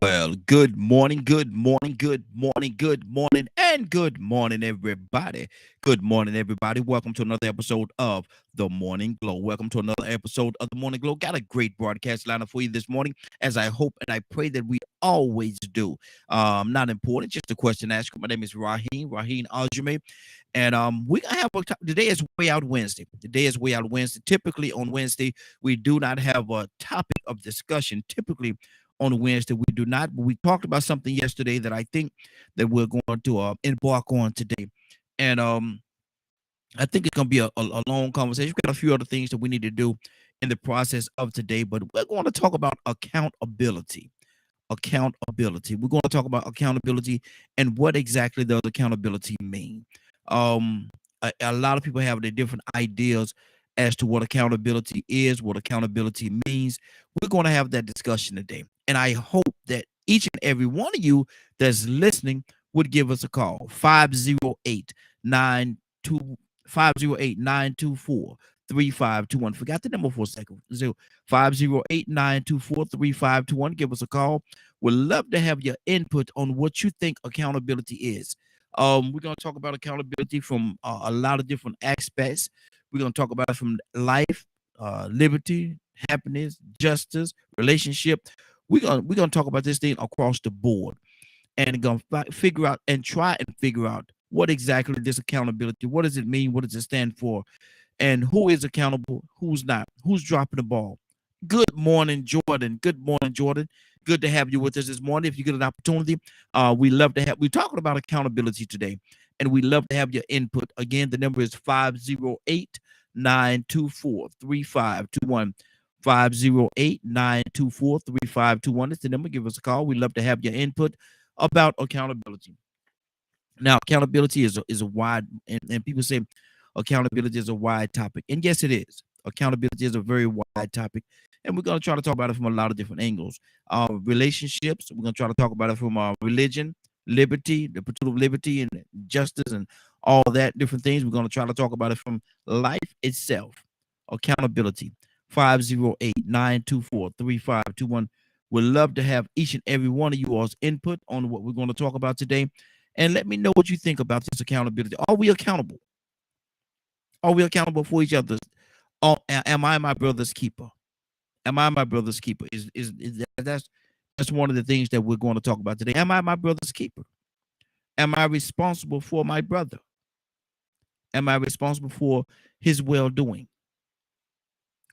Well, good morning, good morning, good morning, good morning, and good morning, everybody. Good morning, everybody. Welcome to another episode of The Morning Glow. Welcome to another episode of The Morning Glow. Got a great broadcast lineup for you this morning, as I hope and I pray that we always do. Not important, just a question asked. My name is Raheen Aljame, and we gonna have today is Way Out Wednesday. Today is Way Out Wednesday. Typically on Wednesday, we do not have a topic of discussion. Typically on Wednesday. We do not, but we talked about something yesterday that I think that we're going to embark on today. And I think it's going to be a long conversation. We've got a few other things that we need to do in the process of today, but we're going to talk about accountability. Accountability. We're going to talk about accountability and what exactly does accountability mean. A lot of people have their different ideas as to what accountability is, what accountability means. We're going to have that discussion today. And I hope that each and every one of you that's listening would give us a call. 508 508 924 3521. Forgot the number for a second. 508 924 3521. Give us a call. We'd love to have your input on what you think accountability is. We're going to talk about accountability from a lot of different aspects. We're going to talk about it from life, liberty, happiness, justice, relationship. We're gonna talk about this thing across the board, and gonna figure out and try and figure out what exactly this accountability. What does it mean? What does it stand for? And who is accountable? Who's not? Who's dropping the ball? Good morning, Jordan. Good morning, Jordan. Good to have you with us this morning. If you get an opportunity, we love to have. We're talking about accountability today, and we love to have your input. Again, the number is 508 924 3521. 508 924 3521. It's the number. Give us a call. We love to have your input about accountability. Now, accountability is a wide, and people say accountability is a wide topic. And yes, it is. Accountability is a very wide topic. And we're going to try to talk about it from a lot of different angles. Relationships, we're going to try to talk about it from religion, liberty, the pursuit of liberty and justice and all that different things. We're going to try to talk about it from life itself. Accountability. 508 924 3521. We'd love to have each and every one of you all's input on what we're going to talk about today. And let me know what you think about this accountability. Are we accountable? Are we accountable for each other? Am I my brother's keeper? Am I my brother's keeper? That's one of the things that we're going to talk about today. Am I my brother's keeper? Am I responsible for my brother? Am I responsible for his well-doing?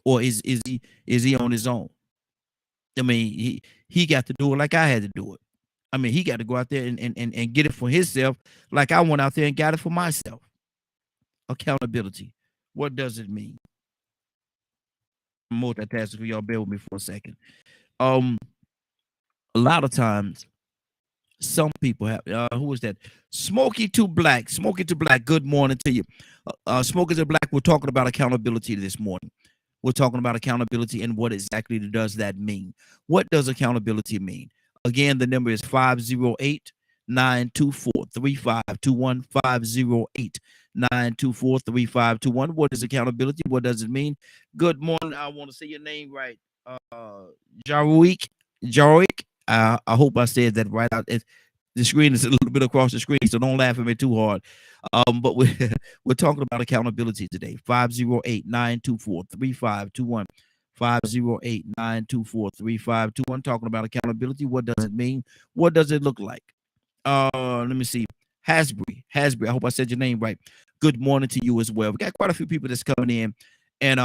Or is he on his own? I mean, he got to do it like I had to do it. I mean, he got to go out there and get it for himself, like I went out there and got it for myself. Accountability. What does it mean? Multitasking for y'all. Bear with me for a second. Um, a lot of times, some people have. Who is that? Smokey to Black. Smokey to Black. Good morning to you. Smokey to Black. We're talking about accountability this morning. We're talking about accountability and what exactly does that mean? What does accountability mean? Again, the number is 508 924 3521. 508 924 3521. What is accountability? What does it mean? Good morning. I want to say your name right. Jaroik. Jaroik. I hope I said that right out. The screen is a little bit across the screen, so don't laugh at me too hard. But we're talking about accountability today. 508 924 3521. 508 924 3521. Talking about accountability. What does it mean? What does it look like? Let me see. Hasbury. I hope I said your name right. Good morning to you as well. We got quite a few people that's coming in. And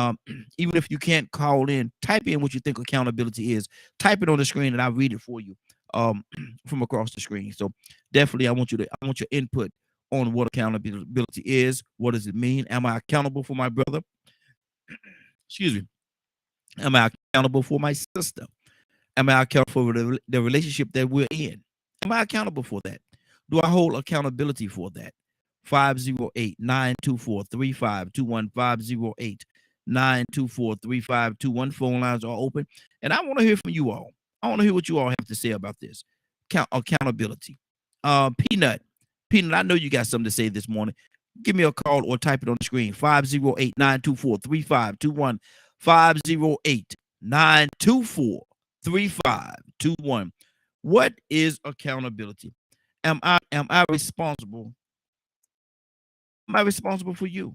even if you can't call in, type in what you think accountability is. Type it on the screen and I'll read it for you from across the screen. So definitely I want your input on what accountability is. What does it mean? Am I accountable for my brother? Excuse me. Am I accountable for my sister? Am I accountable for the relationship that we're in? Am I accountable for that? Do I hold accountability for that? 508 924 3521. 508 924 3521. Phone lines are open. And I want to hear from you all. I want to hear what you all have to say about this. Accountability. Peanut, I know you got something to say this morning. Give me a call or type it on the screen. 508 924 3521. 508 924 3521. What is accountability? Am I responsible? Am I responsible for you?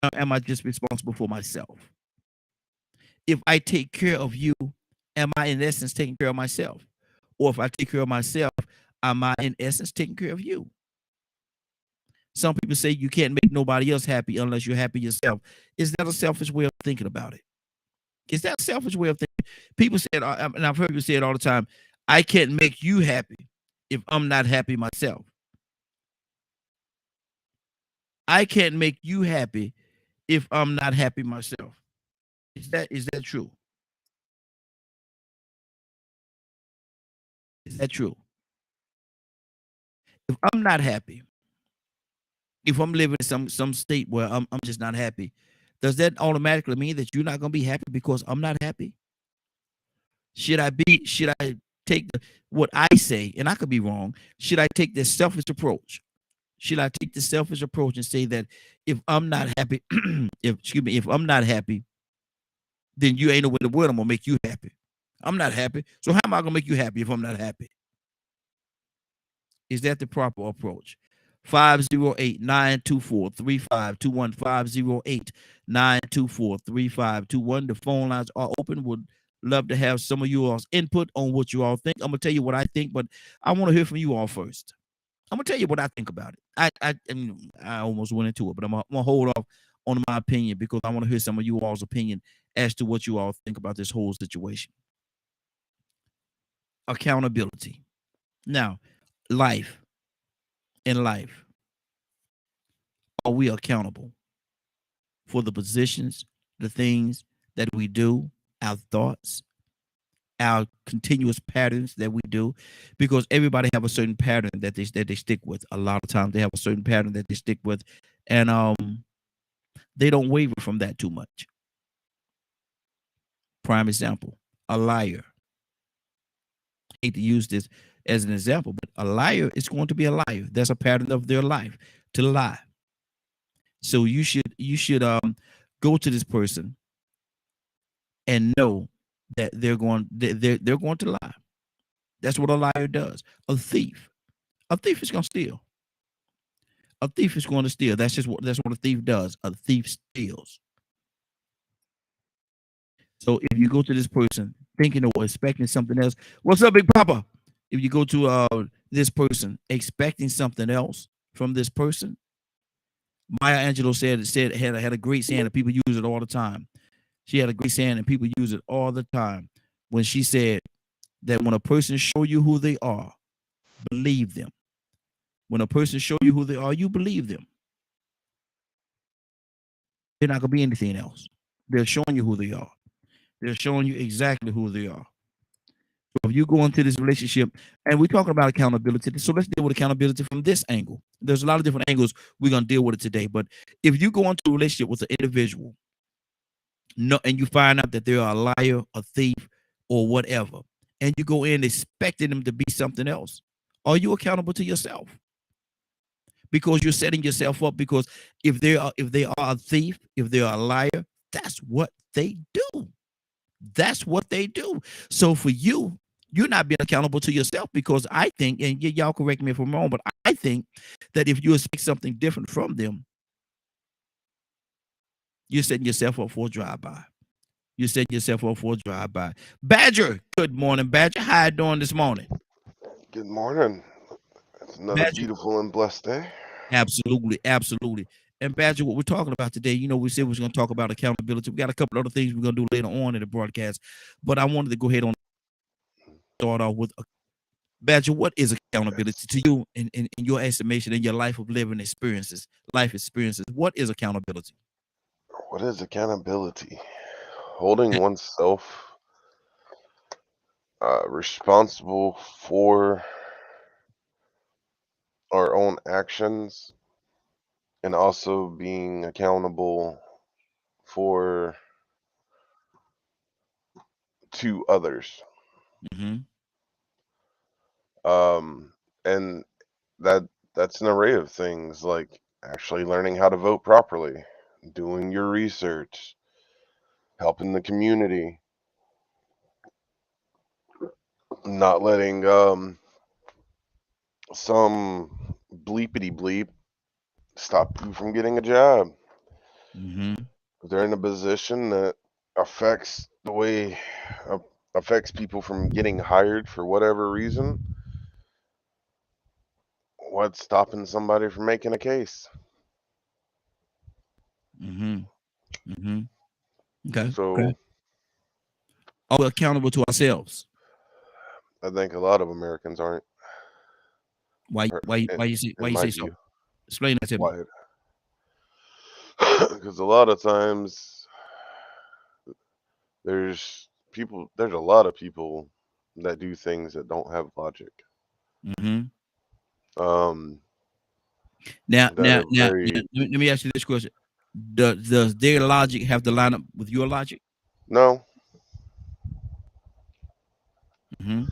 Or am I just responsible for myself? If I take care of you, am I in essence taking care of myself? Or if I take care of myself, am I in essence taking care of you? Some people say you can't make nobody else happy unless you're happy yourself. Is that a selfish way of thinking about it? Is that a selfish way of thinking? People said, and I've heard people say it all the time, I can't make you happy if I'm not happy myself. I can't make you happy if I'm not happy myself. Is that true? Is that true? If I'm not happy, if I'm living in some state where I'm just not happy, does that automatically mean that you're not gonna be happy because I'm not happy? Should I take what I say, and I could be wrong, should I take this selfish approach? Should I take the selfish approach and say that if I'm not happy, if I'm not happy, then you ain't no way in the world I'm gonna make you happy. I'm not happy. So how am I gonna make you happy if I'm not happy? Is that the proper approach? 508-924-3521. 508-924-3521. The phone lines are open. Would love to have some of you all's input on what you all think. I'm gonna tell you what I think, but I want to hear from you all first. I'm gonna tell you what I think about it. I almost went into it, but I'm gonna hold off on my opinion because I want to hear some of you all's opinion as to what you all think about this whole situation. Accountability. Now, life in life, are we accountable for the positions, the things that we do, our thoughts, our continuous patterns that we do? Because everybody have a certain pattern that they stick with. A lot of times they have a certain pattern that they stick with, and they don't waver from that too much. Prime example, a liar. I hate to use this as an example, but a liar is going to be a liar. That's a pattern of their life, to lie. So you should go to this person and know that they're going to lie. That's what a liar does. A thief is going to steal. A thief is going to steal. That's what a thief does. A thief steals. So if you go to this person thinking or expecting something else, what's up, Big Papa? If you go to this person expecting something else from this person, Maya Angelou had a great saying and people use it all the time. She had a great saying and people use it all the time when she said that when a person show you who they are, believe them. When a person show you who they are, you believe them. They're not gonna be anything else. They're showing you who they are. They're showing you exactly who they are. So if you go into this relationship, and we're talking about accountability, so let's deal with accountability from this angle. There's a lot of different angles we're gonna deal with it today. But if you go into a relationship with an individual, no, and you find out that they're a liar, a thief, or whatever, and you go in expecting them to be something else, are you accountable to yourself? Because you're setting yourself up. Because if they are a thief, if they are a liar, that's what they do. That's what they do. So for you, you're not being accountable to yourself, because I think, and y'all correct me if I'm wrong, but I think that if you expect something different from them, you're setting yourself up for a drive-by. You're setting yourself up for a drive-by. Badger, good morning, Badger. How you doing this morning? Good morning. It's another Badger, beautiful and blessed day. absolutely, absolutely. And Badger, what we're talking about today, we said we was going to talk about accountability. We got a couple other things we're going to do later on in the broadcast, but I wanted to go ahead and start off with Badger. What is accountability Yes. to you in your estimation, in your life of living experiences, life experiences? What is accountability? What is accountability? Holding oneself responsible for our own actions and also being accountable for to others. Mm-hmm. And that's an array of things like actually learning how to vote properly, doing your research, helping the community, not letting some bleepity bleep stop you from getting a job. Mm-hmm. If they're in a position that affects the way affects people from getting hired for whatever reason, what's stopping somebody from making a case? Mm-hmm. Mm-hmm. Okay. Okay. So Are we accountable to ourselves? I think a lot of Americans aren't, Why? or Why? Why in you my say so? view. Explain that to me. Why? Because a lot of times there's a lot of people that do things that don't have logic. Mm-hmm. Um, Now, that now, are now, now, very let me ask you this question: does their logic have to line up with your logic? no. Mm-hmm.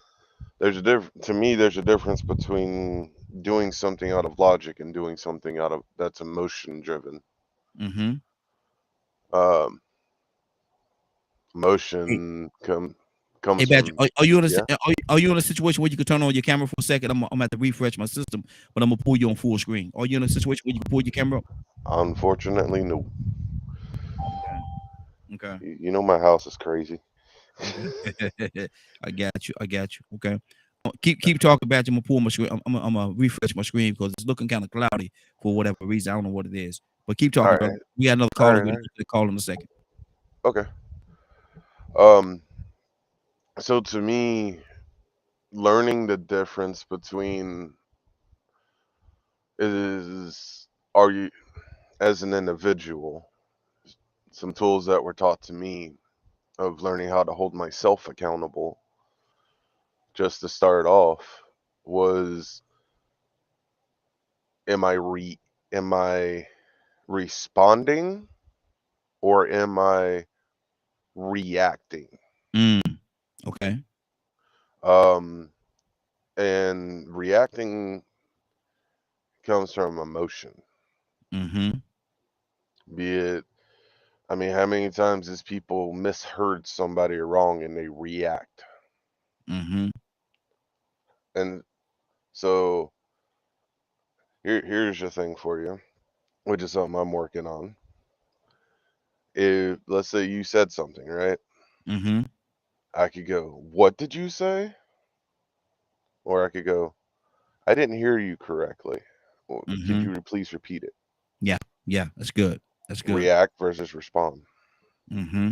To me, there's a difference between doing something out of logic and doing something out of that's emotion driven. Mm-hmm. Um, Hey, Emotion hey, comes Patrick, from are you in yeah. are you in a situation where you can turn on your camera for a second? I'm gonna have to refresh my system, but I'm gonna pull you on full screen. Are you in a situation where you can pull your camera up? Unfortunately, no. Okay. Okay. You know my house is crazy. Okay. I got you. I got you. Okay. Keep talking about you. I'm gonna pull my screen. I'm gonna refresh my screen because it's looking kind of cloudy for whatever reason. I don't know what it is. But keep All talking, brother. right, We got another all caller. right, We'll all get right. to the call in a second. Okay. Um. So to me, learning the difference between is are you as an individual, some tools that were taught to me of learning how to hold myself accountable just to start off was am I responding or am I reacting? Mm, okay. Um and reacting comes from emotion. Mm-hmm. Be it I mean, how many times has people misheard somebody wrong and they react? Mm-hmm. And so here's the thing for you, which is something I'm working on. If let's say you said something, right? Mm-hmm. I could go, "What did you say?" Or I could go, "I didn't hear you correctly. Could Mm-hmm. you please repeat it?" Yeah. Yeah. That's good. That's good. React versus respond. Mm-hmm.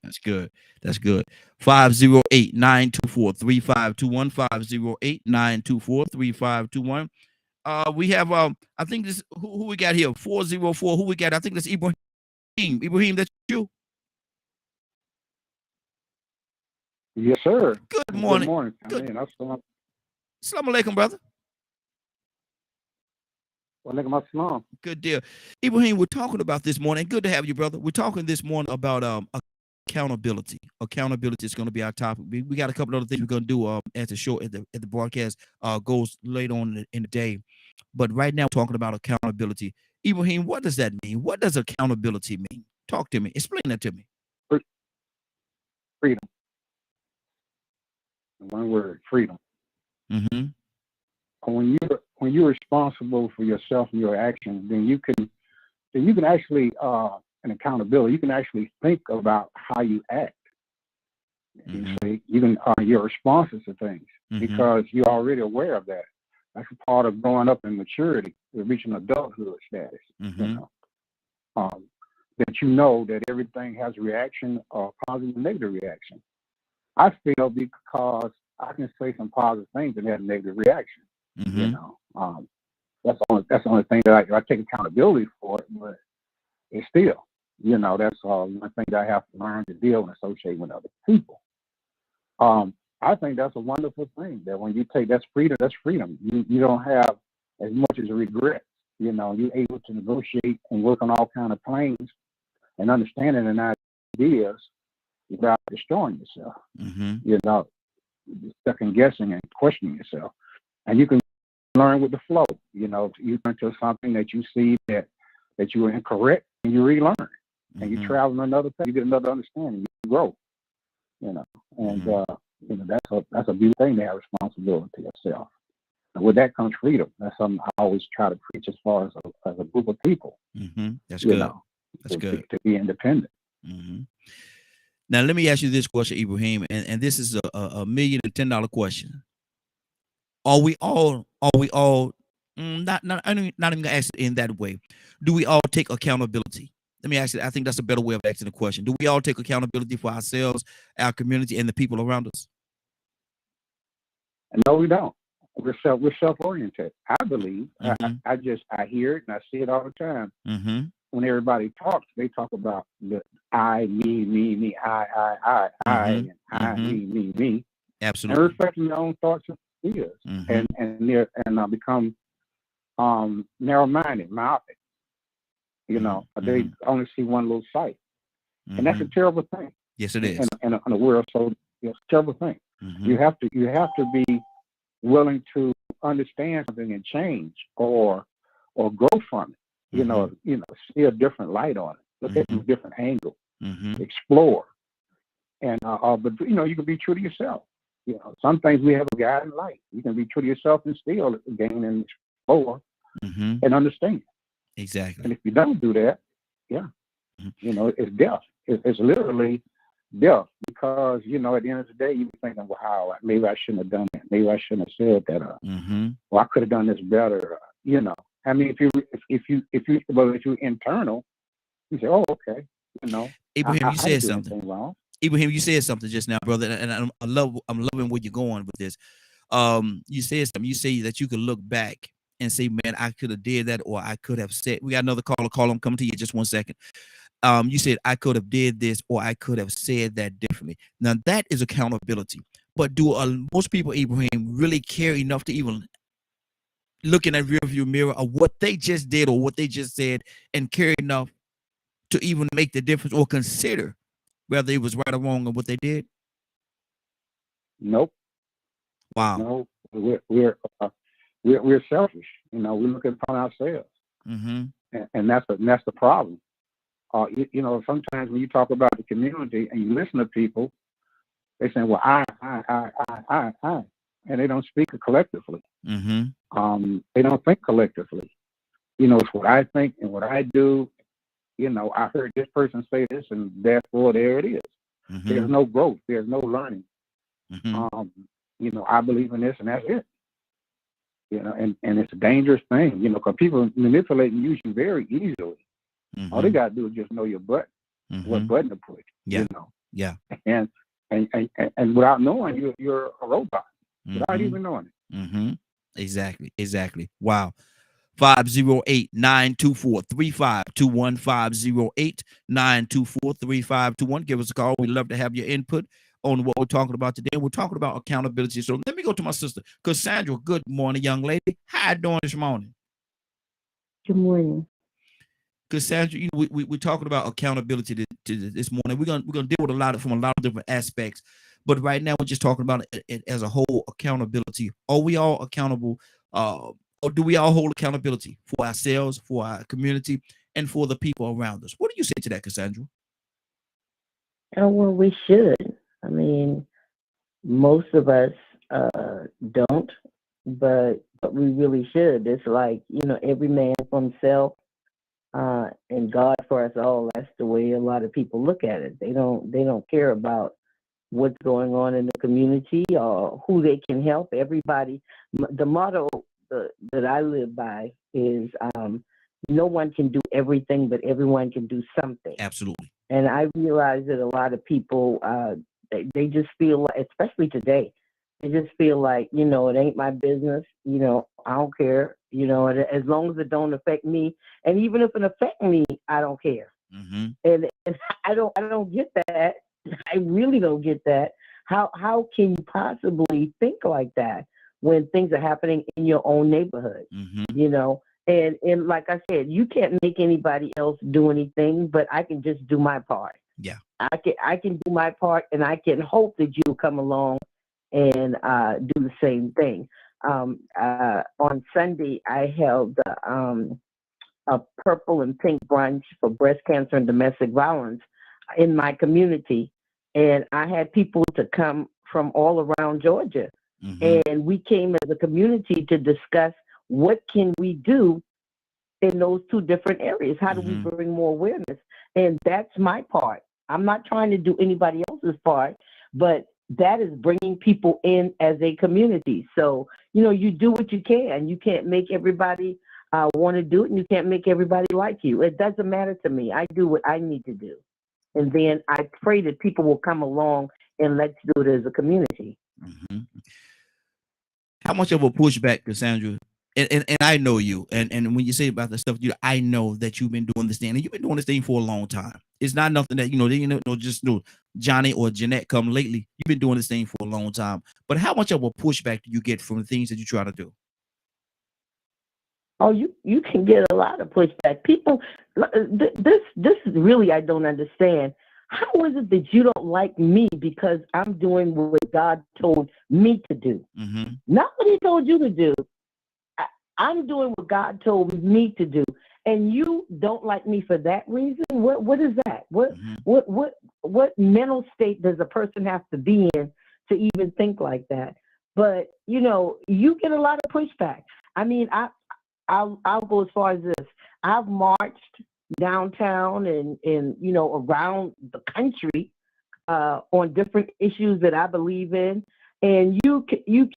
That's good. That's good. 508-924-3521. 508-924-3521. We have I think this who we got here? 404. Who we got? I think that's Ibrahim. Ibrahim, that's you. Yes, sir. Good Good morning. morning, Good. family. And assalamu Assalamu alaikum, brother. alaikum assalam. Good deal. Ibrahim, we're talking about this morning. Good to have you, brother. We're talking this morning about accountability. Accountability is going to be our topic. We got a couple other things we're going to do as the show at the broadcast goes later on in the day. But right now, we're talking about accountability. Ibrahim, what does that mean? What does accountability mean? Talk to me. Explain that to me. Freedom. One word, freedom. Mm-hmm. When you're responsible for yourself and your actions, then you can actually an accountability. You can actually think about how you act. You Mm-hmm. see, even your responses to things Mm-hmm. because you're already aware of that. That's a part of growing up in maturity, reaching adulthood status. Mm-hmm. You know, that you know that everything has a reaction, or positive and negative reaction. I feel because I can say some positive things and have a negative reaction. Mm-hmm. You know, that's the only thing that I take accountability for it, but it's still, that's one thing that I have to learn to deal and associate with other people. I think that's a wonderful thing that when you take that's freedom, that's freedom. You don't have as much as regret. You're able to negotiate and work on all kind of planes and understanding and ideas without destroying yourself. Mm-hmm. Second guessing and questioning yourself. And you can learn with the flow. You turn to something that you see that you were incorrect and you relearn. And you Mm-hmm. travel another path, you get another understanding, you grow. And Mm-hmm. that's a beautiful thing to have responsibility to yourself. And with that comes freedom. That's something I always try to preach as far as a group of people. That's good. That's good. To be independent. Now let me ask you this question, Ibrahim, and this is a $1,010,000 question. Are we all not even gonna ask it in that way. Do we all take accountability? Let me ask you. I think that's a better way of asking the question. Do we all take accountability for ourselves, our community, and the people around us? No, we don't. We're self-oriented. I believe. I hear it and I see it all the time. When everybody talks, they talk about the I, me, I, and I, me. Absolutely. And reflecting their own thoughts and ideas, and become narrow-minded, myopic. They only see one little sight, and that's a terrible thing. Yes, it is. In a world, so it's a terrible thing. You have to be willing to understand something and change or grow from it. See a different light on it. Look at it from a different angle. Explore, and but you can be true to yourself. Some things we have a guiding light. You can be true to yourself and still gain and explore and understand. Exactly. And if you don't do that, it's death. It's literally death, because at the end of the day, you're thinking, wow, maybe I shouldn't have done that. Maybe I shouldn't have said that. Well, I could have done this better. I mean, if you're internal, you say, oh, okay. Ibrahim, you said something wrong. Ibrahim, you said something just now, brother, and I'm loving where you're going with this. You said something. You say that you could look back and say, man, I could have did that, or I could have said. We got another caller. Call him. Come to you just 1 second. You said I could have did this, or I could have said that differently. Now that is accountability. But do most people, Ibrahim, really care enough to even look in that rearview mirror of what they just did or what they just said, and care enough to even make the difference or consider whether it was right or wrong on what they did? Nope. Wow. No, we're selfish. We look upon ourselves, and that's the problem. Sometimes when you talk about the community and you listen to people, they say, "Well, I," and they don't speak collectively. They don't think collectively. It's what I think and what I do. I heard this person say this, and therefore there it is. There's no growth. There's no learning. I believe in this, and that's it. And it's a dangerous thing, because people manipulate and use you very easily. All they got to do is just know your button, what button to push. And without knowing, you're a robot without even knowing it. Exactly. Wow. 508-924-3521, 508-924-3521. Give us a call. We'd love to have your input on what we're talking about today. We're talking about accountability. So let me go to my sister, Cassandra. Good morning, young lady. How you doing this morning? Good morning. Cassandra, we're talking about accountability to this morning. We're gonna deal with a lot of different aspects, but right now we're just talking about it as a whole. Accountability. Are we all accountable? Or do we all hold accountability for ourselves, for our community, and for the people around us? What do you say to that, Cassandra? Oh, well, we should. I mean, most of us don't, but we really should. It's like, every man for himself, and God for us all. That's the way a lot of people look at it. They don't care about what's going on in the community or who they can help. Everybody. The motto that I live by is no one can do everything, but everyone can do something. Absolutely. And I realize that a lot of people, they just feel like, especially today, they just feel like, it ain't my business. I don't care. As long as it don't affect me, and even if it affects me, I don't care. And I don't get that. I really don't get that. How can you possibly think like that when things are happening in your own neighborhood? And like I said, you can't make anybody else do anything, but I can just do my part. Yeah. I can do my part, and I can hope that you come along and do the same thing. On Sunday, I held a purple and pink brunch for breast cancer and domestic violence in my community. And I had people to come from all around Georgia. Mm-hmm. And we came as a community to discuss what can we do in those two different areas. How do we Mm-hmm. bring more awareness? And that's my part. I'm not trying to do anybody else's part, but that is bringing people in as a community. So, you do what you can. You can't make everybody want to do it, and you can't make everybody like you. It doesn't matter to me. I do what I need to do. And then I pray that people will come along and let's do it as a community. Mm-hmm. How much of a pushback, Cassandra? And I know you, and when you say about the stuff, I know that you've been doing this thing, and you've been doing this thing for a long time. It's not nothing that just Johnny or Jeanette come lately. You've been doing this thing for a long time. But how much of a pushback do you get from the things that you try to do? Oh, you can get a lot of pushback. People, this is really I don't understand. How is it that you don't like me because I'm doing what God told me to do, Mm-hmm. not what He told you to do? I'm doing what God told me to do, and you don't like me for that reason. What is that? Mm-hmm. What mental state does a person have to be in to even think like that? But you get a lot of pushback. I mean, I'll go as far as this. I've marched downtown and around the country on different issues that I believe in, and you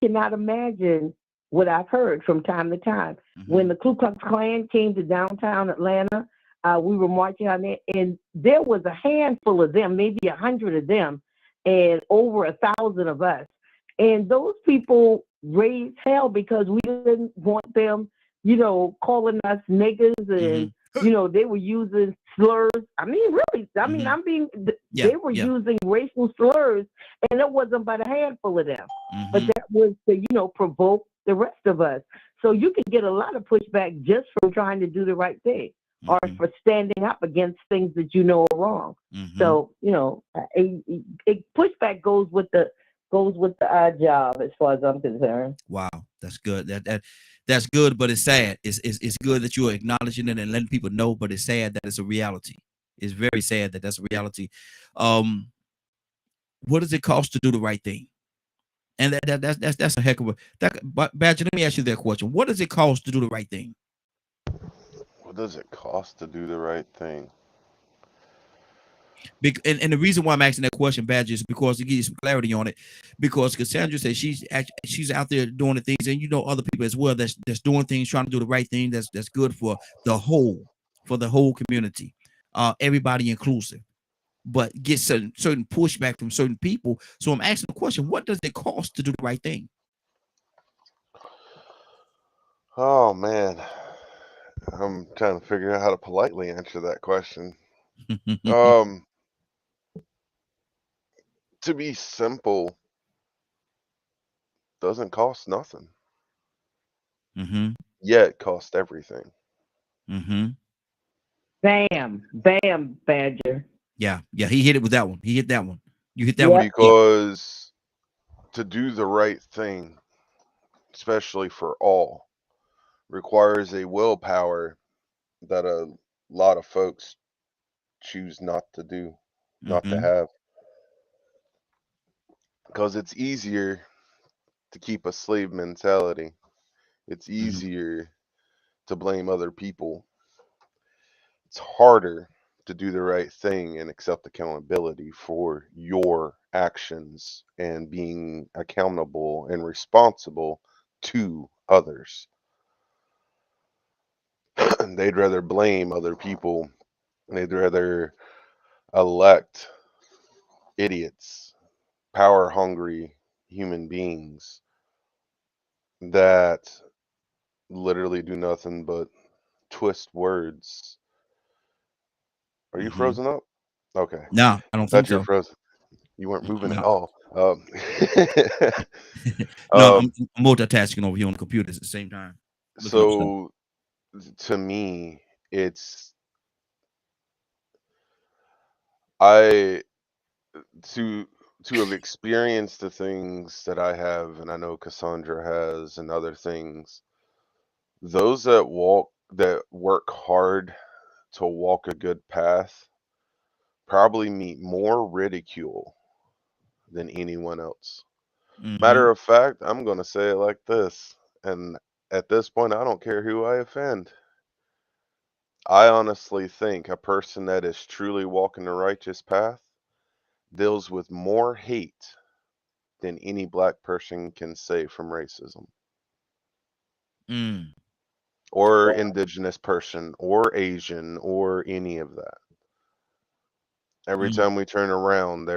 cannot imagine what I've heard from time to time. Mm-hmm. When the Ku Klux Klan came to downtown Atlanta, we were marching on there, and there was a handful of them, maybe 100 of them, and over 1,000 of us. And those people raised hell because we didn't want them, calling us niggas, and Mm-hmm. they were using slurs. I mean, really, Mm-hmm. Yeah. they were Yeah. using racial slurs, and it wasn't but a handful of them. But Mm-hmm. that was to, provoke the rest of us. So you can get a lot of pushback just from trying to do the right thing or Mm-hmm. for standing up against things that you know are wrong. Mm-hmm. So, pushback goes with the job as far as I'm concerned. Wow, that's good. That's good, but it's sad. It's good that you're acknowledging it and letting people know, but it's sad that it's a reality. It's very sad that that's a reality. Um, what does it cost to do the right thing? And that's a heck of a But Badger, let me ask you that question. What does it cost to do the right thing? What does it cost to do the right thing? And the reason why I'm asking that question, Badger, is because to give you some clarity on it. Because Cassandra says she's out there doing the things, and other people as well that's doing things, trying to do the right thing. That's good the whole for the whole community, everybody inclusive. But get certain pushback from certain people. So I'm asking the question: what does it cost to do the right thing? Oh man, I'm trying to figure out how to politely answer that question. Um, to be simple, doesn't cost nothing. Mm-hmm. Yet it costs everything. Mm-hmm. Bam, bam, Badger. Yeah. He hit it with that one. He hit that one. You hit that one. Yep. Yeah. Because to do the right thing, especially for all, requires a willpower that a lot of folks choose not to do, not to Mm-hmm. have. Because it's easier to keep a slave mentality. It's Mm-hmm. easier to blame other people. It's harder to do the right thing and accept accountability for your actions and being accountable and responsible to others. They'd rather blame other people. They'd rather elect idiots, power hungry human beings that literally do nothing but twist words. Are you Mm-hmm. frozen up? Okay. No, I don't think Thought you were so. frozen. You weren't moving at No. all. No, I'm Um, multitasking over here on the computers at the same time, looking up stuff. so to me, it's I to to have experienced the things that I have, and I know Cassandra has, and other things. Those that work hard to walk a good path probably meet more ridicule than anyone else. Mm-hmm. Matter of fact, I'm going to say it like this. And at this point, I don't care who I offend. I honestly think a person that is truly walking the righteous path deals with more hate than any black person can say from racism, Mm. or indigenous person, or Asian, or any of that. Every Mm. time we turn around,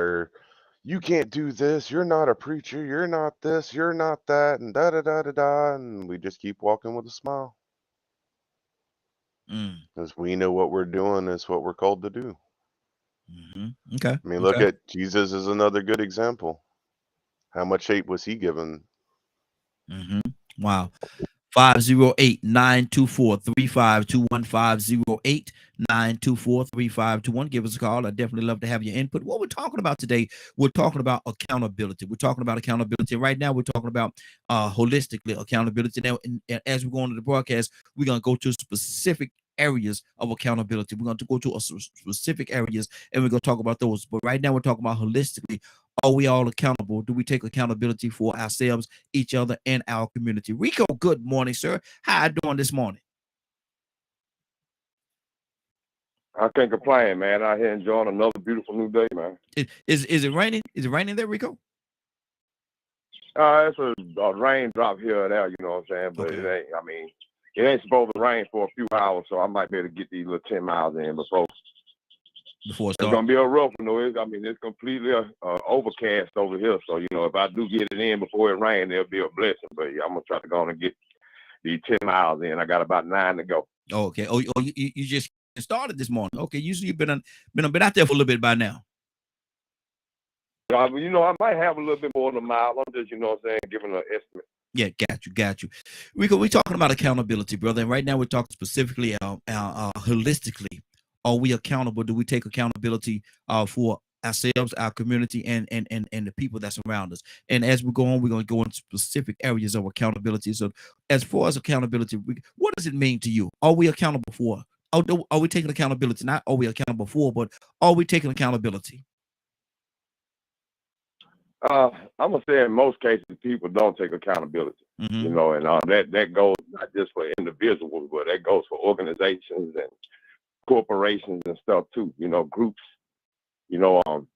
you can't do this, you're not a preacher, you're not this, you're not that, and da da da da da, and we just keep walking with a smile. Mm. Because we know what we're doing is what we're called to do. Mm-hmm. Okay. I mean, look Okay. at Jesus is another good example. How much hate was he given? Mm-hmm. Wow. 508-924-3521. 508-924-3521. Give us a call. I definitely love to have your input. What we're talking about today, we're talking about accountability. We're talking about accountability. Right now, we're talking about holistically accountability. Now, and as we go into the broadcast, we're going to go to specific areas of accountability. We're going to go to specific areas and we're going to talk about those. But right now, we're talking about holistically. Are we all accountable? Do we take accountability for ourselves, each other, and our community? Rico, good morning, sir. How you doing this morning? I can't complain, man. Out here enjoying another beautiful new day, man. Is it raining? Is it raining there, Rico? It's a raindrop here and there, you know what I'm saying? But Okay. it ain't, I mean, it ain't supposed to rain for a few hours, so I might be able to get these little 10 miles in before It's it's start. going to be a rough one, though. It's completely overcast over here. So, if I do get it in before it rains, it'll be a blessing. But yeah, I'm going to try to go on and get these 10 miles in. I got about 9 to go. Okay. You just started this morning. Okay. Usually you've been out there for a little bit by now. I might have a little bit more than a mile. I'm just, giving an estimate. Yeah, got you. Rico, we're talking about accountability, brother. And right now we're talking specifically holistically. Are we accountable? Do we take accountability for ourselves, our community, and the people that surround us? And as we go on, we're going to go into specific areas of accountability. So as far as accountability, what does it mean to you? Are we accountable for? Are we taking accountability? Not are we accountable for, but are we taking accountability? I'm gonna say in most cases people don't take accountability, Mm-hmm. and that goes not just for individuals, but that goes for organizations and corporations and stuff too. Groups. And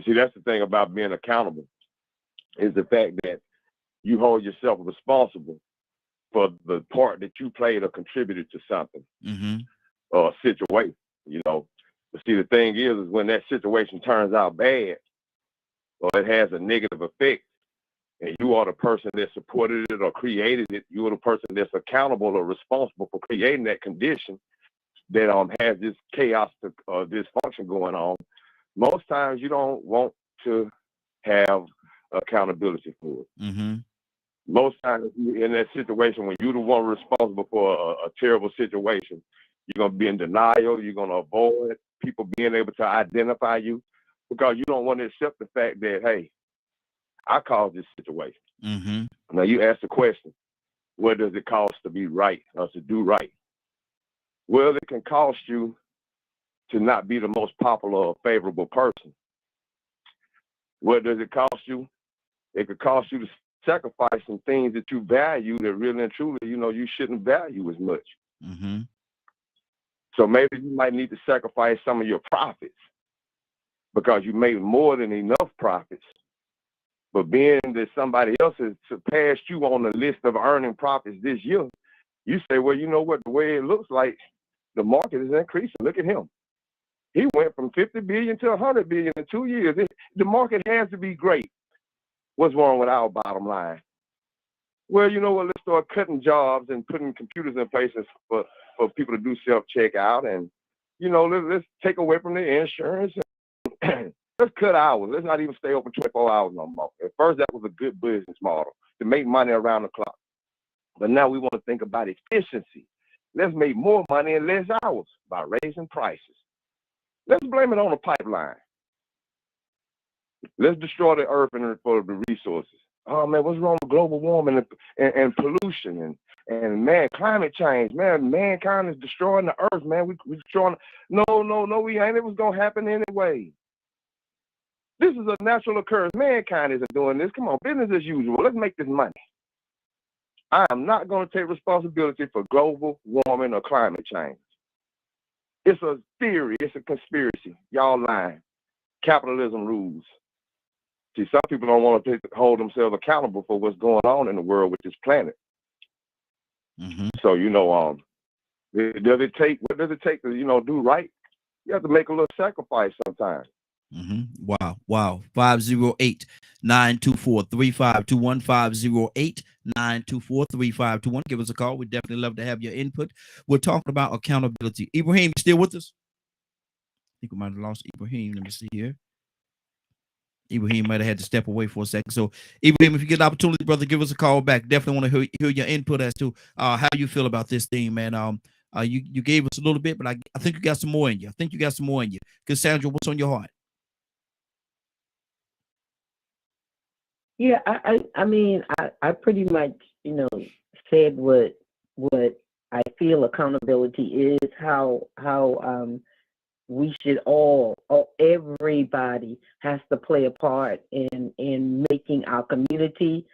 see, that's the thing about being accountable is the fact that you hold yourself responsible for the part that you played or contributed to something Mm-hmm. or a situation. But see, the thing is when that situation turns out bad or it has a negative effect, and you are the person that supported it or created it, you are the person that's accountable or responsible for creating that condition that has this chaos or dysfunction going on. Most times you don't want to have accountability for it. Mm-hmm. Most times in that situation, when you're the one responsible for a terrible situation, you're going to be in denial. You're going to avoid people being able to identify you because you don't want to accept the fact that, hey, I caused this situation. Mm-hmm. Now you ask the question, what does it cost to be right or to do right? Well, it can cost you to not be the most popular or favorable person. What does it cost you? It could cost you to sacrifice some things that you value that really and truly, you shouldn't value as much. Mm-hmm. So maybe you might need to sacrifice some of your profits because you made more than enough profits. But being that somebody else has surpassed you on the list of earning profits this year, you say, well, you know what? The way it looks like the market is increasing. Look at him. He went from 50 billion to 100 billion in 2 years. The market has to be great. What's wrong with our bottom line? Well, you know what? Let's start cutting jobs and putting computers in places for people to do self-checkout. And, let's take away from the insurance. Let's cut hours. Let's not even stay open 24 hours no more. At first, that was a good business model to make money around the clock. But now we want to think about efficiency. Let's make more money in less hours by raising prices. Let's blame it on the pipeline. Let's destroy the earth for the resources. Oh, man, what's wrong with global warming and pollution and man, climate change? Man, mankind is destroying the earth, man. We're destroying. No, we ain't. It was going to happen anyway. This is a natural occurrence. Mankind isn't doing this. Come on, business as usual. Let's make this money. I am not going to take responsibility for global warming or climate change. It's a theory. It's a conspiracy. Y'all lying. Capitalism rules. See, some people don't want to hold themselves accountable for what's going on in the world with this planet. So, what does it take to, do right? You have to make a little sacrifice sometimes. Wow. 508-924-3521. 508-924-3521. Give us a call. We'd definitely love to have your input. We're talking about accountability. Ibrahim, you still with us? I think we might have lost Ibrahim. Let me see here. Ibrahim might have had to step away for a second. So, Ibrahim, if you get the opportunity, brother, give us a call back. Definitely want to hear your input as to how you feel about this thing, man. You gave us a little bit, but I think you got some more in you. Cassandra, what's on your heart? Yeah, I mean, I pretty much, said what I feel accountability is, how we should everybody has to play a part in making our community,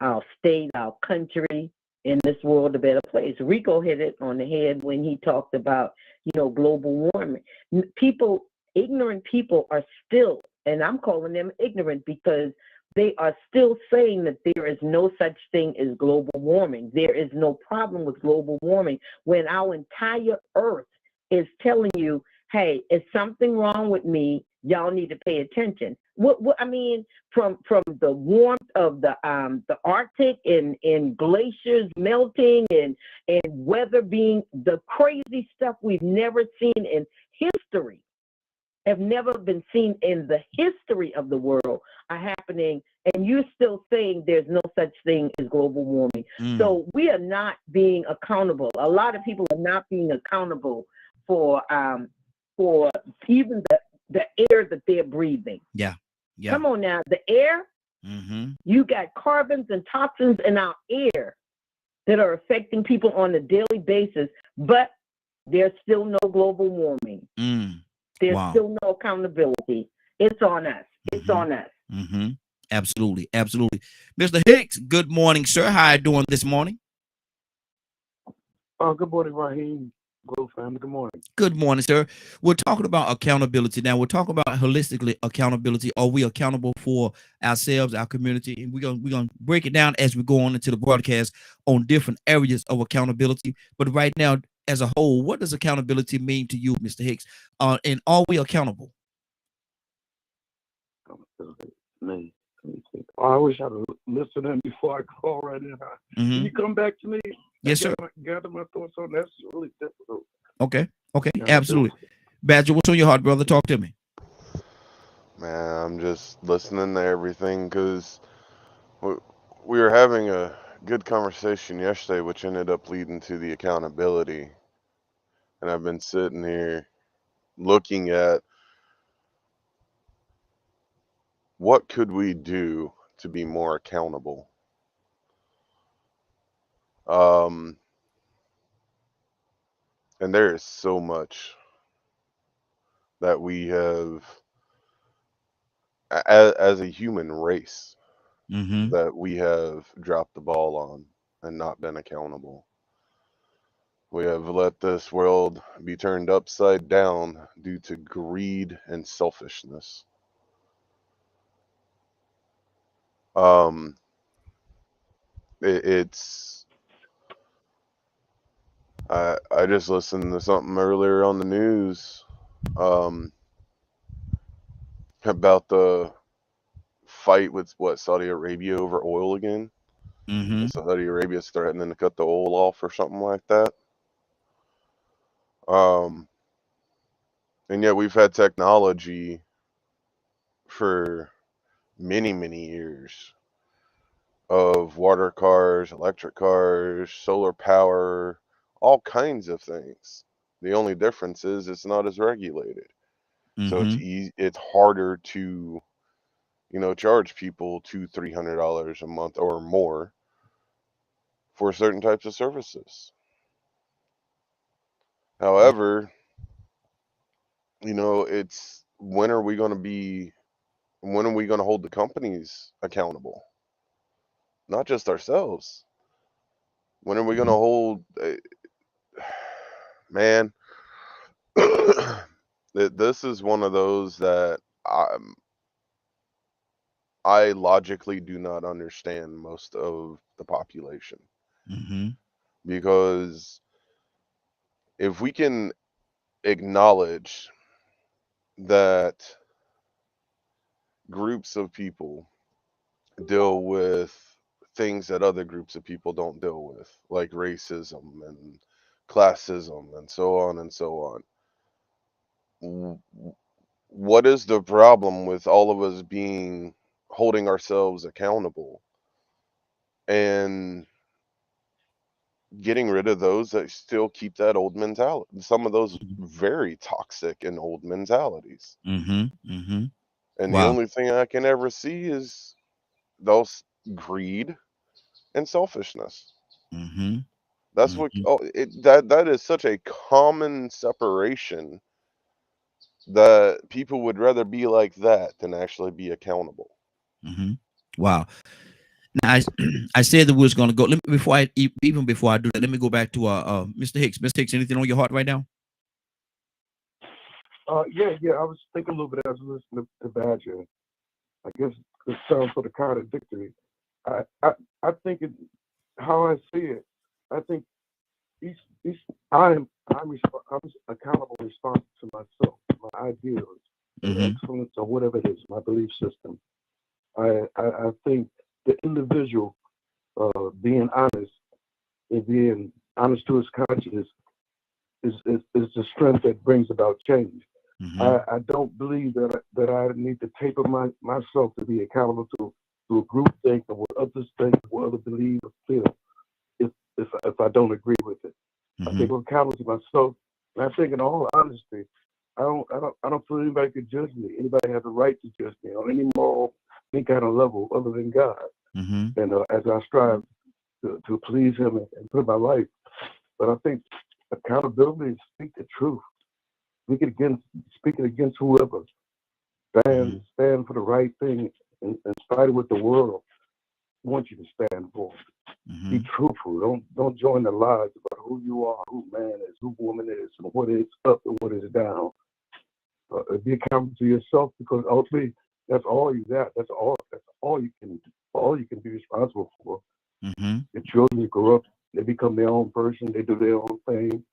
our state, our country, in this world a better place. Rico hit it on the head when he talked about, global warming. Ignorant people are still, and I'm calling them ignorant because they are still saying that there is no such thing as global warming. There is no problem with global warming when our entire earth is telling you, hey, is something wrong with me? Y'all need to pay attention. From the warmth of the Arctic and glaciers melting and weather being the crazy stuff we've never seen in history, have never been seen in the history of the world are happening, and you're still saying there's no such thing as global warming. So we are not being accountable. A lot of people are not being accountable for even the air that they're breathing. Yeah. Come on now, the air. You got carbons and toxins in our air that are affecting people on a daily basis, but there's still no global warming. There's still no accountability. It's on us. It's on us. Absolutely. Mr. Hicks, good morning, sir. How are you doing this morning? Good morning, Raheem. Glow family, good morning. Good morning, sir. We're talking about accountability. Now, we're talking about holistically accountability. Are we accountable for ourselves, our community? And we're gonna break it down as we go on into the broadcast on different areas of accountability. But right now, as a whole, what does accountability mean to you, Mr. Hicks? And are we accountable? I wish I'd listened in before I call right in. Can you come back to me? Yes, sir. Gather my thoughts on that's really difficult. Okay, absolutely. Badger, what's on your heart, brother? Talk to me. Man, I'm just listening to everything because we were having a good conversation yesterday, which ended up leading to the accountability. And I've been sitting here looking at what could we do to be more accountable. And there is so much that we have as a human race that we have dropped the ball on and not been accountable. We have let this world be turned upside down due to greed and selfishness. I just listened to something earlier on the news about the fight with Saudi Arabia over oil again. Saudi Arabia is threatening to cut the oil off or something like that. And yet we've had technology for many years of water cars, electric cars, solar power, all kinds of things. The only difference is it's not as regulated. So it's harder to, charge people $200-$300 a month or more for certain types of services. However, it's when are we going to be When are we going to hold the companies accountable? Not just ourselves. When are we going to hold, man, this is one of those that I logically do not understand most of the population. Because if we can acknowledge that groups of people deal with things that other groups of people don't deal with, like racism and classism and so on and so on. What is the problem with all of us holding ourselves accountable and getting rid of those that still keep that old mentality, some of those very toxic and old mentalities? And the Wow. only thing I can ever see is those greed and selfishness. That's what that is such a common separation that people would rather be like that than actually be accountable. Wow. Now, I said that we was going to go. Let me, even before I do that, let me go back to Mr. Hicks. Mr. Hicks, anything on your heart right now? Yeah. I was thinking a little bit as I was listening to Badger. I guess it sounds sort of contradictory. I think how I see it. I think I'm accountable, responsible to myself, my ideals, excellence, or whatever it is, my belief system. I think the individual being honest and being honest to his conscience is the strength that brings about change. I don't believe that I need to taper myself to be accountable to a group think or what others think, what others believe or feel. If I don't agree with it, I think I'm accountable to myself. And I think, in all honesty, I don't feel anybody could judge me. Anybody has a right to judge me on any moral, any kind of level other than God. And as I strive to please Him and put my life, but I think accountability is speak the truth. Speaking against whoever. Stand for the right thing in spite of what the world wants you to stand for. Be truthful. Don't join the lies about who you are, who man is, who woman is, and what is up and what is down. Be accountable to yourself, because ultimately that's all you got. That's all you can be responsible for. Your children grow up, they become their own person, they do their own thing.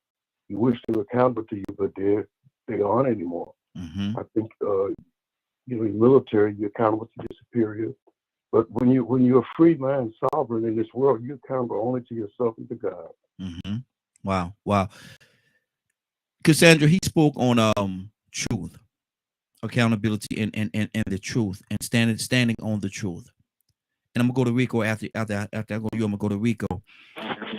You wish they were accountable to you, but they aren't anymore. I think in military you're accountable to your superior. But when you're a free man, sovereign in this world, you're accountable only to yourself and to God. Wow. Cassandra, he spoke on truth, accountability, and the truth, and standing on the truth. And I'm gonna go to Rico after I go to you. I'm gonna go to Rico,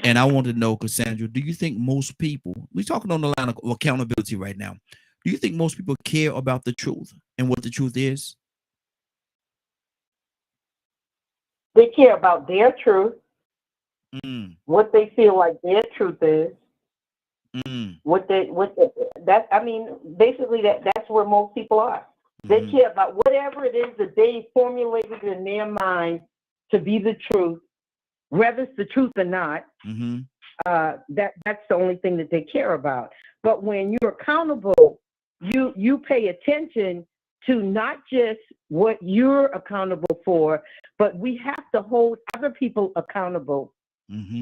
and I want to know, Cassandra, do you think most people, we're talking on the line of accountability right now, do you think most people care about the truth and what the truth is? They care about their truth, what they feel like their truth is, basically that's where most people are. They care about whatever it is that they formulated in their mind to be the truth, whether it's the truth or not. That's the only thing that they care about. But when you're accountable, you pay attention to not just what you're accountable for, but we have to hold other people accountable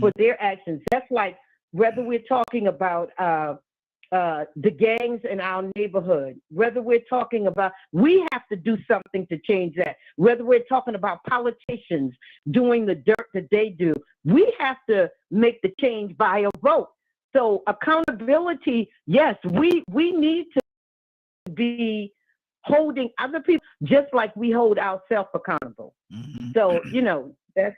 for their actions. That's like whether we're talking about the gangs in our neighborhood, whether we're talking about, we have to do something to change that. Whether we're talking about politicians doing the dirt that they do, we have to make the change by a vote. So accountability, yes, we need to be holding other people just like we hold ourselves accountable. So that's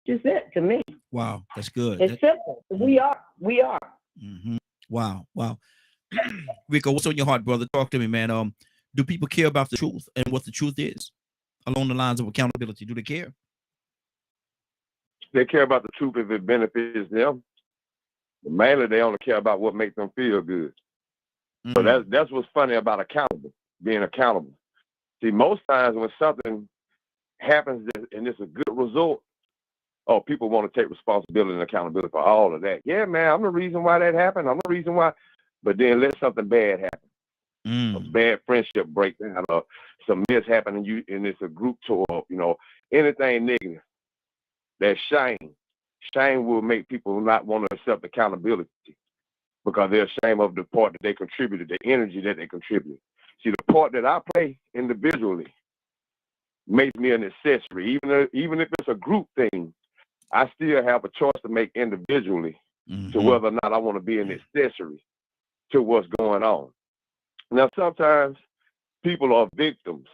just it to me. Wow, that's good. It's simple. We are. Wow. Rico, what's on your heart, brother? Talk to me, man. Do people care about the truth and what the truth is along the lines of accountability? Do they care? They care about the truth if it benefits them. Mainly, they only care about what makes them feel good. So that's what's funny about being accountable. See, most times when something happens and it's a good result, oh, people want to take responsibility and accountability for all of that. Yeah, man, I'm the reason why that happened. I'm the reason why. But then let something bad happen. A bad friendship breakdown or some mishap and it's a group tour, anything negative. That's shame. Shame will make people not want to accept accountability because they're ashamed of the part that they contributed, the energy that they contribute. See, the part that I play individually makes me an accessory. Even if it's a group thing, I still have a choice to make individually to whether or not I want to be an accessory to what's going on. Now, sometimes people are victims,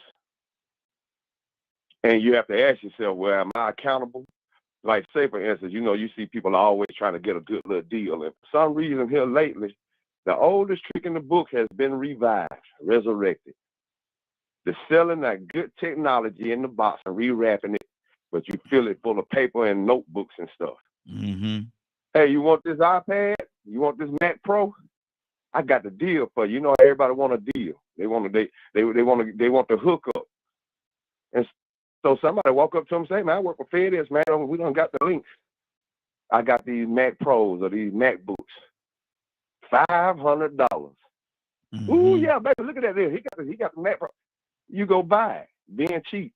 and you have to ask yourself, well, am I accountable? Like, say, for instance, you see people always trying to get a good little deal, and for some reason here lately, the oldest trick in the book has been revived, resurrected. The selling that good technology in the box and rewrapping it, but you fill it full of paper and notebooks and stuff. Hey, you want this iPad? You want this Mac Pro? I got the deal for you. Everybody want a deal. They want the hookup. And so somebody walk up to them and say, man, I work for FedEx, man. We done got the links. I got these Mac Pros or these MacBooks. $500. Ooh, yeah, baby, look at that there. He got the Mac Pro. You go buy it, being cheap.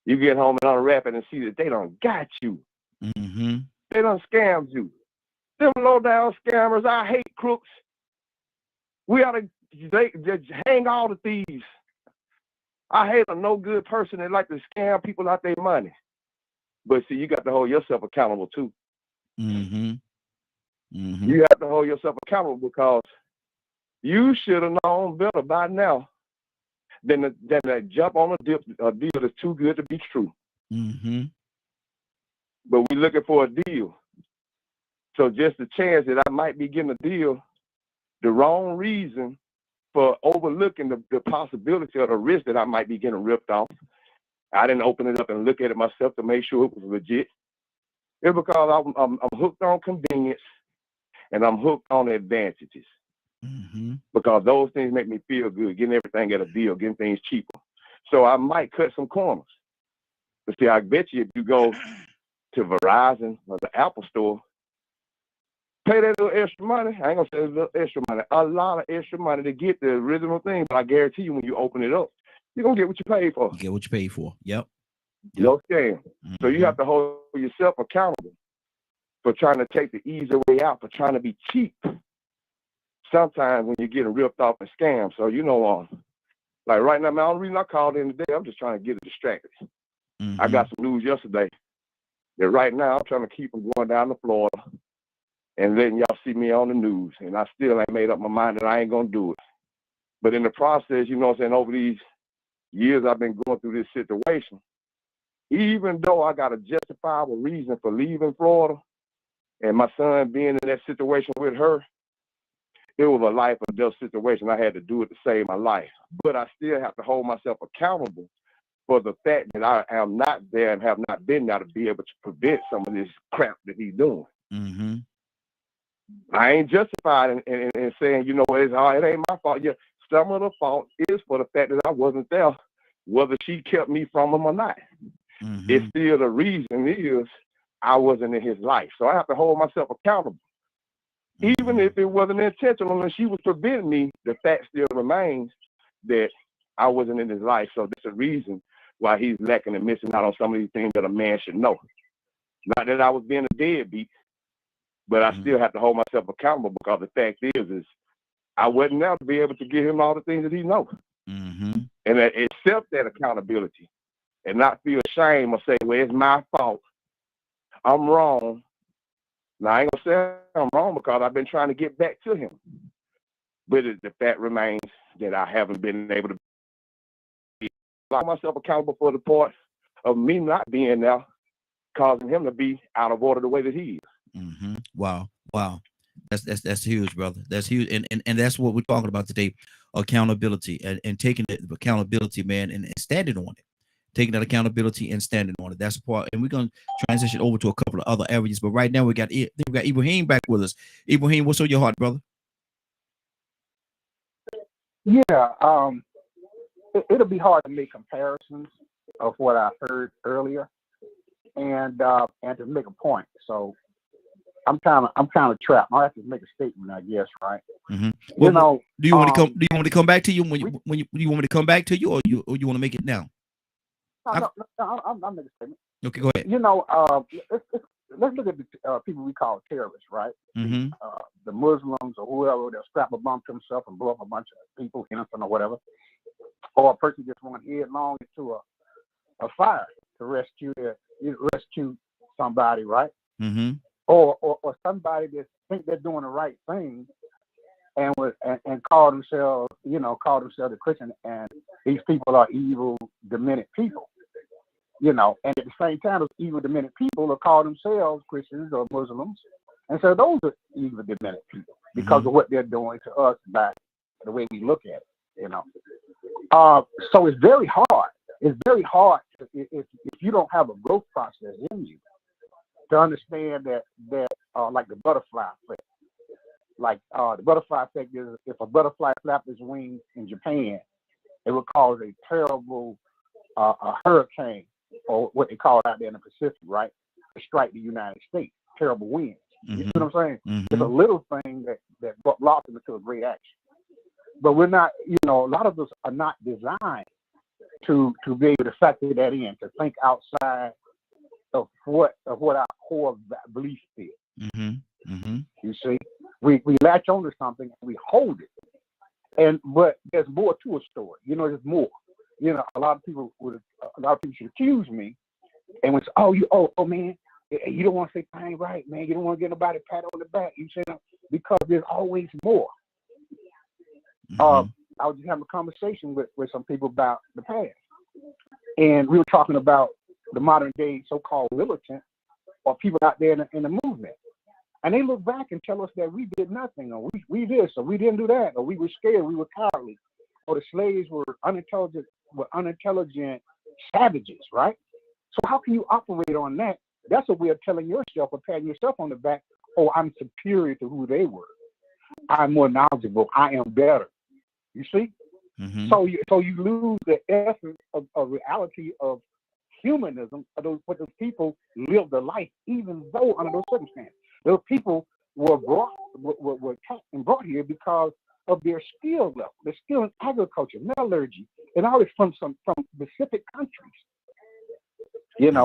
You get home and unwrap it and see that they done got you. They done scammed you. Them low down scammers, I hate crooks. We ought to hang all the thieves. I hate a no good person that like to scam people out their money. But see, you got to hold yourself accountable too. You have to hold yourself accountable because you should have known better by now than to jump on a deal that's too good to be true. But we're looking for a deal. So just the chance that I might be getting a deal, the wrong reason for overlooking the possibility or the risk that I might be getting ripped off. I didn't open it up and look at it myself to make sure it was legit. It's because I'm hooked on convenience and I'm hooked on advantages. Because those things make me feel good, getting everything at a deal, getting things cheaper. So I might cut some corners. But see, I bet you if you go to Verizon or the Apple store, pay that little extra money. I ain't gonna say a little extra money, a lot of extra money to get the original thing. But I guarantee you, when you open it up, you're gonna get what you paid for. You get what you pay for. Yep. No scam. So you have to hold yourself accountable for trying to take the easy way out, for trying to be cheap. Sometimes when you're getting ripped off and scammed. So like right now, man, the only reason I called in today, I'm just trying to get it distracted. I got some news yesterday that right now I'm trying to keep them going down to Florida and letting y'all see me on the news. And I still ain't made up my mind that I ain't gonna do it. But in the process, you know what I'm saying, over these years I've been going through this situation, even though I got a justifiable reason for leaving Florida and my son being in that situation with her, it was a life or death situation. I had to do it to save my life. But I still have to hold myself accountable for the fact that I am not there and have not been there to be able to prevent some of this crap that he's doing. I ain't justified in saying, you know what, it ain't my fault. Yeah, some of the fault is for the fact that I wasn't there, whether she kept me from him or not. It's still the reason is I wasn't in his life. So I have to hold myself accountable. Even if it wasn't intentional and she was preventing me, the fact still remains that I wasn't in his life. So that's the reason why he's lacking and missing out on some of these things that a man should know. Not that I was being a deadbeat, but I still have to hold myself accountable because the fact is I wasn't there to be able to give him all the things that he knows. And accept that accountability and not feel shame or say, well, it's my fault. I'm wrong. Now, I ain't gonna say I'm wrong because I've been trying to get back to him. But the fact remains that I haven't been able to hold myself accountable for the part of me not being there, causing him to be out of order the way that he is. Wow. That's huge, brother. That's huge. And that's what we're talking about today. Accountability and taking the accountability, man, and standing on it. Taking that accountability and standing on it. That's the part. And we're gonna transition over to a couple of other areas. But right now we got Ibrahim back with us. Ibrahim, what's on your heart, brother? Yeah. it'll be hard to make comparisons of what I heard earlier, and to make a point. So I'm kind of trapped. I have to make a statement, I guess, right? Mm-hmm. You know, do you want to come? Do you want me to come back to you do you want me to come back to you, or you want to make it now? no, I'm making a statement. Okay, go ahead. You know, let's look at the people we call terrorists, right? Mm-hmm. The Muslims or whoever that strap a bomb to himself and blow up a bunch of people, innocent or whatever, or a person just went headlong into a fire to rescue somebody, right? Mm-hmm. Or somebody that think they're doing the right thing and call themselves a Christian, and these people are evil, demented people. You know, and at the same time, those evil, demented people will call themselves Christians or Muslims, and so those are evil, demented people because of what they're doing to us by the way we look at it. You know, so it's very hard. It's very hard if you don't have a growth process in you to understand that like the butterfly effect. Like the butterfly effect is, if a butterfly flapped its wings in Japan, it would cause a terrible a hurricane, or what they call it out there in the Pacific, right, to strike the United States. Terrible winds. You see what I'm saying? Mm-hmm. It's a little thing that brought them into a great action. But we're not, a lot of us are not designed to be able to factor that in, to think outside of what our core belief is. Mm-hmm. Mm-hmm. You see, we latch onto something and we hold it, but there's more to a story. There's more. A lot of people should accuse me, and when oh man, you don't want to say things right, man. You don't want to get nobody pat on the back. You say because there's always more. Mm-hmm. I was just having a conversation with some people about the past, and we were talking about the modern day so-called militant or people out there in the movement. And they look back and tell us that we did nothing, or we this, or we didn't do that, or we were scared, we were cowardly, or the slaves were unintelligent savages, right? So how can you operate on that? That's a way of telling yourself or patting yourself on the back, oh, I'm superior to who they were. I'm more knowledgeable. I am better. You see? Mm-hmm. So you lose the essence of reality of humanism. But those people lived a life, even though under those circumstances. Those people were taught and brought here because of their skill level, their skill in agriculture, metallurgy, and all this from specific countries. And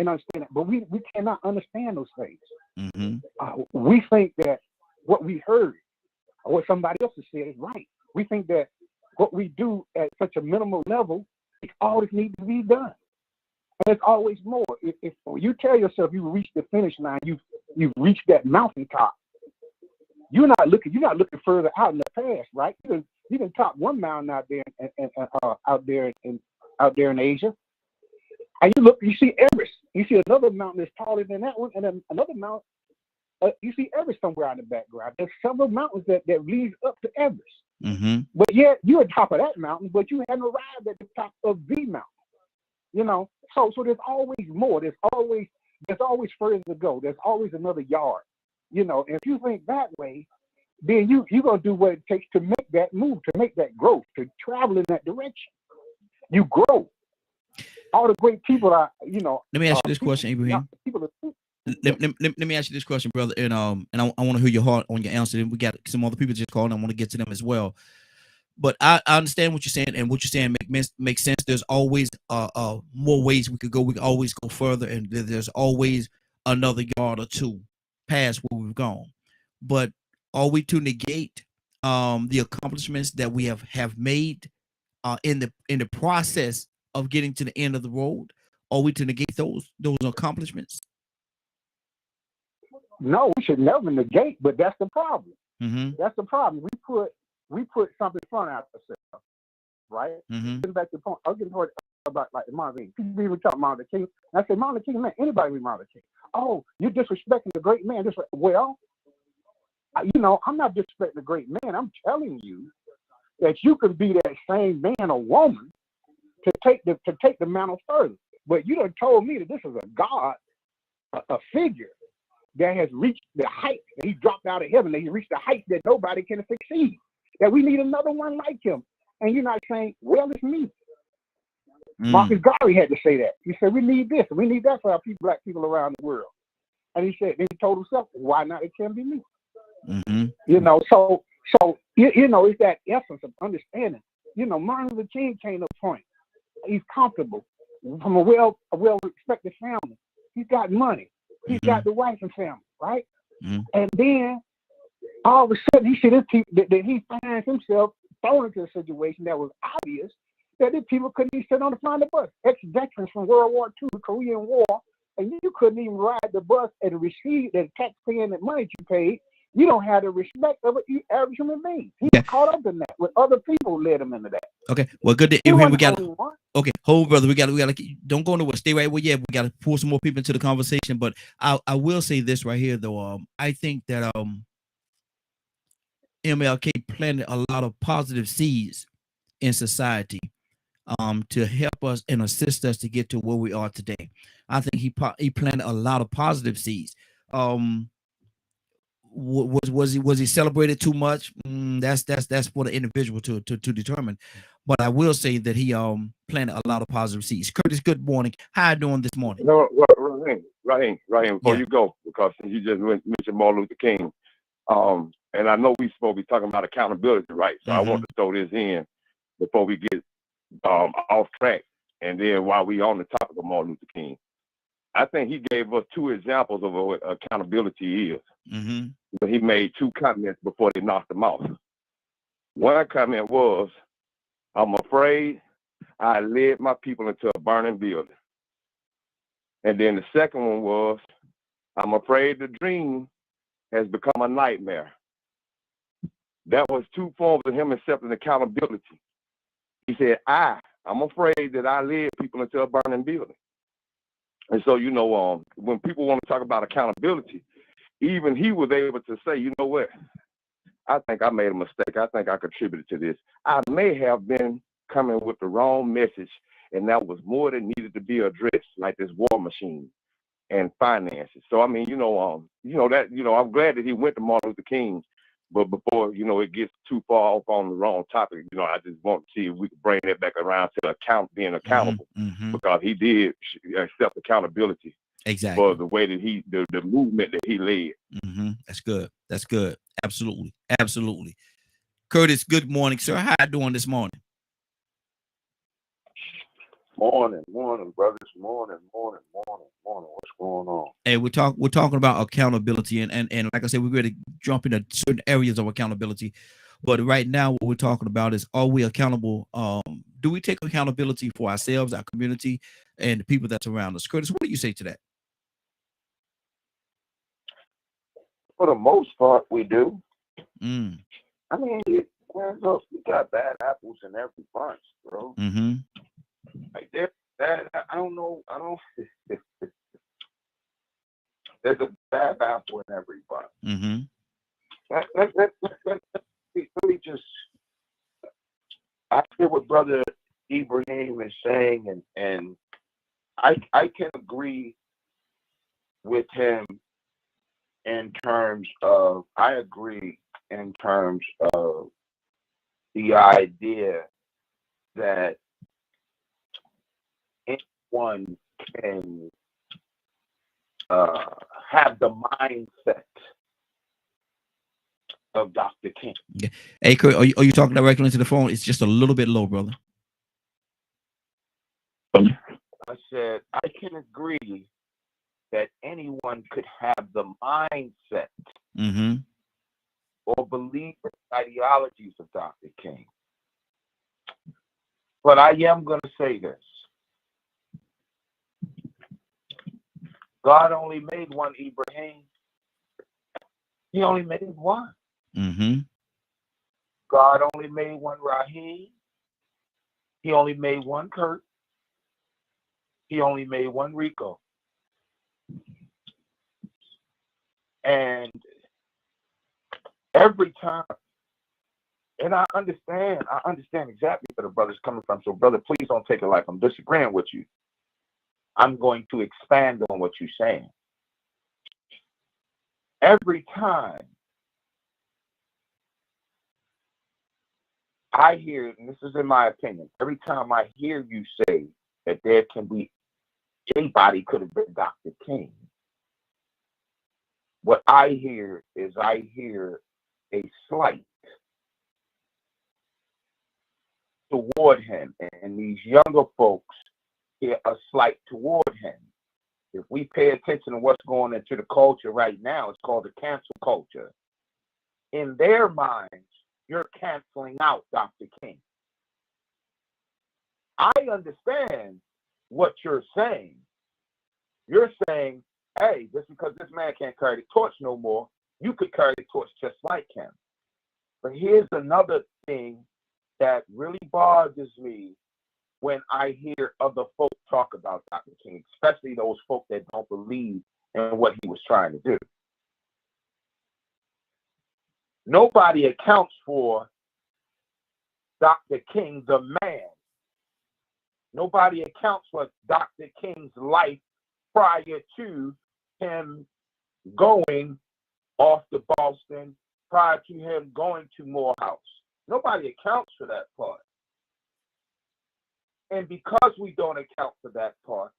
understand that. But we cannot understand those things. Mm-hmm. We think that what we heard or what somebody else has said is right. We think that what we do at such a minimal level is all that needs to be done. And there's always more. If you tell yourself you reached the finish line, you've reached that mountaintop. You're not looking further out in the past, right? You can top one mountain out there in Asia, and you see Everest. You see another mountain that's taller than that one, and then another mountain. You see Everest somewhere in the background. There's several mountains that lead up to Everest. Mm-hmm. But yet you're on top of that mountain, but you haven't arrived at the top of the mountain. So there's always more. There's always further to go. There's always another yard. And if you think that way, then you're gonna do what it takes to make that move, to make that growth, to travel in that direction. You grow. All the great people are, Let me ask you this question, Abraham. Let me ask you this question, brother, and I want to hear your heart on your answer. And we got some other people just calling. I want to get to them as well. But I understand what you're saying, and what you're saying makes sense. There's always more ways we could go. We can always go further, and there's always another yard or two past where we've gone. But are we to negate the accomplishments that we have made in the process of getting to the end of the road? Are we to negate those accomplishments? No, we should never negate, but that's the problem. Mm-hmm. That's the problem. We put something in front of ourselves, right? Mm-hmm. Getting back to the point, I was getting told about like Martin King. People talk Martin Luther King. And I say, Martin Luther King, man, anybody read Martin Luther King? Oh, you're disrespecting the great man. Well, I'm not disrespecting the great man. I'm telling you that you can be that same man or woman to take the mantle further. But you done told me that this is a God, a figure that has reached the height, that he dropped out of heaven, that he reached the height that nobody can succeed. that we need another one like him. And you're not saying, well, it's me. Marcus Garvey had to say that. He said, we need this, we need that for our people, black people around the world. And he said, then he told himself, why not? It can be me. You know, so you know, it's that essence of understanding. You know, Martin Luther King came to a point. He's comfortable from a well respected family. He's got money. He's got the wife and family, right? And then all of a sudden he finds himself thrown into a situation that was obvious that the people couldn't even sit on the front of the bus. Ex-veterans from World War II, the Korean War, and you couldn't even ride the bus and receive the tax-paying money you paid. You don't have the respect of an average human being. He got caught up in that. With other people led him into that. Okay, well, good to He hear. We wasn't the got only one. okay. Hold, brother. We got don't go nowhere. Stay right where you at. We got to pull some more people into the conversation. But I will say this right here, though. I think that MLK planted a lot of positive seeds in society to help us and assist us to get to where we are today. I think he planted a lot of positive seeds. Was he celebrated too much? That's for the individual to determine. But I will say that he planted a lot of positive seeds. Curtis, good morning. How you doing this morning? No, Raheem, before you go, because you just mentioned Martin Luther King, and I know we supposed to be talking about accountability, right? So I want to throw this in before we get off track, and then while we on the topic of Martin Luther King, I think he gave us two examples of what accountability is. But he made two comments before they knocked him off. One comment was, I'm afraid I led my people into a burning building. And then the second one was, I'm afraid the dream has become a nightmare. That was two forms of him accepting accountability. He said, I'm afraid that I led people into a burning building. And so, you know, when people want to talk about accountability, even he was able to say, you know what, I think I made a mistake. I think I contributed to this. I may have been coming with the wrong message, and that was more that needed to be addressed, like this war machine and finances. So, I mean, I'm glad that he went to Martin Luther King, but before, it gets too far off on the wrong topic, I just want to see if we can bring that back around to being accountable, because he did accept accountability. Exactly. For the way that the movement that he led. That's good. That's good. Absolutely. Absolutely. Curtis, good morning, sir. How you doing this morning? Morning, brothers. Morning. What's going on? Hey, we're talking about accountability, and like I said, we're going to jump into certain areas of accountability. But right now, what we're talking about is, are we accountable? Do we take accountability for ourselves, our community, and the people that's around us? Curtis, what do you say to that? For the most part, we do. I mean, look, we got bad apples in every bunch, bro. Like that, I don't know. There's a bad apple in every bunch. Let me just. I hear what Brother Ibrahim is saying, and I can agree with him. I agree in terms of the idea that anyone can have the mindset of Dr. King. Yeah. Hey, Kurt, are you talking directly into the phone? It's just a little bit low, brother. I said I can agree that anyone could have the mindset or believe in ideologies of Dr. King. But I am going to say this. God only made one Ibrahim. He only made one. God only made one Raheem. He only made one Kurt. He only made one Rico. And every time, and I understand exactly where the brother's coming from. So, brother, please don't take it like I'm disagreeing with you. I'm going to expand on what you're saying. Every time I hear, and this is in my opinion, every time I hear you say that there can be, anybody could have been Dr. King, what I hear is I hear a slight toward him, and these younger folks hear a slight toward him. If we pay attention to what's going into the culture right now, it's called the cancel culture. In their minds, you're canceling out Dr. King. I understand what you're saying. You're saying, hey, just because this man can't carry the torch no more, you could carry the torch just like him. But here's another thing that really bothers me when I hear other folk talk about Dr. King, especially those folk that don't believe in what he was trying to do. Nobody accounts for Dr. King, the man. Nobody accounts for Dr. King's life prior to him going off to Boston, prior to him going to Morehouse. Nobody accounts for that part. And because we don't account for that part,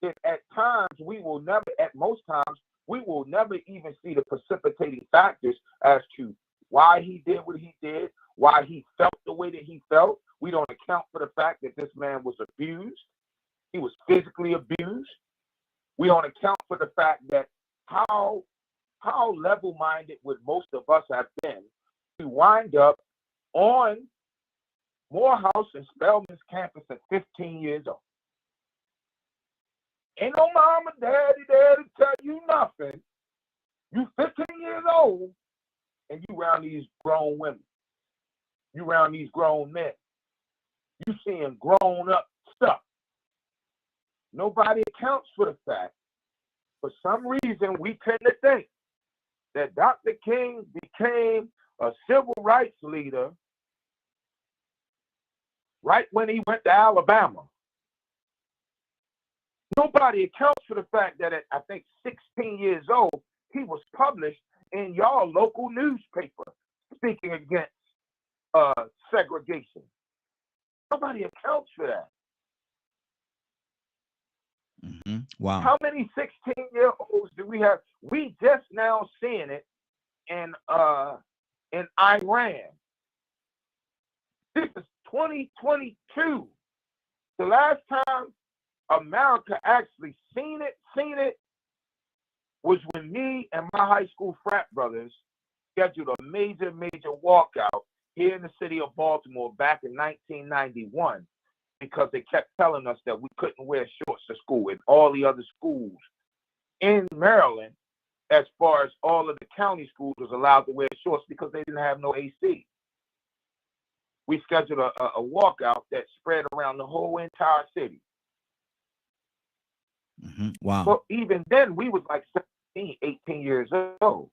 then at times we will never, at most times, we will never even see the precipitating factors as to why he did what he did, why he felt the way that he felt. We don't account for the fact that this man was abused. He was physically abused. We don't account for the fact that how level-minded would most of us have been to wind up on Morehouse and Spelman's campus at 15 years old. Ain't no mama, daddy there to tell you nothing. You 15 years old and you around these grown women. You around these grown men. You seeing grown up stuff. Nobody accounts for the fact. For some reason, we tend to think that Dr. King became a civil rights leader right when he went to Alabama. Nobody accounts for the fact that at, I think, 16 years old, he was published in y'all local newspaper speaking against segregation. Nobody accounts for that. Mm-hmm. Wow. How many 16-year-olds do we have? We just now seeing it in Iran. This is 2022. The last time America actually seen it was when me and my high school frat brothers scheduled a major walkout here in the city of Baltimore back in 1991 because they kept telling us that we couldn't wear shorts to school, and all the other schools in Maryland, as far as all of the county schools, was allowed to wear shorts because they didn't have no AC. We scheduled a walkout that spread around the whole entire city. Mm-hmm. Wow. But even then, we was like 17, 18 years old.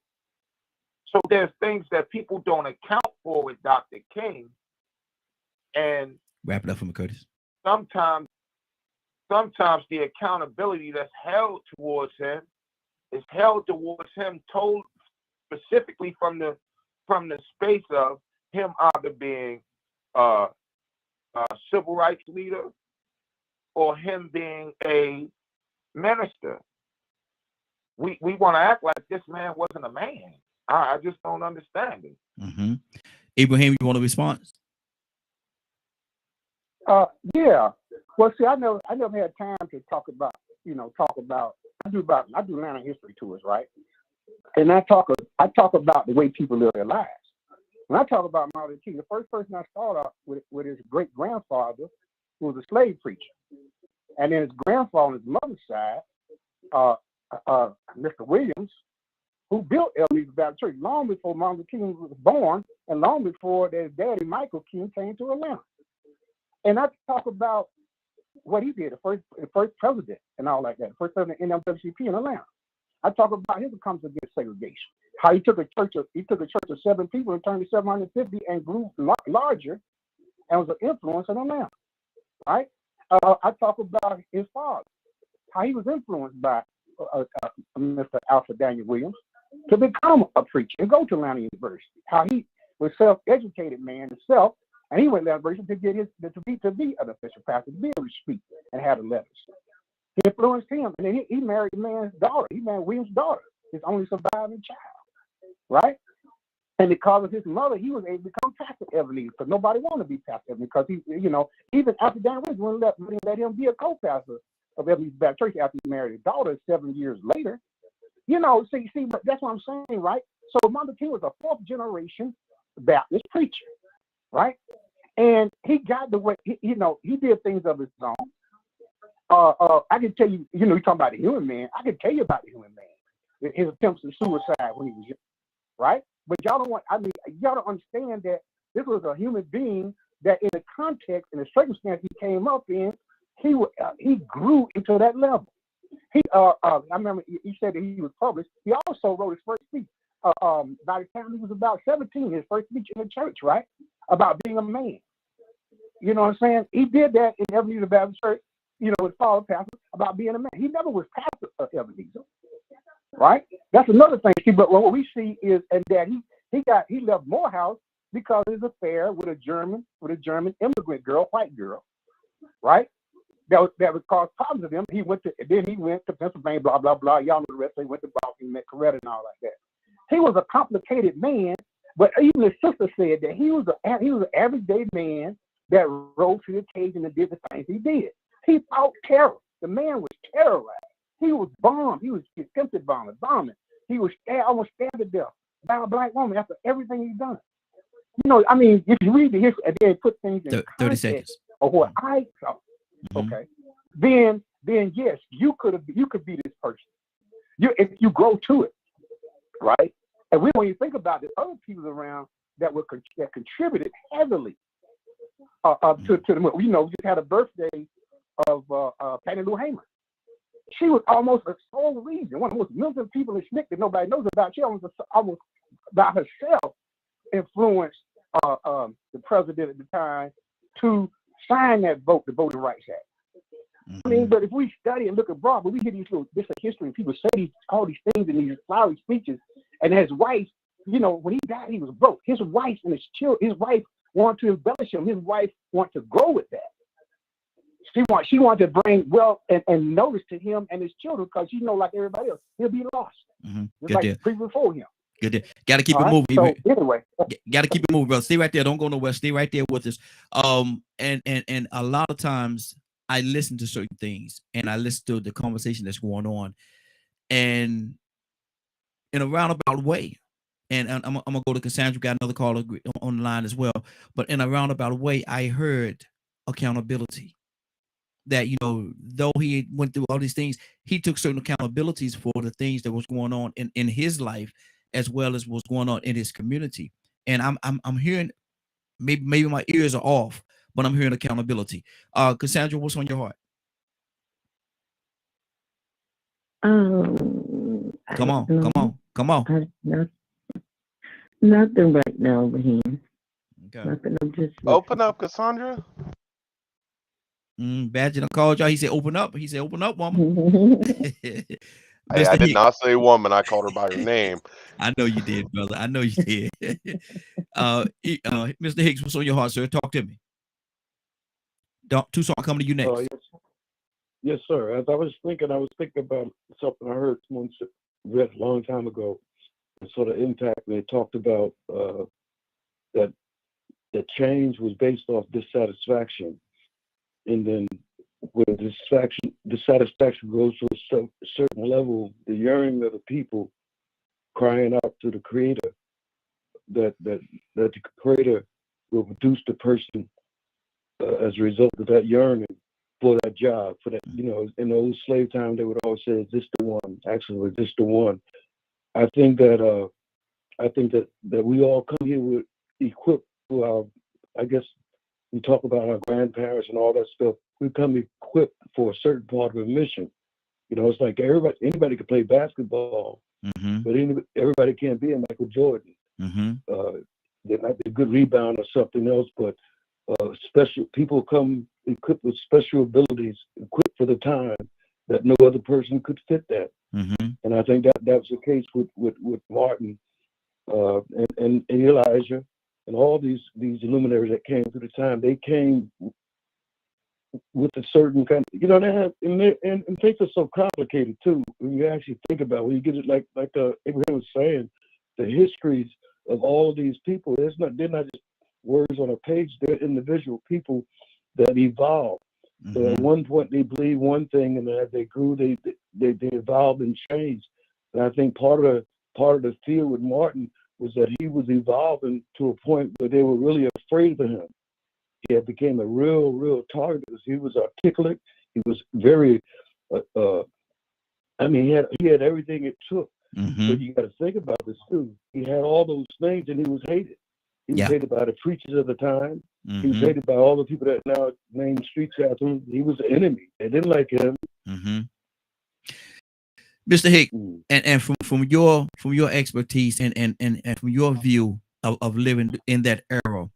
So there's things that people don't account for with Dr. King. And wrap it up for me, Curtis. Sometimes the accountability that's held towards him is held towards him told specifically from the space of him either being a civil rights leader or him being a minister. We want to act like this man wasn't a man. I just don't understand it. Mm-hmm. Ibrahim, you want a response? Yeah. Well, see, I never had time to talk about. I do Atlanta history tours, right? And I talk about the way people live their lives. When I talk about Martin Luther King, the first person I started out with his great grandfather, who was a slave preacher, and then his grandfather on his mother's side, Mr. Williams, who built Ebenezer Baptist Church long before Martin Luther King was born, and long before their daddy Michael King came to Atlanta. And I talk about what he did, the first president and all like that, the first president of NAACP in Atlanta. I talk about his attempts against segregation, how he took a church of 7 people and turned to 750 and grew larger and was an influence in Atlanta, right? I talk about his father, how he was influenced by Mr. Alfred Daniel Williams to become a preacher and go to Atlanta University, how he was a self-educated man himself And he went to that version to get to be an official pastor, to be able to speak and have the letters. He influenced him, and then he married the man's daughter. He married William's daughter, his only surviving child, right? And because of his mother, he was able to become Pastor Ebenezer, because nobody wanted to be Pastor Ebenezer, because he, even after Dan Rich wouldn't let him be a co-pastor of Ebenezer Baptist Church after he married his daughter 7 years later. See, but that's what I'm saying, right? So Martin Luther King was a fourth generation Baptist preacher, right? And he got the way, he did things of his own. I can tell you, you're talking about the human man. I can tell you about the human man, his attempts at suicide when he was young, right? But y'all don't understand that this was a human being that, in the context and the circumstance he came up in, he grew into that level. I remember he said that he was published. He also wrote his first speech. By the time he was about 17, his first speech in the church, right, about being a man. You know what I'm saying? He did that in Ebenezer Baptist Church, with Father Pastor, about being a man. He never was pastor of Ebenezer, right? That's another thing. But what we see is that he left Morehouse because of his affair with a German immigrant girl, white girl, right? That would cause problems with him. He went to Pennsylvania, blah blah blah. Y'all know the rest. He went to Boston, met Coretta, and all like that. He was a complicated man, but even his sister said that he was an everyday man that rose to the occasion and did the things he did. He fought terror. The man was terrorized. He was bombed. He was attempted bombing. He was almost stabbed to death by a black woman after everything he's done. If you read the history and then put things in 30 seconds of what I saw, okay, then yes, you could be this person. If you grow to it, right? And when you think about the other people around that contributed heavily to the movie. We just had a birthday of Patty Lou Hamer. She was almost the sole reason, one of the most militant people in SNCC that nobody knows about. She almost by herself influenced the president at the time to sign that the Voting Rights Act. But if we study and look abroad, but we hear this history, and people say all these things in these flowery speeches, and his wife, when he died, he was broke. His wife and his children, his wife wanted to embellish him. His wife wanted to grow with that. She wanted to bring wealth and notice to him and his children, because like everybody else, he'll be lost. Just like people before him. Good deal. Got to keep it moving. So anyway, got to keep it moving, brother. Stay right there. Don't go nowhere. Stay right there with us. And a lot of times I listen to certain things, and I listen to the conversation that's going on, and in a roundabout way. And I'm gonna go to Cassandra. Got another caller on the line as well. But in a roundabout way, I heard accountability. That though he went through all these things, he took certain accountabilities for the things that was going on in his life, as well as what's going on in his community. And I'm hearing, maybe my ears are off, but I'm hearing accountability. Cassandra, what's on your heart? Come on. Nothing right now, Raheem. Okay. Nothing. I'm just open up, Cassandra. Badger called y'all. He said, "Open up." He said, "Open up, woman." Hey, I did not say woman. I called her by her name. I know you did, brother. I know you did. Mr. Hicks, what's on your heart, sir? Talk to me. Tucson, I'll come to you next. Yes, sir. As I was thinking about something I heard someone read a long time ago, and sort of impact. They talked about that change was based off dissatisfaction. And then when dissatisfaction goes to a certain level, the yearning of the people crying out to the Creator, that the Creator will produce the person as a result of that yearning for that job, for that, in the old slave time, they would always say, "Is this the one? Actually, is this the one?" I think that we all come here with equipped for our, I guess, we talk about our grandparents and all that stuff. We come equipped for a certain part of a mission. It's like anybody can play basketball, but everybody can't be a Michael Jordan. They might be a good rebound or something else, but special people come equipped with special abilities, equipped for the time that no other person could fit that. And I think that was the case with Martin and Elijah and all these luminaries that came through the time, they came with a certain kind of, they have, and things are so complicated too. When you actually think about it, when you get it like Abraham was saying, the histories of all of these people, they're not just words on a page, they're individual people that evolved. So at one point they believed one thing, and as they grew, they evolved and changed. And I think part of the fear with Martin was that he was evolving to a point where they were really afraid of him. He had became a real target because he was articulate. He was very, he had everything it took. But you got to think about this too. He had all those things, and he was hated. He was hated by the preachers of the time. He was hated by all the people that now name streets after him. He was the enemy. They didn't like him. Mr. Hick, and from your expertise and from your view of living in that era,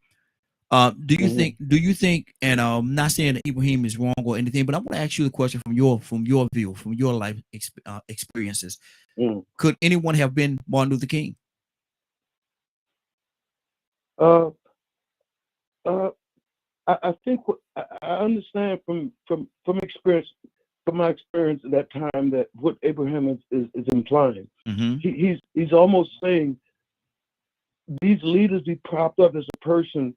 do you think, and I'm not saying that Ibrahim is wrong or anything, but I want to ask you the question from your view, from your life experiences. Could anyone have been Martin Luther King? I think I understand from experience, from my experience at that time, that what Abraham is implying. He's almost saying these leaders be propped up as a person,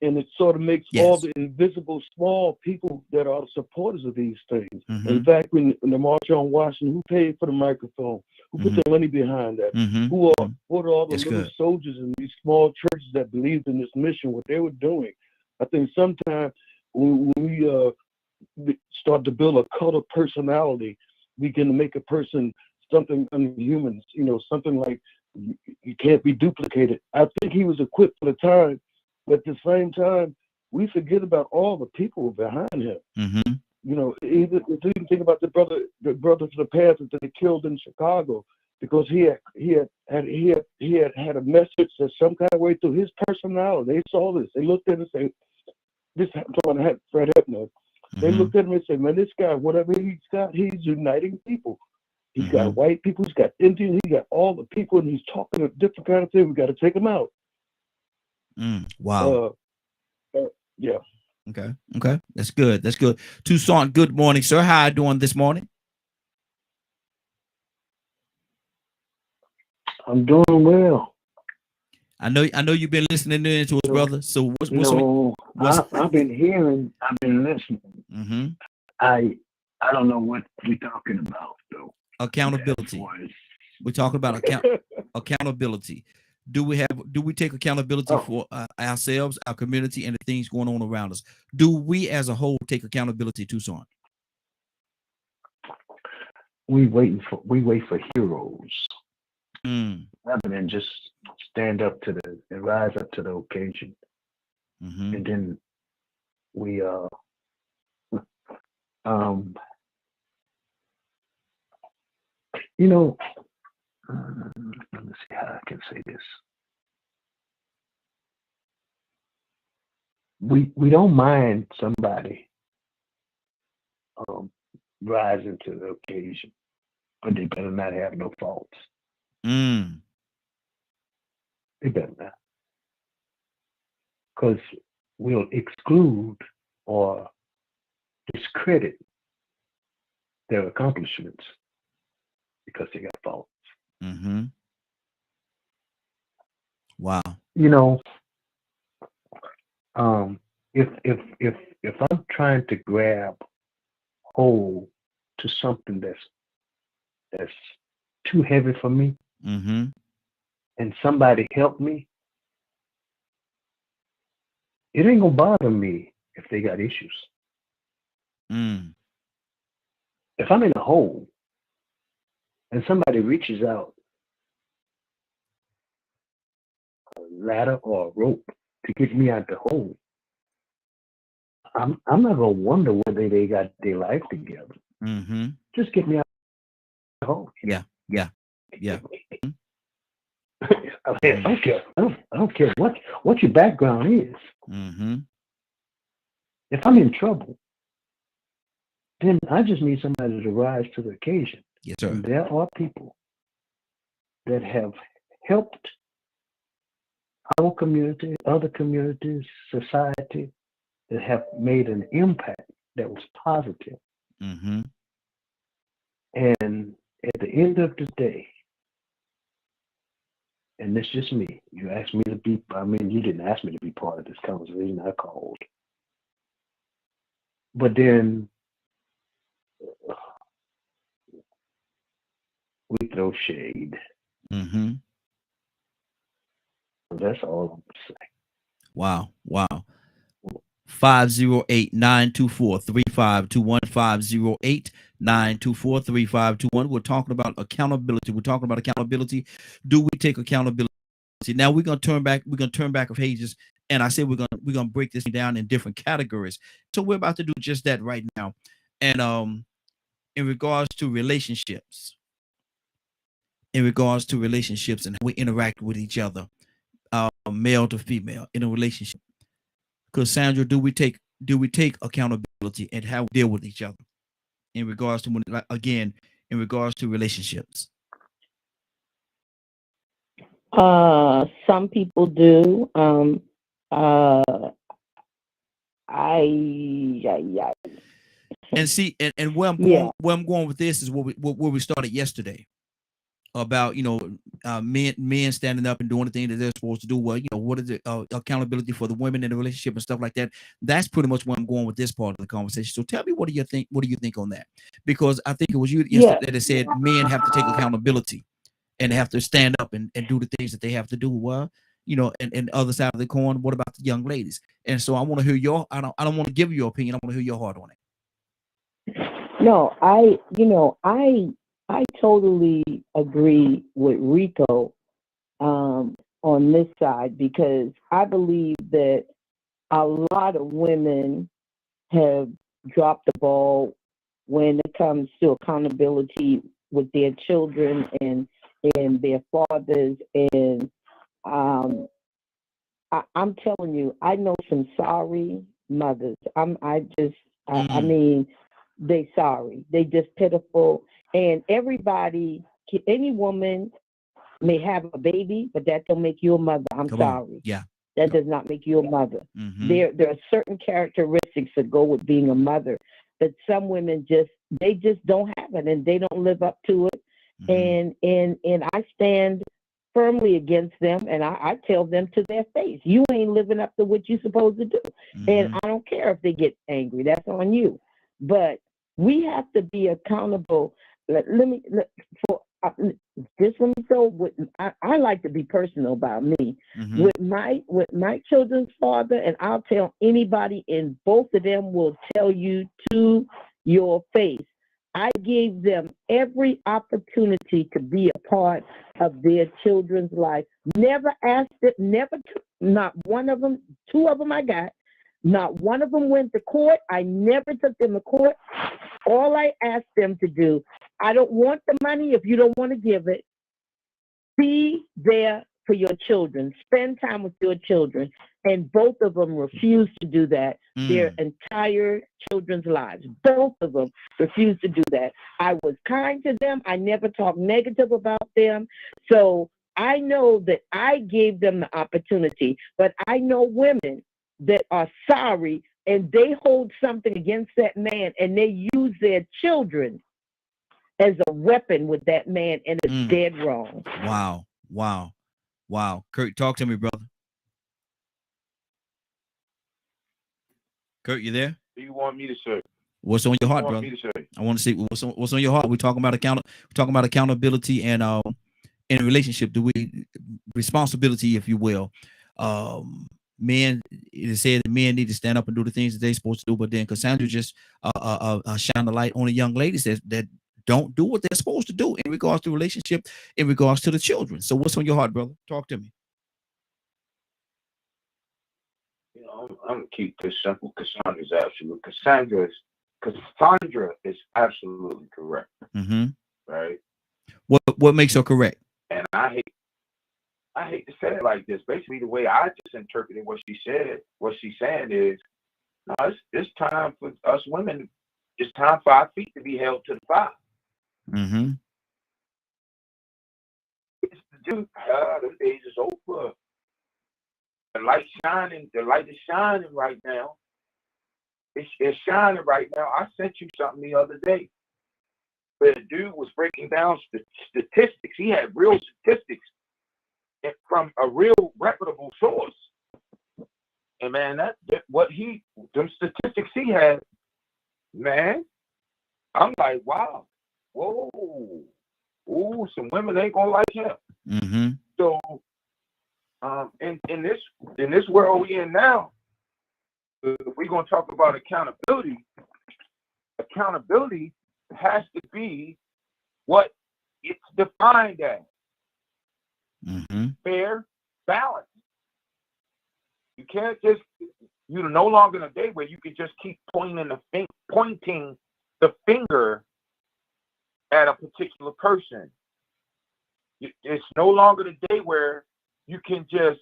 and it sort of makes all the invisible small people that are supporters of these things. In fact, when the March on Washington, who paid for the microphone? Who put the money behind that? What are all the little soldiers in these small churches that believed in this mission, what they were doing? I think sometimes when we start to build a cult of personality, we can make a person something unhuman, something like you can't be duplicated. I think he was equipped for the time, but at the same time, we forget about all the people behind him. Even think about the brothers of the Panthers that they killed in Chicago, because he had a message that some kind of way through his personality. They saw this. They looked at it and said, "This." I'm talking about Fred Hepner. They looked at him and said, "Man, this guy, whatever he's got, he's uniting people. He's got white people, he's got Indians, he's got all the people, and he's talking a different kind of thing. We got to take him out." Wow. Yeah. Okay. That's good. Toussaint, good morning, sir. How are you doing this morning? I'm doing well. I know you've been listening in to us, brother. So I've been listening. I don't know what we're talking about though. Accountability. We're talking about accountability. Do we take accountability for ourselves, our community, and the things going on around us? Do we as a whole take accountability, Toussaint? We wait for heroes rather than just stand up and rise up to the occasion. And then we let me see how I can say this. We don't mind somebody rising to the occasion, but they better not have no faults. They better not, because we'll exclude or discredit their accomplishments because they got faults. Wow. If I'm trying to grab hold to something that's too heavy for me, and somebody help me, it ain't gonna bother me if they got issues. If I'm in a hole and somebody reaches out a ladder or a rope to get me out the hole, I'm not gonna wonder whether they got their life together. Just get me out the hole. Yeah. I don't care what your background is. If I'm in trouble, then I just need somebody to rise to the occasion. Yes, sir. And there are people that have helped our community, other communities, society that have made an impact that was positive. Mm-hmm. And at the end of the day, and it's just me, you asked me to be, I mean, you didn't ask me to be part of this conversation, I called. But then we throw shade. Mm-hmm. That's all I'm going to say. Wow. Wow. 508-924-3521. 508-924-3521. We're talking about accountability. Do we take accountability? Now we're gonna turn back. We're gonna turn back of pages, and I said we're gonna break this down in different categories. So we're about to do just that right now. And in regards to relationships, and how we interact with each other, male to female in a relationship. Because Sandra, do we take accountability and how we deal with each other in regards to in regards to relationships? Some people do. And see, and where I'm going with this is where we started yesterday about men standing up and doing the thing that they're supposed to do. Well, what is it, accountability for the women in the relationship and stuff like that. That's pretty much where I'm going with this part of the conversation. So tell me, what do you think on that? Because I think it was you yesterday that said men have to take accountability and they have to stand up and do the things that they have to do. Well, and other side of the coin, what about the young ladies? And so I want to hear I don't want to give you your opinion. I want to hear your heart on it. No, I totally agree with Rico on this side, because I believe that a lot of women have dropped the ball when it comes to accountability with their children and their fathers. And I'm telling you, I know some sorry mothers. I mean, they sorry. They just pitiful. And any woman may have a baby, but that don't make you a mother. I'm sorry. Yeah. That does not make you a mother. Mm-hmm. There are certain characteristics that go with being a mother, but some women just don't have it, and they don't live up to it. Mm-hmm. And I stand firmly against them, and I tell them to their face, you ain't living up to what you're supposed to do. Mm-hmm. And I don't care if they get angry. That's on you. But we have to be accountable. I like to be personal about me. Mm-hmm. With my children's father, and I'll tell anybody, and both of them will tell you to your face, I gave them every opportunity to be a part of their children's life. Never asked it, not one of them, two of them I got. Not one of them went to court. I never took them to court. All I asked them to do, I don't want the money if you don't want to give it. Be there for your children. Spend time with your children. And both of them refused to do that their entire children's lives. Both of them refused to do that. I was kind to them. I never talked negative about them. So I know that I gave them the opportunity, but I know women that are sorry and they hold something against that man and they use their children as a weapon with that man, and it's dead wrong. Wow. Kurt, talk to me, brother. Kurt, you there? What do you want me to say? What's on your heart, brother? I want to see what's on your heart. We're talking about accountability and in a relationship. Do we responsibility, if you will? Men, it is said that men need to stand up and do the things that they're supposed to do, but then Cassandra just shine the light on the young ladies that don't do what they're supposed to do in regards to relationship, in regards to the children. So what's on your heart, brother? Talk to me. I'm gonna keep this simple. Cassandra is absolutely correct. Mm-hmm. Right. What makes her correct? And I hate to say it like this. Basically, the way I just interpreted what she said, what she's saying is, no, it's time for us women. It's time for our feet to be held to the fire. Mm-hmm. It's the dude. The days is over. The light shining. The light is shining right now. It's shining right now. I sent you something the other day where the dude was breaking down statistics. He had real statistics from a real reputable source. And man, them statistics he had, man, I'm like, wow, whoa, ooh, some women ain't gonna like him. Mm-hmm. So, in this world we in now, if we're gonna talk about accountability has to be what it's defined as. Mm-hmm. Fair, balance. You can't just, you're no longer in a day where you can just keep pointing the finger at a particular person. It's no longer the day where you can just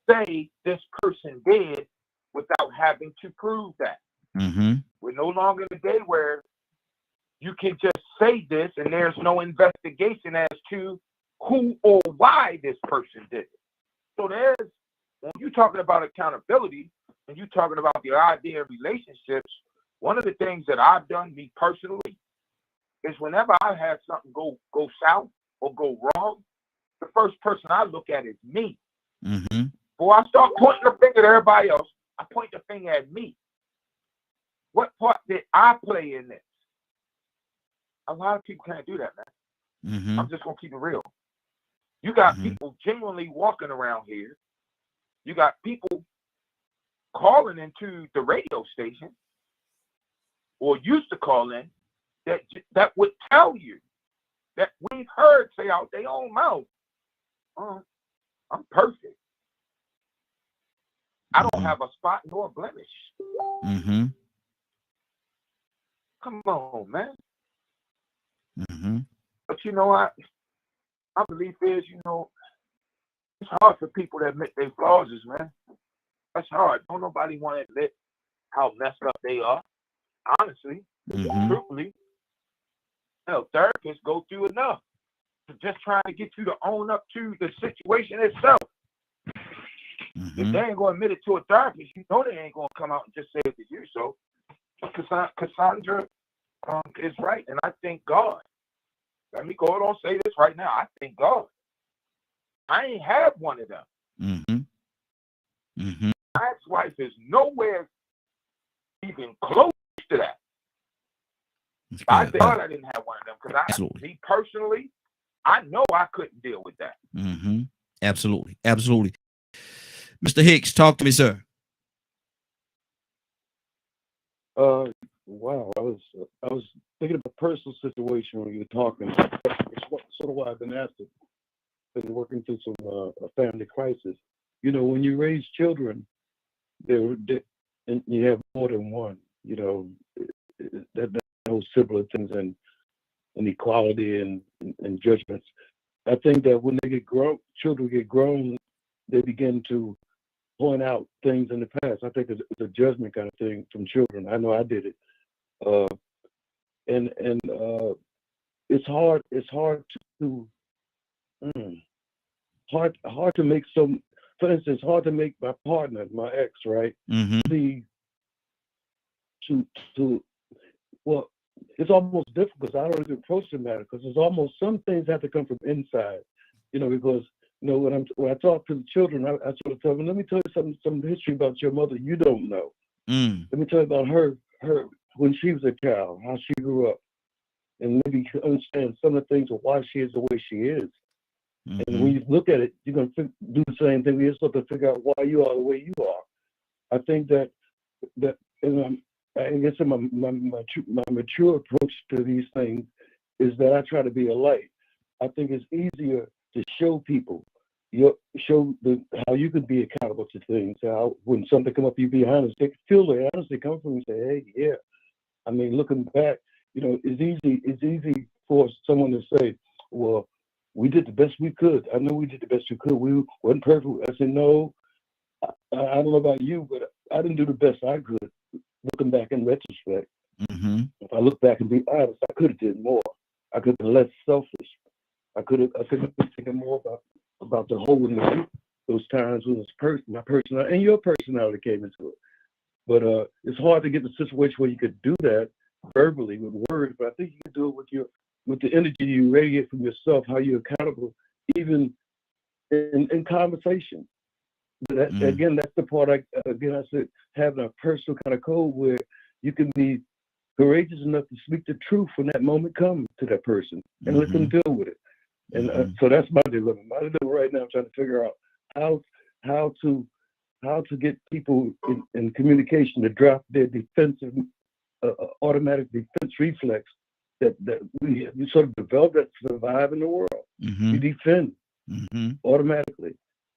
say this person did without having to prove that. Mm-hmm. We're no longer in the day where you can just say this and there's no investigation as to who or why this person did it. So when you're talking about accountability and you're talking about the idea of relationships, one of the things that I've done, me personally, is whenever I've had something go south or go wrong, the first person I look at is me. Mm-hmm. Before I start pointing the finger at everybody else, I point the finger at me. What part did I play in this? A lot of people can't do that, man. Mm-hmm. I'm just going to keep it real. You got Mm-hmm. people genuinely walking around here. You got people calling into the radio station or used to call in that would tell you that we've heard say out their own mouth, I'm perfect. I don't have a spot nor a blemish. Mm-hmm. Come on, man. Mm-hmm. But you know what? My belief is, it's hard for people to admit their flaws, man. That's hard. Don't nobody want to admit how messed up they are. Honestly, truthfully, therapists go through enough to just trying to get you to own up to the situation itself. Mm-hmm. If they ain't going to admit it to a therapist, you know they ain't going to come out and just say it to you. So Cassandra is right, and I thank God. Let me go ahead and say this right now. I thank God. I ain't have one of them. Mm-hmm. Mm-hmm. My ex-wife is nowhere even close to that. I thank God I didn't have one of them because me personally, I know I couldn't deal with that. Mm-hmm. Absolutely. Absolutely. Mr. Hicks, talk to me, sir. Wow, I was thinking of a personal situation when you were talking. It's sort of why I've been asked. Been working through some a family crisis. When you raise children, and you have more than one. That those similar things and equality and judgments. I think that when they get grown, children get grown, they begin to point out things in the past. I think it's a judgment kind of thing from children. I know I did it. It's hard to hard to make some, for instance, hard to make my partner, my ex, right? Mm-hmm. See, well, it's almost difficult because I don't even approach the matter because it's almost some things have to come from inside, because when I talk to the children, I sort of tell them, let me tell you some history about your mother you don't know. Let me tell you about her when she was a child, how she grew up, and maybe understand some of the things of why she is the way she is. Mm-hmm. And when you look at it, you're going to do the same thing. We just have to figure out why you are the way you are. I think that and I guess my mature approach to these things is that I try to be a light. I think it's easier to show people, how you can be accountable to things. How when something come up, you be honest. They feel they honestly come from you and say, hey, yeah. I mean, looking back, it's easy for someone to say, well, we did the best we could. I know we did the best we could. We wasn't perfect. I said, no, I don't know about you, but I didn't do the best I could. Looking back in retrospect, if I look back and be honest, I could have did more. I could have been less selfish. I could have been thinking more about the whole in the group. those times when my personality and your personality came into it. But it's hard to get the situation where you could do that verbally with words. But I think you can do it with the energy you radiate from yourself, how you're accountable, even in conversation. Again, that's the part I said, having a personal kind of code where you can be courageous enough to speak the truth when that moment comes to that person and let them deal with it. And so that's my dilemma. My dilemma right now, I'm trying to figure out how to get people in communication to drop their defensive, automatic defense reflex that we sort of develop that to survive in the world. You defend automatically.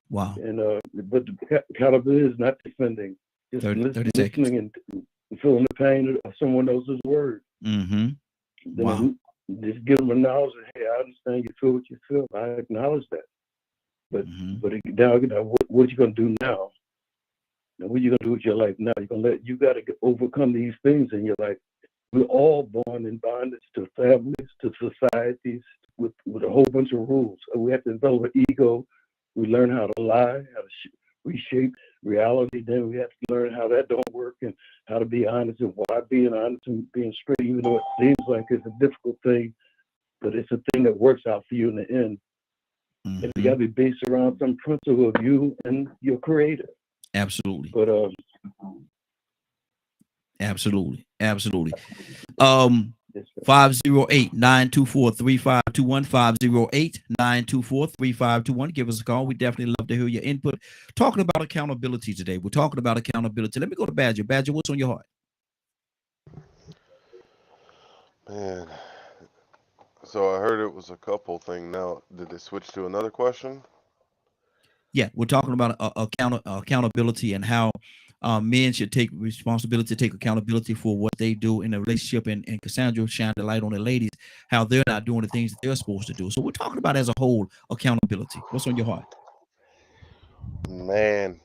Wow. And but the accountability is not defending, just 30 listening and feeling the pain of someone else's word. Wow. Just give them a knowledge that, hey, I understand you feel what you feel. I acknowledge that. But now what are you gonna do now? Now what are you gonna do with your life now? You gotta overcome these things in your life. We're all born in bondage to families, to societies, with a whole bunch of rules. We have to develop an ego. We learn how to lie, how to reshape reality. Then we have to learn how that don't work and how to be honest and why being honest and being straight, even though it seems like it's a difficult thing, but it's a thing that works out for you in the end. And it got to be based around some principle of you and your creator. Absolutely. But absolutely. 508-924-3521, 508-924-3521. Give us a call. We definitely love to hear your input. Talking about accountability today. We're talking about accountability. Let me go to Badger. Badger, what's on your heart? Man, so I heard it was a couple thing. Now, did they switch to another question? Yeah, we're talking about accountability and how men should take responsibility, take accountability for what they do in a relationship. And Cassandra shined the light on the ladies, how they're not doing the things that they're supposed to do. So we're talking about as a whole accountability. What's on your heart? Man,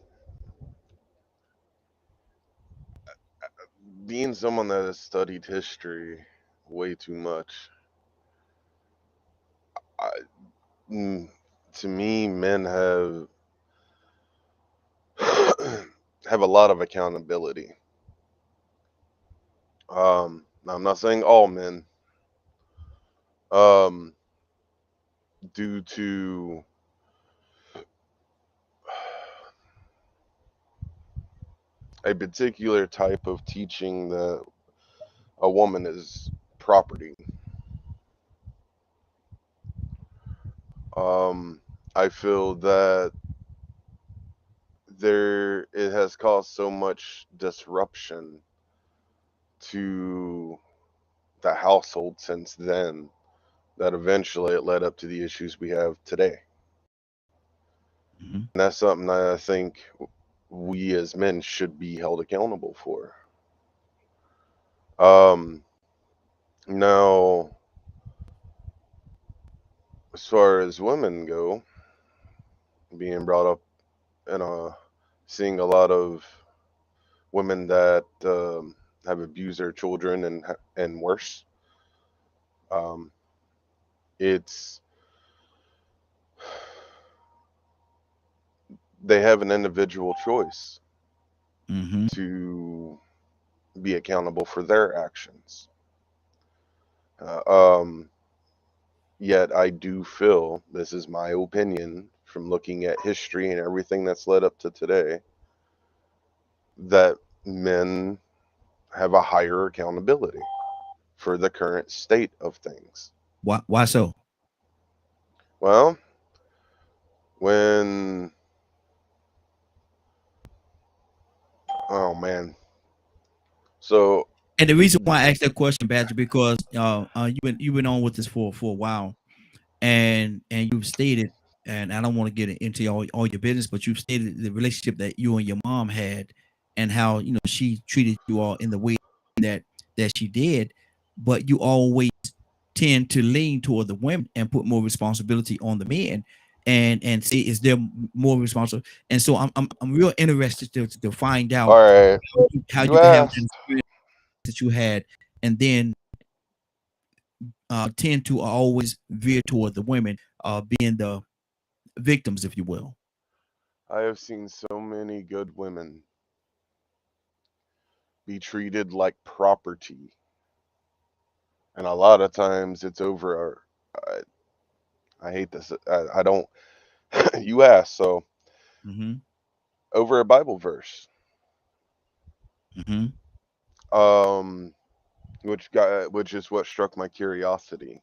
being someone that has studied history way too much, to me, men have have a lot of accountability. Now I'm not saying all men, due to a particular type of teaching that a woman is property. I feel that it has caused so much disruption to the household since then that eventually it led up to the issues we have today. And that's something that I think we as men should be held accountable for. Now, as far as women go, being brought up and seeing a lot of women that have abused their children and worse, they have an individual choice to be accountable for their actions. Yet I do feel, this is my opinion from looking at history and everything that's led up to today, that men have a higher accountability for the current state of things. Why so? Well, oh man. So, and the reason why I asked that question, Badger, because you've been on with this for a while, and you've stated, and I don't want to get into all your business, but you've stated the relationship that you and your mom had, and how she treated you all in the way that she did, but you always tend to lean toward the women and put more responsibility on the men, and see is there more responsible. And so I'm real interested to find out all right, how you you can have asked. an experience that you had, and then tend to always veer toward the women being the victims, if you will. I have seen so many good women be treated like property. And a lot of times it's over, I hate this. I don't, you asked, so Mm-hmm. over a Bible verse, Mm-hmm. um, which is what struck my curiosity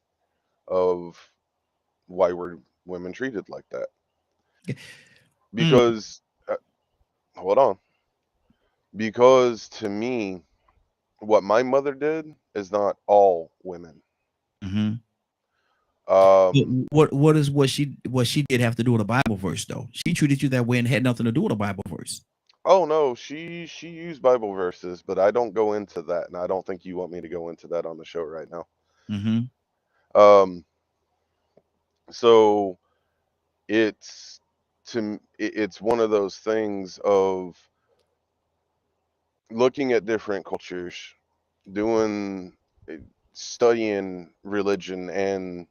of why were women treated like that. Mm. Because, hold on, because to me, what my mother did is not all women. Mm-hmm. Um, What she did have to do with a Bible verse though? She treated you that way and had nothing to do with a Bible verse. oh no, she used Bible verses, but I don't go into that, and I don't think you want me to go into that on the show right now. Mm-hmm. Um, so it's it's one of those things of looking at different cultures, doing studying religion and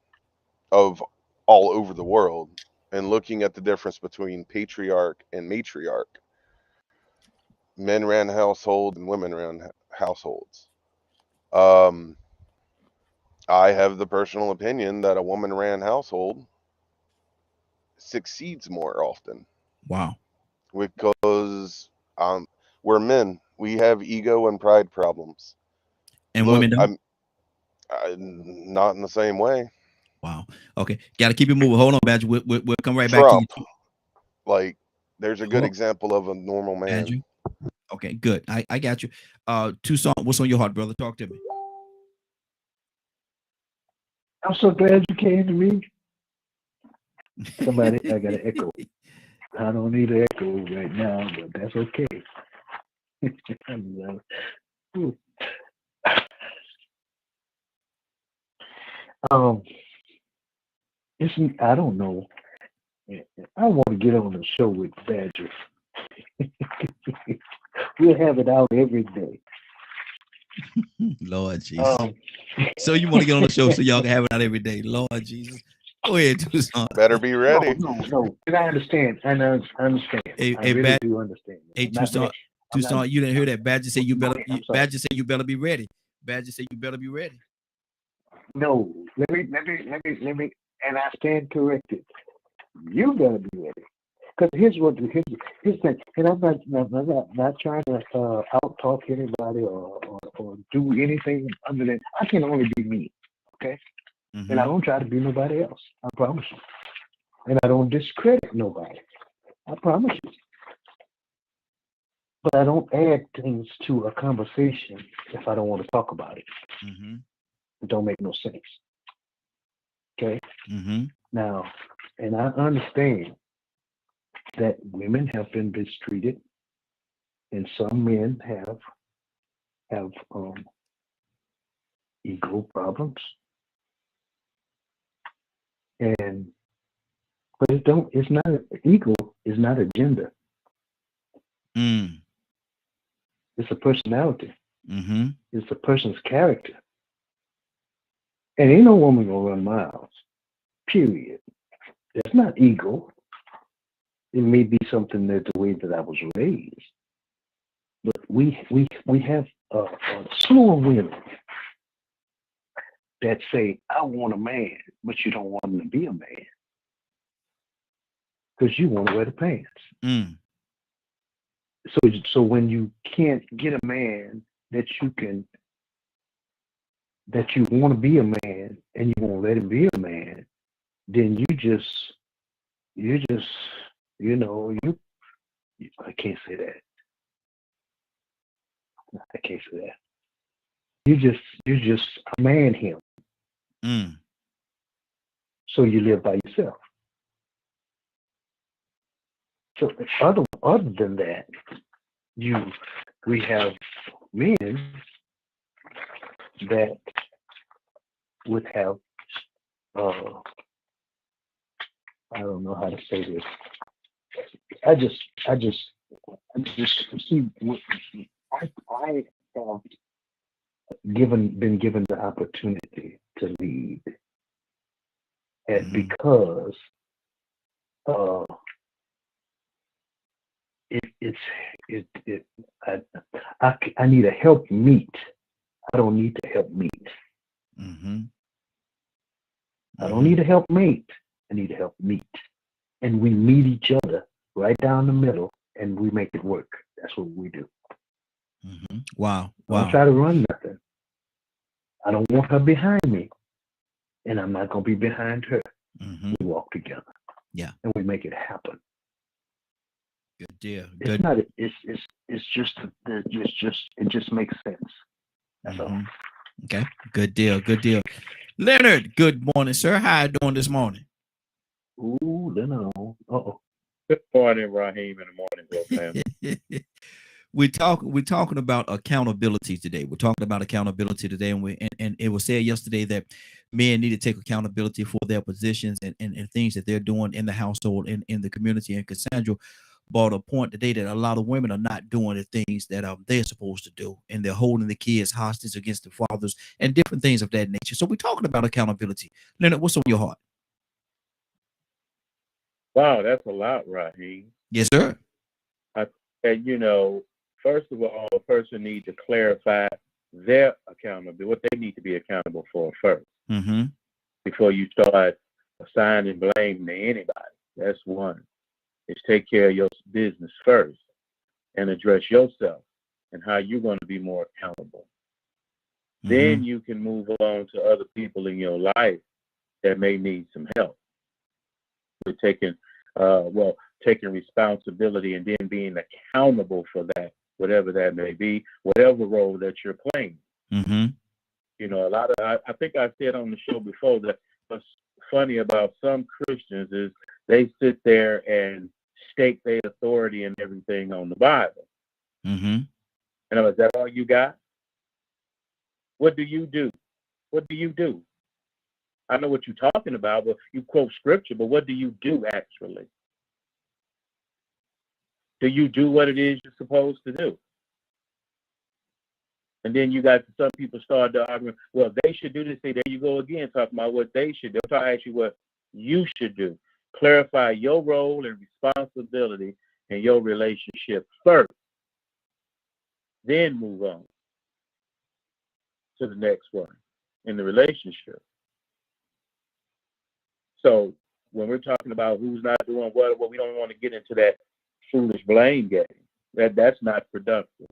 of all over the world, and looking at the difference between patriarch and matriarch. Men ran households and women ran households. Um, I have the personal opinion that a woman ran household succeeds more often Wow. because we're men. We have ego and pride problems. And Look, women don't? I'm not in the same way. Wow. Okay. Got to keep it moving. Hold on, Badger. We'll come right back to you. Trump, like, there's a good Hold on, example of a normal man. Badger. Okay, good. I got you. Tucson, what's on your heart, brother? Talk to me. I'm so glad you came to me. Somebody, I got an echo. I don't need an echo right now, but that's okay. um, I don't know. I want to get on the show with Badger. We'll have it out every day. Lord Jesus. So you want to get on the show so y'all can have it out every day. Lord Jesus. Go ahead, Tucson. Better be ready. No. And I understand. I understand. I really do understand. Hey, Tucson, you didn't hear that. Badger said you better. Badger said you better be ready. Badger said you better be ready. No, let me, and I stand corrected. You better be ready. Because here's the thing, and I'm not trying to out talk anybody or do anything other than I can only be me, okay? Mm-hmm. And I don't try to be nobody else. I promise you. And I don't discredit nobody. I promise you. But I don't add things to a conversation if I don't want to talk about it. Mm-hmm. It don't make no sense. Okay? Mm-hmm. Now, and I understand that women have been mistreated, and some men have ego problems, but it's not ego is not a gender. It's a personality. Mm-hmm. It's a person's character, and ain't no woman gonna run miles. Period. That's not ego. It may be something that the way that I was raised, but we have a slew of women that say, I want a man, but you don't want him to be a man because you want to wear the pants. So when you can't get a man that you want to be a man and you won't let him be a man, then you just I can't say that. I can't say that. You just man him. So you live by yourself. So other than that, we have men that would have I don't know how to say this. I just see. I have been given the opportunity to lead, and because I need a help meet. I don't need to help meet. Mm-hmm. I don't need a help mate. I need a help meet. And we meet each other right down the middle and we make it work. That's what we do. Mm-hmm. Wow. I don't try to run nothing. I don't want her behind me. And I'm not going to be behind her. Mm-hmm. We walk together. Yeah. And we make it happen. Good deal. It's not, it's just, it just makes sense. That's all. Okay. Good deal. Good deal. Leonard, good morning, sir. How you doing this morning? Ooh, Leonard. Uh-oh. Good morning, Raheem, and the Morning Glow family. We're talking about accountability today. We're talking about accountability today, and it was said yesterday that men need to take accountability for their positions and things that they're doing in the household and in the community. And Cassandra brought a point today that a lot of women are not doing the things that they're supposed to do, and they're holding the kids hostage against the fathers and different things of that nature. So we're talking about accountability. Leonard, what's on your heart? Wow, that's a lot, Raheem. Yes, sir. And first of all, a person needs to clarify their accountability, what they need to be accountable for first, before you start assigning blame to anybody. That's one. Is take care of your business first and address yourself and how you're going to be more accountable. Then you can move on to other people in your life that may need some help with taking responsibility and then being accountable for that, whatever that may be, whatever role that you're playing. I think I said on the show before that what's funny about some Christians is they sit there and stake their authority and everything on the Bible. And is that all you got? What do you do? What do you do? I know what you're talking about, but you quote scripture, but what do you do actually? Do you do what it is you're supposed to do? And then you got some people start to argue, well, they should do this. See, there you go again, talking about what they should do. I'm talking actually what you should do. Clarify your role and responsibility in your relationship first. Then move on to the next one in the relationship. So when we're talking about who's not doing what, we don't want to get into that foolish blame game. That's not productive.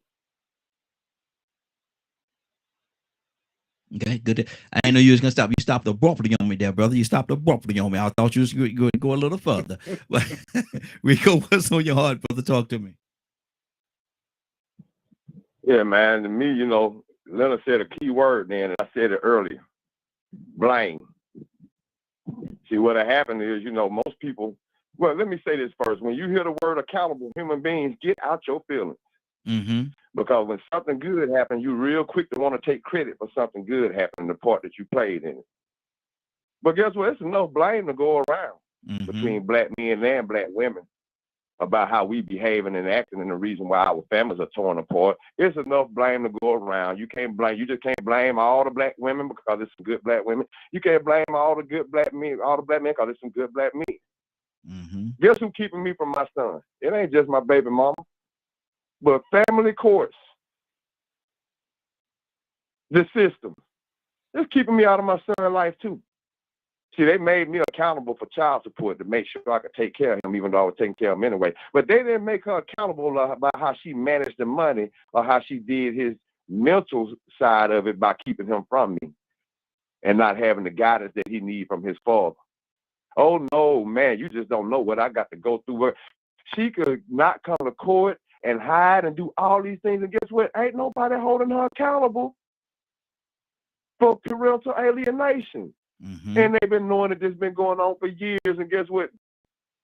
Okay, good. I didn't know you was gonna stop. You stopped abruptly on me there, brother. You stopped abruptly on me. I thought you was going to go a little further. But Rico, what's on your heart, brother? Talk to me. Yeah, man. To me, Leonard said a key word then, and I said it earlier. Blame. See, what happened is, most people, well, let me say this first. When you hear the word accountable, human beings, get out your feelings. Because when something good happens, you're real quick to want to take credit for something good happening, the part that you played in it. But guess what? It's enough blame to go around between black men and black women about how we behaving and acting and the reason why our families are torn apart. It's enough blame to go around. You just can't blame all the black women because there's some good black women. You can't blame all the good black men, all the black men because there's some good black men. Guess who's keeping me from my son? It ain't just my baby mama, but family courts, the system. It's keeping me out of my son's life too. See, they made me accountable for child support to make sure I could take care of him, even though I was taking care of him anyway. But they didn't make her accountable by how she managed the money or how she did his mental side of it by keeping him from me and not having the guidance that he needs from his father. Oh, no, man, you just don't know what I got to go through. She could not come to court and hide and do all these things. And guess what? Ain't nobody holding her accountable for parental alienation. And they've been knowing that this has been going on for years. And guess what?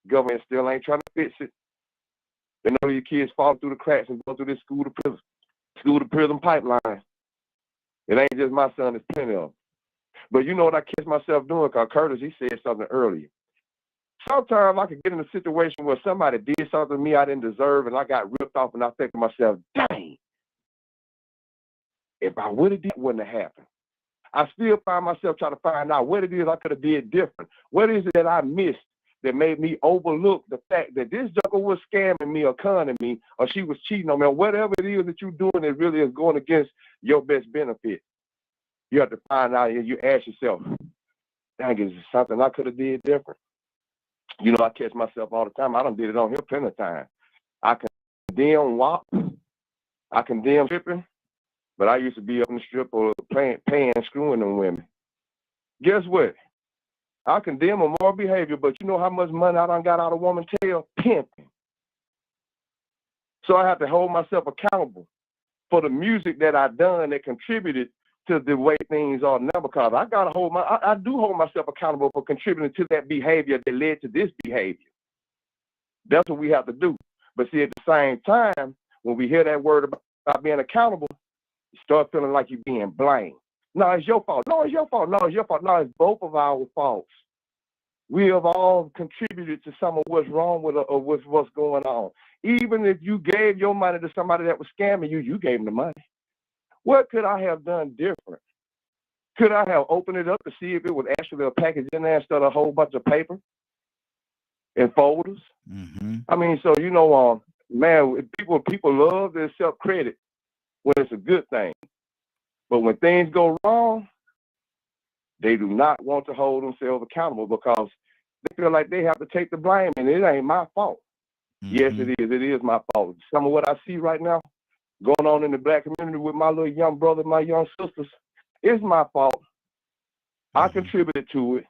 Government still ain't trying to fix it. They know your kids fall through the cracks and go through this school to prison pipeline. It ain't just my son, it's plenty of them. But you know what I catch myself doing? Because Curtis, he said something earlier. Sometimes I could get in a situation where somebody did something to me I didn't deserve and I got ripped off and I think to myself, dang, if I would have did, it wouldn't have happened. I still find myself trying to find out what it is I could have did different. What is it that I missed that made me overlook the fact that this joker was scamming me or conning me, or she was cheating on me, or whatever it is that you're doing that really is going against your best benefit. You have to find out and you ask yourself, dang, is there something I could have did different? You know, I catch myself all the time. I done did it on here plenty of times. I condemn WAP. I condemn stripping, but I used to be up in the strip or paying, screwing them women. Guess what? I condemn immoral behavior, but you know how much money I done got out of woman's tail? Pimping. So I have to hold myself accountable for the music that I done that contributed to the way things are now, because I gotta I do hold myself accountable for contributing to that behavior that led to this behavior. That's what we have to do. But see, at the same time, when we hear that word about being accountable, you start feeling like you're being blamed. No, it's your fault. No, it's your fault. No, it's your fault. No, it's both of our faults. We have all contributed to some of what's wrong with or what's going on. Even if you gave your money to somebody that was scamming you, you gave them the money. What could I have done different? Could I have opened it up to see if it was actually a package in there instead of a whole bunch of paper and folders? Mm-hmm. I mean, so, you know, man, people love to accept credit when it's a good thing. But when things go wrong, they do not want to hold themselves accountable because they feel like they have to take the blame, and it ain't my fault. Mm-hmm. Yes, it is. It is my fault. Some of what I see right now going on in the black community with my little young brother, my young sisters, is my fault. Mm-hmm. I contributed to it.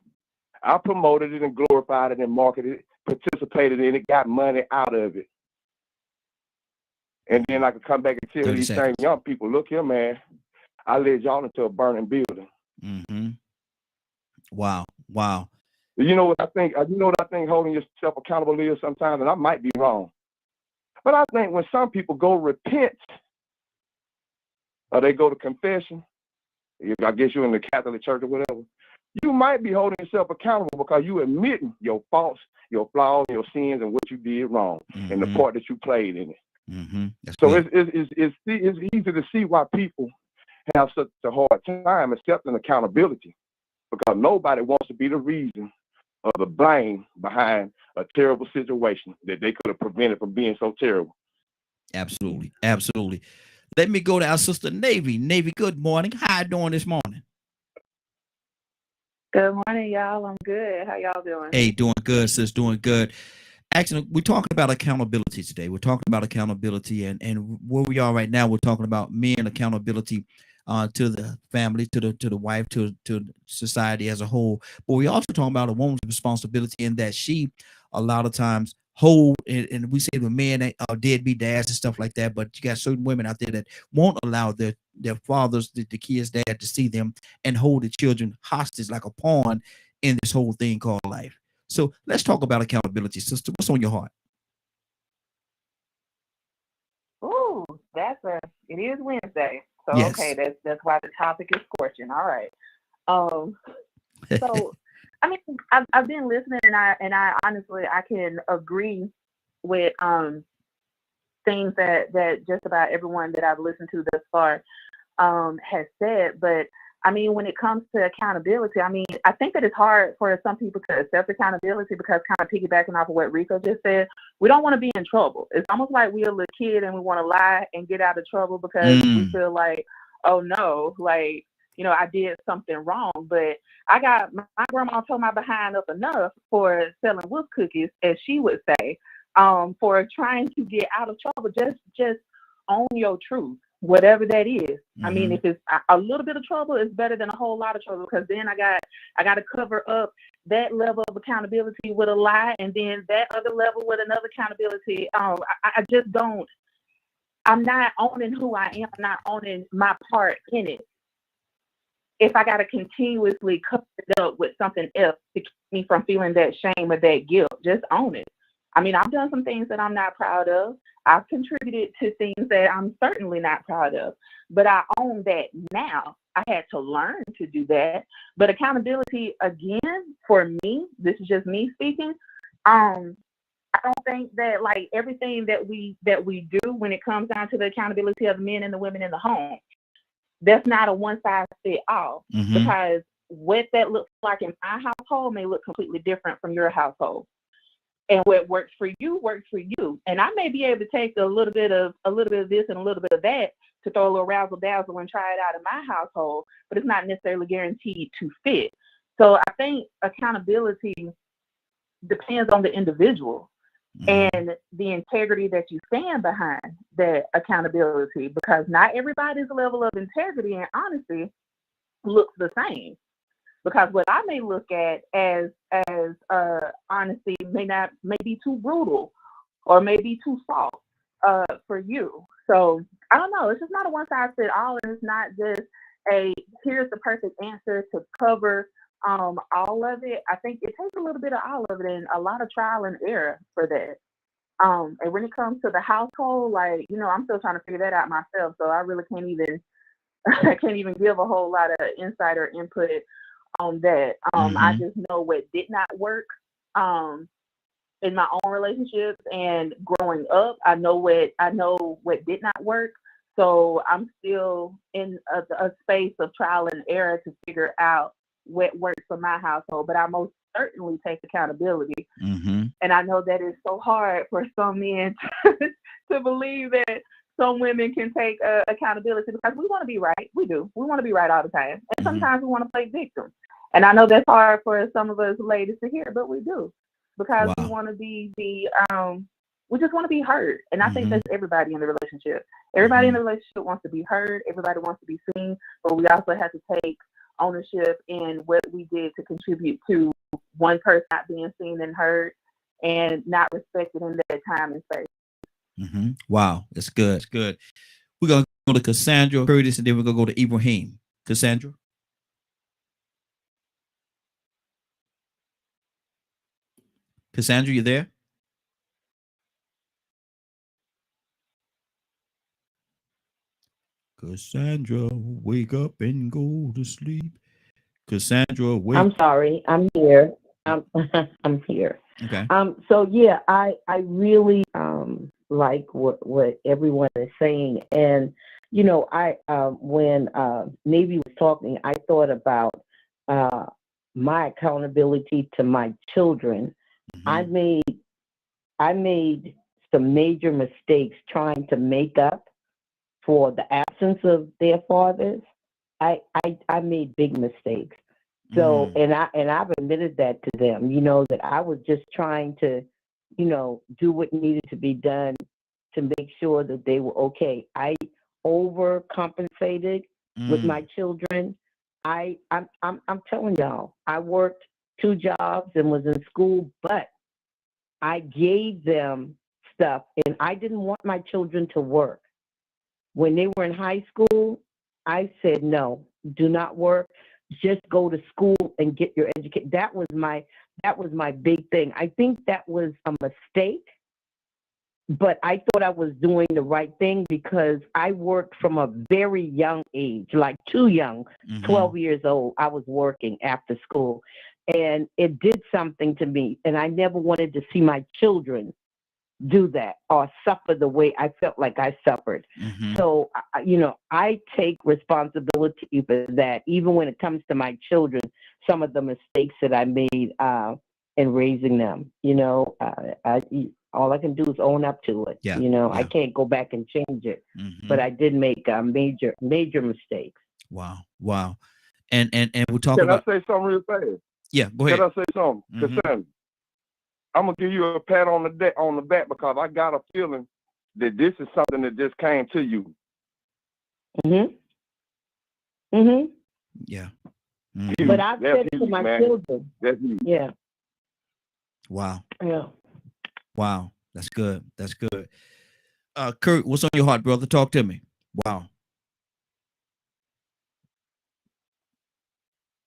I promoted it and glorified it and marketed it, participated in it, got money out of it. And then I could come back and tell these same young people, look here, man, I led y'all into a burning building. Mm-hmm. Wow. Wow. You know what I think? You know what I think holding yourself accountable is sometimes, and I might be wrong. But I think when some people go repent or they go to confession, I guess you're in the Catholic Church or whatever, you might be holding yourself accountable because you admitting your faults, your flaws, your sins, and what you did wrong, mm-hmm. and the part that you played in it. Mm-hmm. So it's easy to see why people have such a hard time accepting accountability, because nobody wants to be the reason or the blame behind a terrible situation that they could have prevented from being so terrible. Absolutely. Absolutely. Let me go to our sister Navy. Navy, good morning. How you doing this morning? Good morning, y'all. I'm good. How y'all doing? Hey, doing good, sis. Doing good. Actually, we're talking about accountability today. We're talking about accountability, and where we are right now, we're talking about men accountability to the family, to the wife, to society as a whole. But we also talking about a woman's responsibility in that she, a lot of times, hold, and we say the men are deadbeat dads and stuff like that. But you got certain women out there that won't allow their fathers, the kids' dad, to see them and hold the children hostage like a pawn in this whole thing called life. So let's talk about accountability, sister. What's on your heart? Ooh, it is Wednesday. So yes. Okay, that's why the topic is scorching. All right. So I mean, I've been listening, and I honestly I can agree with things that just about everyone that I've listened to thus far has said. But I mean, when it comes to accountability, I mean, I think that it's hard for some people to accept accountability because, kind of piggybacking off of what Rico just said, we don't want to be in trouble. It's almost like we're a little kid and we want to lie and get out of trouble because we feel like, oh no, like, you know, I did something wrong. But my grandma told my behind up enough for selling wolf cookies, as she would say, for trying to get out of trouble. Just own your truth, whatever that is. Mm-hmm. I mean, if it's a little bit of trouble, it's better than a whole lot of trouble, because then I got to cover up that level of accountability with a lie, and then that other level with another accountability. I just don't. I'm not owning who I am. I'm not owning my part in it. If I got to continuously cover it up with something else to keep me from feeling that shame or that guilt, just own it. I mean, I've done some things that I'm not proud of. I've contributed to things that I'm certainly not proud of, but I own that now. I had to learn to do that. But accountability, again, for me, this is just me speaking. I don't think that like everything that we do when it comes down to the accountability of the men and the women in the home, that's not a one size fit all, because what that looks like in my household may look completely different from your household. And what works for you. And I may be able to take a little bit of this and a little bit of that to throw a little razzle dazzle and try it out in my household, but it's not necessarily guaranteed to fit. So I think accountability depends on the individual and the integrity that you stand behind that accountability, because not everybody's level of integrity and honesty looks the same. Because what I may look at as honesty may be too brutal or may be too soft for you. So I don't know. It's just not a one size fits all, and it's not just a here's the perfect answer to cover all of it. I think it takes a little bit of all of it and a lot of trial and error for that. And when it comes to the household, like, I'm still trying to figure that out myself. So I really can't even give a whole lot of insight or input on that. I just know what did not work in my own relationships and growing up. I know what did not work. So I'm still in a space of trial and error to figure out what works for my household. But I most certainly take accountability. And I know that it's so hard for some men to believe that some women can take accountability, because we want to be right. We do. We want to be right all the time. And sometimes we want to play victim. And I know that's hard for some of us ladies to hear, but we do, because we want to be we just want to be heard. And I think that's everybody in the relationship. Everybody in the relationship wants to be heard. Everybody wants to be seen, but we also have to take ownership in what we did to contribute to one person not being seen and heard and not respected in that time and space. Wow, that's good. That's good. We're gonna go to Cassandra, Curtis, and then we're gonna go to Ibrahim. Cassandra. Cassandra, you there? Cassandra, wake up and go to sleep. Cassandra, wake. I'm sorry, I'm here. I'm here. Okay. So yeah, I really like what everyone is saying, and I when Navy was talking, I thought about my accountability to my children. I made some major mistakes trying to make up for the absence of their fathers. I made big mistakes. So and I've admitted that to them, that I was just trying to, do what needed to be done to make sure that they were okay. I overcompensated with my children. I'm telling y'all, I worked 2 jobs and was in school, but I gave them stuff, and I didn't want my children to work. When they were in high school, I said, no, do not work. Just go to school and get your education. That was my big thing. I think that was a mistake, but I thought I was doing the right thing because I worked from a very young age, like too young, 12 years old. I was working after school, and it did something to me. And I never wanted to see my children do that or suffer the way I felt like I suffered. So, I take responsibility for that, even when it comes to my children, some of the mistakes that I made in raising them. All I can do is own up to it. I can't go back and change it, but I did make major mistakes. Wow. And we're talking about. Can I say something real fast? Yeah, go ahead. Can I say something? Cassandra, I'm gonna give you a pat on the back because I got a feeling that this is something that just came to you. Yeah. But I've said it to my children. That's you. Yeah. Wow. Yeah. Wow. That's good. That's good. Kurt, what's on your heart, brother? Talk to me. Wow.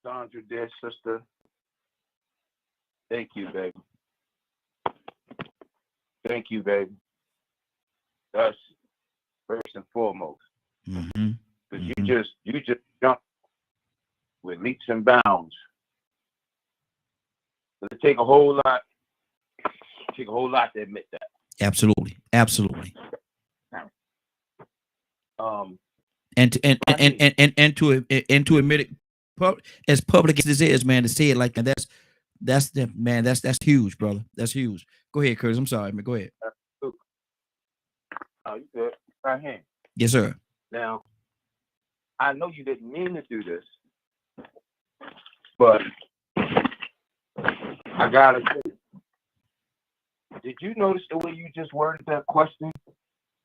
Sandra, dear sister, thank you, baby. Thank you, baby. That's first and foremost. Because you just jumped with leaps and bounds. But it take a whole lot to admit that. Absolutely. And to admit it as public as this is, man, to say it like that, That's the man. That's huge, brother. That's huge. Go ahead, Curtis. I'm sorry, man. Go ahead. Oh, you good? Right here. Yes, sir. Now, I know you didn't mean to do this, but I gotta say, did you notice the way you just worded that question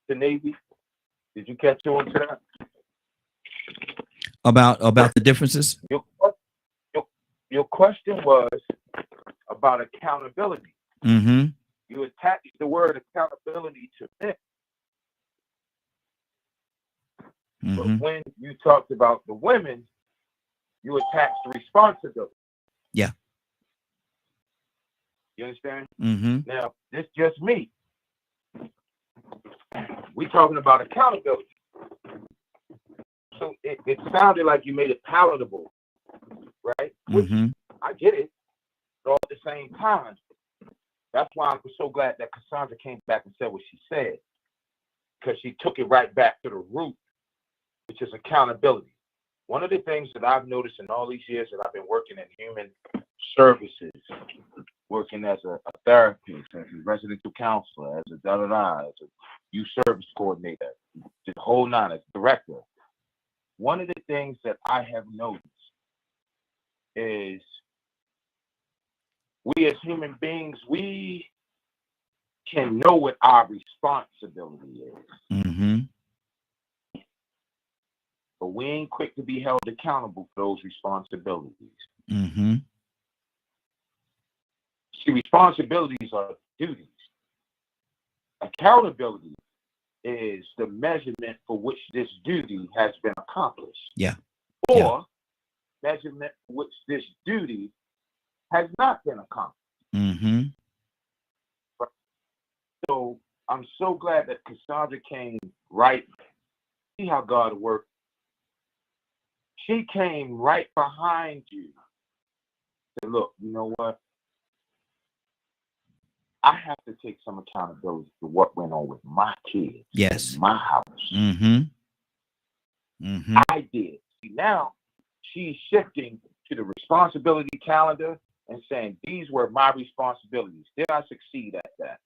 to Navy? Did you catch on to that? About the differences? Your question was about accountability. Mm-hmm. You attached the word accountability to men. Mm-hmm. But when you talked about the women, you attached responsibility. Yeah. You understand? Mm-hmm. Now, this just me. We talking about accountability. So it sounded like you made it palatable, right? Mm-hmm. I get it, but all at the same time, that's why I'm so glad that Cassandra came back and said what she said, because she took it right back to the root, which is accountability. One of the things that I've noticed in all these years that I've been working in human services, working as a therapist, as a residential counselor, as a da-da-da, as a youth service coordinator, the whole nine, as a director. One of the things that I have noticed is we as human beings, we can know what our responsibility is. Mm-hmm. But we ain't quick to be held accountable for those responsibilities. Mm-hmm. See, responsibilities are duties. Accountability is the measurement for which this duty has been accomplished. Yeah. Or measurement for which this duty has not been accomplished. Mm-hmm. So I'm so glad that Cassandra came right. See how God works. She came right behind you. Said, look, you know what? I have to take some accountability for what went on with my kids. Yes. In my house. Mm-hmm. Mm-hmm. I did. See, now she's shifting to the responsibility calendar and saying, these were my responsibilities. Did I succeed at that?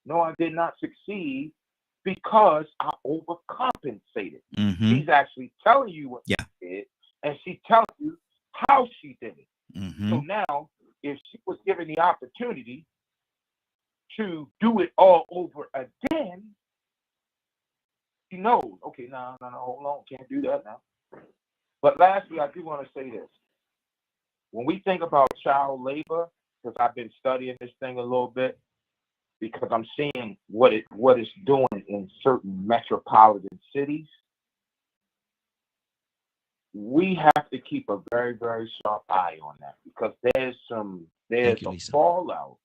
No, I did not succeed because I overcompensated. Mm-hmm. She's actually telling you what she did, and she's telling you how she did it. Mm-hmm. So now, if she was given the opportunity to do it all over again, she knows, okay, no, hold on, can't do that now. But lastly, I do want to say this. When we think about child labor, because I've been studying this thing a little bit, because I'm seeing what it's doing in certain metropolitan cities, we have to keep a very, very sharp eye on that, because there's a fallout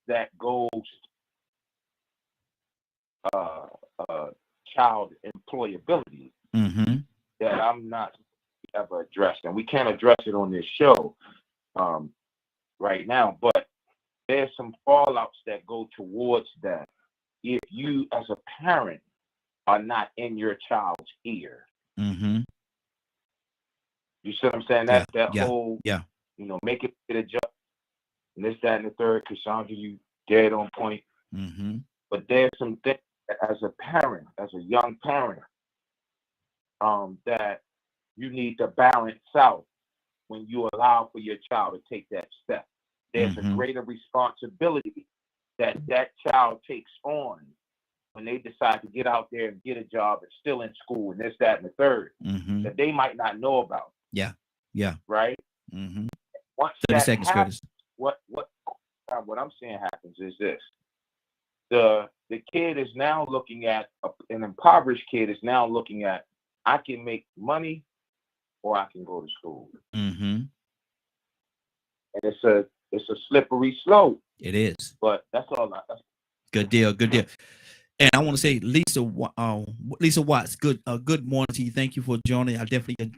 that goes child employability that I'm not ever addressed, and we can't address it on this show right now, but there's some fallouts that go towards that if you as a parent are not in your child's ear. Mm-hmm. You see what I'm saying? That whole, make it get a job, and this, that, and the third. Cassandra, you dead on point. Mm-hmm. But there's some things that as a parent, as a young parent, that you need to balance out when you allow for your child to take that step. There's a greater responsibility that child takes on when they decide to get out there and get a job and still in school and this, that, and the third, that they might not know about. Yeah. Yeah. Right? Mm-hmm. Once 30 seconds, happens, Curtis. What I'm saying happens is this. The kid is now looking at, an impoverished kid is now looking at, I can make money or I can go to school. Mm-hmm. And it's a slippery slope. It is. But that's all. Good deal. Good deal. And I want to say, Lisa Watts, good morning to you. Thank you for joining. I definitely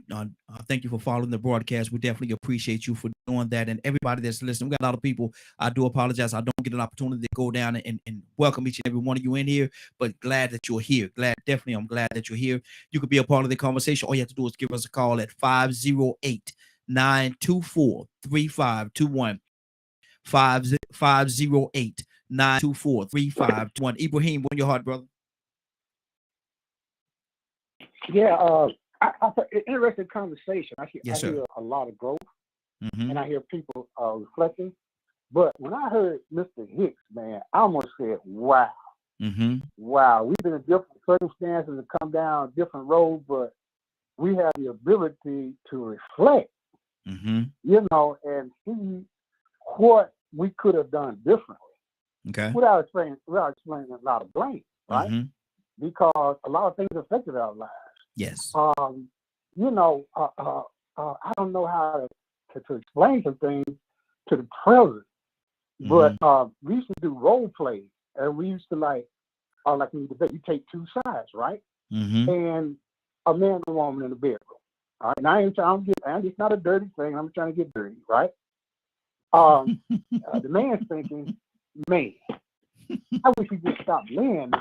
thank you for following the broadcast. We definitely appreciate you for doing that. And everybody that's listening, we got a lot of people. I do apologize. I don't get an opportunity to go down and welcome each and every one of you in here, but glad that you're here. I'm glad that you're here. You could be a part of the conversation. All you have to do is give us a call at 508 924-3521. 508-924-3521. Ibrahim, on your heart, brother. Yeah, I interesting conversation. I Yes, hear a lot of growth, Mm-hmm. and I hear people reflecting. But when I heard Mr. Hicks, man, I almost said, wow. Mm-hmm. Wow, we've been in different circumstances and come down different roads, but we have the ability to reflect, Mm-hmm. you know, and see what we could have done differently. Okay. Without explaining a lot of blame, right? Mm-hmm. Because a lot of things affected our lives. Yes. You know, I don't know how to explain some things to the present, but we used to do role play, and we used to like when you debate, you take two sides, right? Mm-hmm. And a man and a woman in the bedroom. All right, and I ain't trying to get, and it's not a dirty thing. I'm trying to get dirty, right? The man's thinking, man, I wish he just stop laying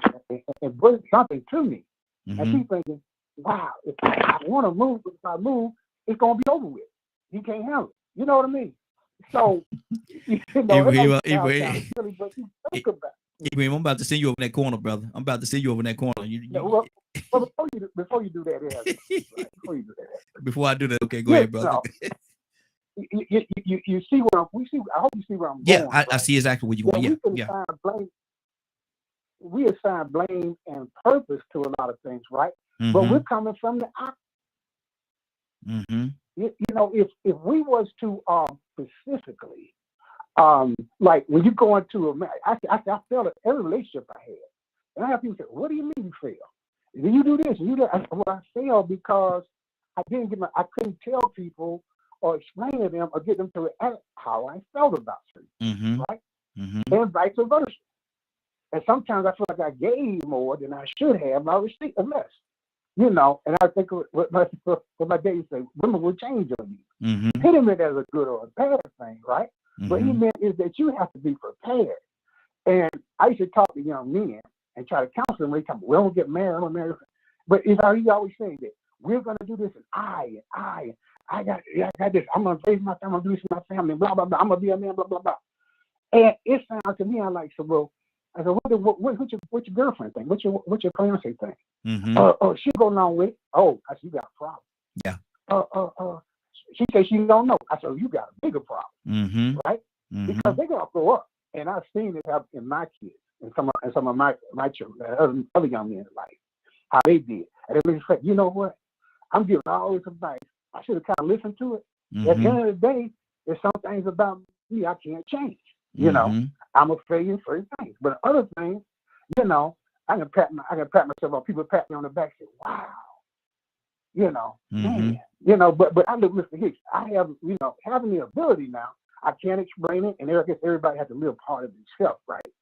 and bring something to me. Mm-hmm. And she's thinking, wow, if I want to move, if I move, it's gonna be over with. He can't handle it. You know what I mean? So, you know, Ibrahim, silly, but you think about it. Ibrahim, I'm about to send you over in that corner, brother. I'm about to send you over in that corner. Well, before you do that, right? Before you do that, before I do that, okay, go ahead, brother. No, you see where I hope you see where I'm going. I see exactly what you're going. We assign blame and purpose to a lot of things, right? Mm-hmm. But we're coming from the opposite. Mm-hmm. You know, if we was to specifically, like when you go into I felt it every relationship I had, and I have people say, "What do you mean you fail? Do you do this? You do that?" I failed because I couldn't tell people or explain to them or get them to react how I felt about certain right? Mm-hmm. And vice versa. And sometimes I feel like I gave more than I should have, and I received less. You know, and I think what my daddy said, women will change on you. Mm-hmm. He didn't mean that as a good or a bad thing, right? Mm-hmm. What he meant is that you have to be prepared. And I used to talk to young men and try to counsel them. They tell me, "We don't get married, I'm gonna marry." But he always saying that we're gonna do this, and I got this. I'm gonna raise my family, I'm gonna do this for my family, blah blah blah. I'm gonna be a man, blah blah blah. And it sounds to me, I like, so well. I said, what's your girlfriend think? What's your fiance think? Mm-hmm. She go along with it. Oh, I said, you got a problem. Yeah. She said she don't know. I said, you got a bigger problem, right? Mm-hmm. Because they're gonna grow up, and I've seen it happen in my kids and some of my children, other young men in life, how they did. And they said, you know what? I'm giving all this advice. I should have kind of listened to it. Mm-hmm. At the end of the day, there's some things about me I can't change. You know, I'm a failure in certain things, but other things, you know, I can pat myself on. People pat me on the back, and say, "Wow," you know, man, you know. But I look, Mr. Hicks. I have, you know, having the ability now. I can't explain it, and I guess everybody has to live part of themselves, right?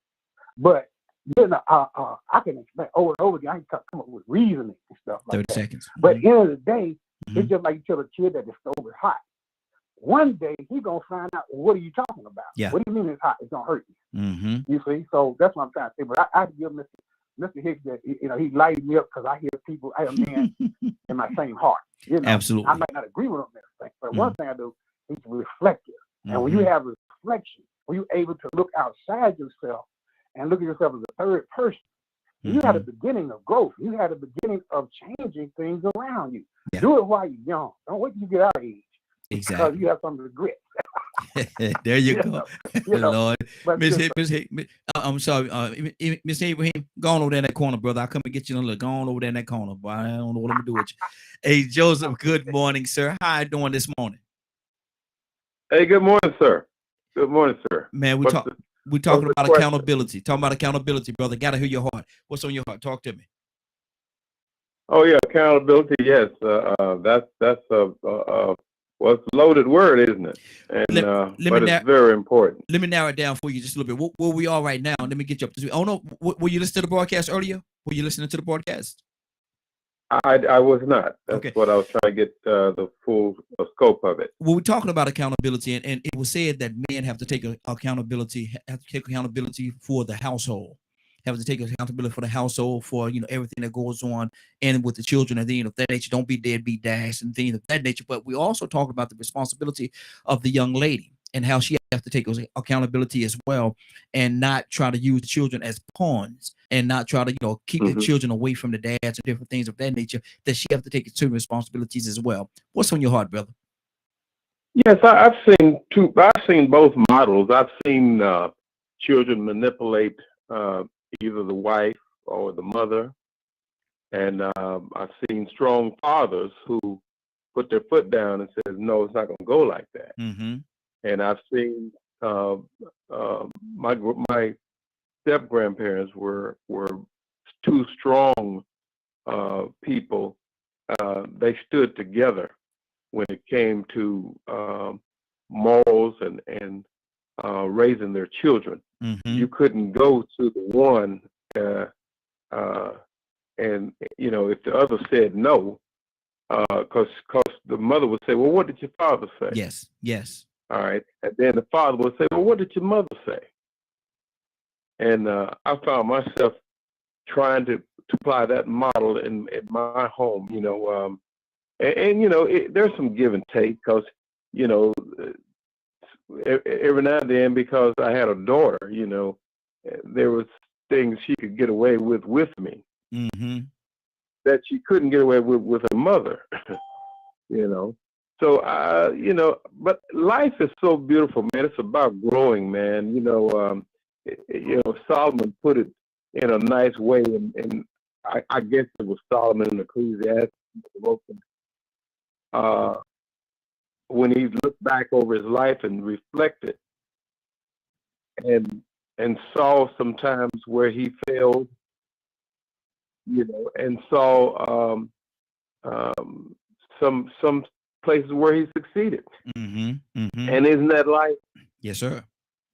But you know, I can explain over and over again. I can come up with reasoning and stuff like 30 that. seconds. But at the end of the day, it's just like you tell a kid that the stove is hot. One day he's gonna find out, what are you talking about? Yeah. What do you mean it's hot? It's gonna hurt you. Mm-hmm. You see, so that's what I'm trying to say. But I give Mr. Hicks that, you know, he lighted me up because I hear people, I have men in my same heart. You know, absolutely. I might not agree with him in a thing, but one thing I do, he's reflective. And when you have reflection, when you're able to look outside yourself and look at yourself as a third person, you had a beginning of growth. You had a beginning of changing things around you. Yeah. Do it while you're young. Don't wait till you get out of age. Exactly. Because you have some regret. There you go. You know, Lord. Miss I'm sorry. Miss Abraham, go on over there in that corner, brother. I'll come and get you. Look, go on over there in that corner, boy. I don't know what I'm going to do with you. Hey, Joseph, good morning, sir. How you doing this morning? Hey, good morning, sir. Good morning, sir. Man, we're talking about accountability. Talking about accountability, brother. Got to hear your heart. What's on your heart? Talk to me. Oh, yeah, accountability, yes. That's well, it's a loaded word, isn't it? And but it's very important. Let me narrow it down for you just a little bit. Where we are right now, let me get you up to speed. Oh no, were you listening to the broadcast earlier? Were you listening to the broadcast? I was not. That's what I was trying to get the full scope of it. Well, we're talking about accountability, and it was said that men have to take accountability for the household, have to take accountability for the household, for everything that goes on, and with the children and things of that nature. Don't be deadbeat dads and things of that nature. But we also talk about the responsibility of the young lady and how she has to take accountability as well, and not try to use children as pawns, and not try to keep the children away from the dads and different things of that nature. That she have to take certain responsibilities as well. What's on your heart, brother? Yes, I've seen both models. I've seen children manipulate either the wife or the mother, and I've seen strong fathers who put their foot down and says, "No, it's not going to go like that." And I've seen my step grandparents were two strong people. They stood together when it came to morals and raising their children. You couldn't go to the one and if the other said no, because the mother would say, "Well, what did your father say?" Yes. All right, and then the father would say, "Well, what did your mother say?" And I found myself trying to apply that model in my home. There's some give and take, because every now and then, because I had a daughter, there was things she could get away with me that she couldn't get away with her mother. So but life is so beautiful, man. It's about growing, man. Solomon put it in a nice way, and I guess it was Solomon in Ecclesiastes when he looked back over his life and reflected and saw sometimes where he failed, and saw some places where he succeeded. And isn't that life? Yes, sir.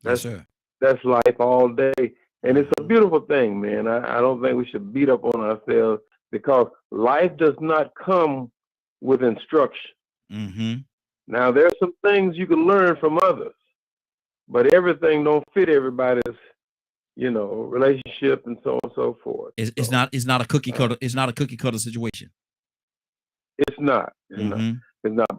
Yes, sir. That's life all day. And it's a beautiful thing, man. I don't think we should beat up on ourselves, because life does not come with instruction. Now, there's some things you can learn from others, but everything don't fit everybody's, relationship and so on and so forth. It's not a cookie cutter. It's not a cookie cutter situation. It's not. It's not.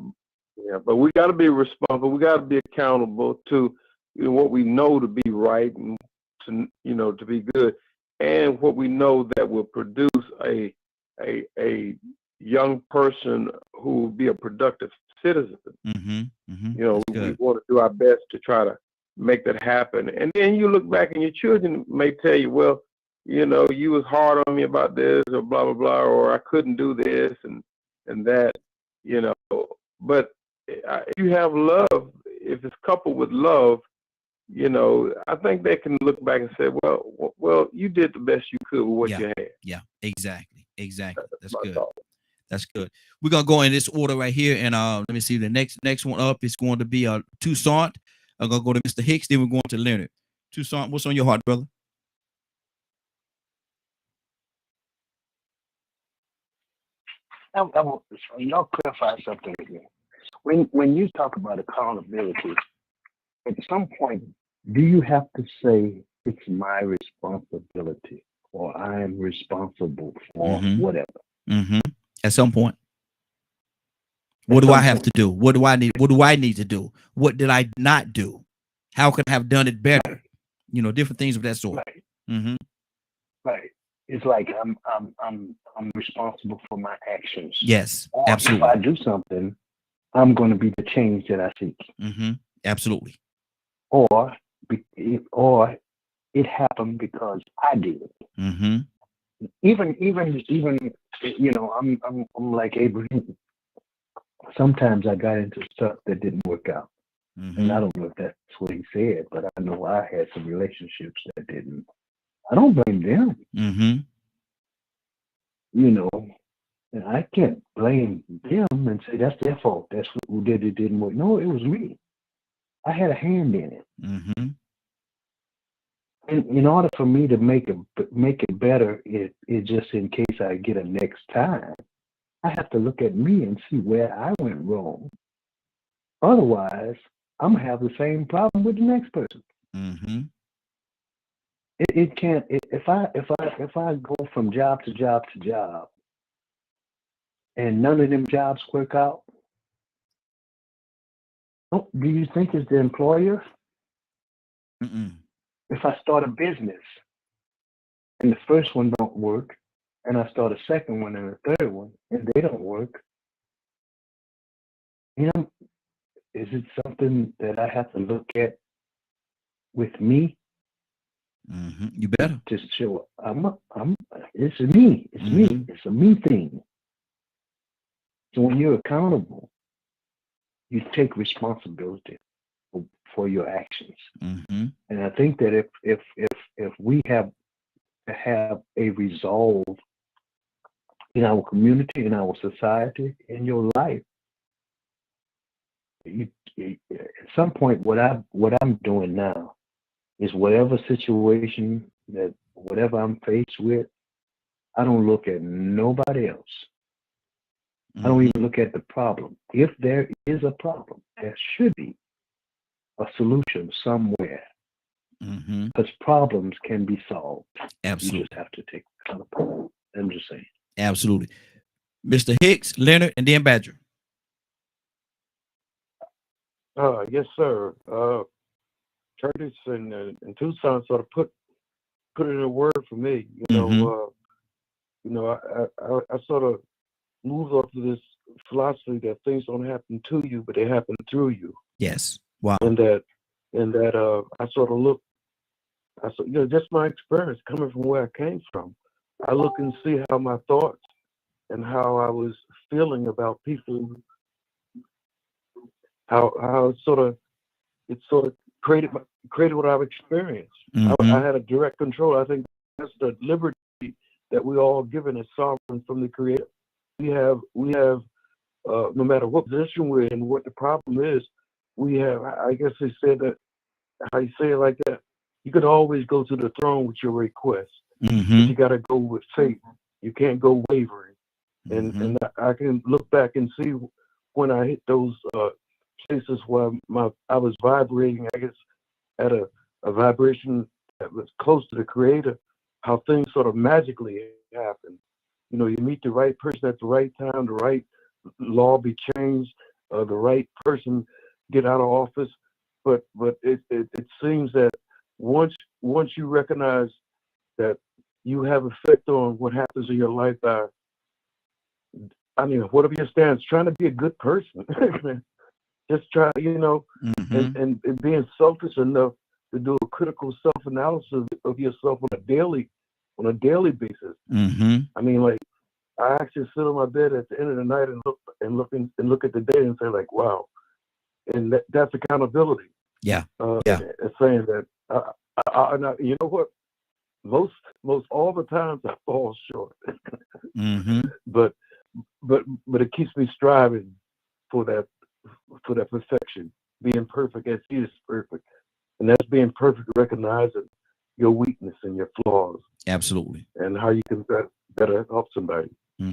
Yeah, but we got to be responsible. We got to be accountable to what we know to be right, and to be good, and what we know that will produce a young person who will be a productive citizen. We want to do our best to try to make that happen. And then you look back, and your children may tell you, "Well, you was hard on me about this, or blah blah blah, or I couldn't do this and that." But if you have love, if it's coupled with love, I think they can look back and say, well, you did the best you could with what you had. Yeah, exactly. That's good. That's good. We're gonna go in this order right here, and let me see. The next one up is going to be Toussaint. I'm gonna go to Mr. Hicks, then we're going to Leonard. Toussaint, what's on your heart, brother? Y'all clarify something again. When you talk about accountability, at some point, do you have to say it's my responsibility, or I am responsible for whatever? At some point. What do I have to do? What do I need? What do I need to do? What did I not do? How could I have done it better? Different things of that sort. Right. Right. It's like I'm responsible for my actions. Yes, or absolutely. If I do something, I'm going to be the change that I seek. Absolutely. Or it happened because I did it. Even I'm like Abraham. Sometimes I got into stuff that didn't work out, and I don't know if that's what he said, but I know I had some relationships that didn't. I don't blame them. And I can't blame them and say that's their fault. That's who did it didn't work. No, it was me. I had a hand in it. And in order for me to make it better, it just in case I get a next time, I have to look at me and see where I went wrong. Otherwise, I'm gonna have the same problem with the next person. it can't. If I go from job to job to job, and none of them jobs work out, do you think it's the employer? Mm-mm. If I start a business and the first one don't work, and I start a second one and a third one, and they don't work, you know, is it something that I have to look at with me? Mm-hmm. You better. To show it's me. It's me. It's a me thing. So when you're accountable, you take responsibility for your actions. Mm-hmm. And I think that if we have to have a resolve in our community, in our society, in your life, at some point, what I'm doing now is whatever situation whatever I'm faced with, I don't look at nobody else. I don't even look at the problem. If there is a problem, there should be a solution somewhere. Because problems can be solved. Absolutely. You just have to take accountability. I'm just saying. Absolutely. Mr. Hicks, Leonard, and then Badger. Yes, sir. Curtis and Tucson sort of put it in a word for me. I sort of moved off of this philosophy that things don't happen to you, but they happen through you. Yes. Wow. And that I sort of look. Just my experience coming from where I came from. I look and see how my thoughts and how I was feeling about people, how it sort of created what I've experienced. I had a direct control. I think that's the liberty that we all given as sovereign from the Creator. We have no matter what position we're in, what the problem is, we have. I guess they said that. How you say it like that? You can always go to the throne with your request, but you got to go with faith. You can't go wavering. And I can look back and see when I hit those places where I was vibrating, I guess, at a vibration that was close to the Creator, how things sort of magically happen. You meet the right person at the right time, the right law be changed, the right person get out of office. But it seems that once you recognize that you have effect on what happens in your life, whatever your stance, trying to be a good person, just try, and being selfish enough to do a critical self-analysis of yourself on a daily basis. I mean, like, I actually sit on my bed at the end of the night and look at the day and say, like, wow, and that's accountability. Yeah. It's saying that, you know what? Most all the times I fall short, but it keeps me striving for that perfection, being perfect as He is perfect, and that's being perfect, recognizing your weakness and your flaws. Absolutely. And how you can better help somebody.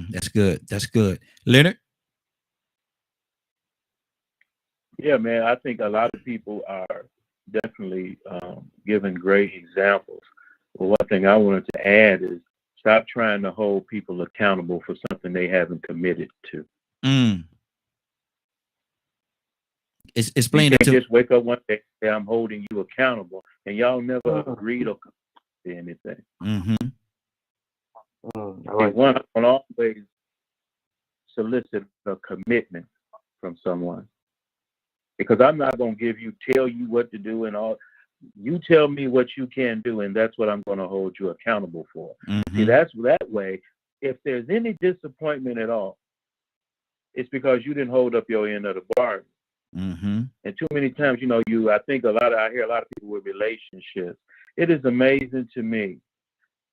That's good. That's good. Leonard? Yeah, man, I think a lot of people are definitely giving great examples. But one thing I wanted to add is stop trying to hold people accountable for something they haven't committed to. Explain you that to just wake up one day and say, I'm holding you accountable, and y'all never agreed or to anything. One always solicit a commitment from someone, because I'm not going to tell you what to do and all. You tell me what you can do, and that's what I'm going to hold you accountable for. See, that's that way. If there's any disappointment at all, it's because you didn't hold up your end of the bargain. And too many times, I hear a lot of people with relationships. It is amazing to me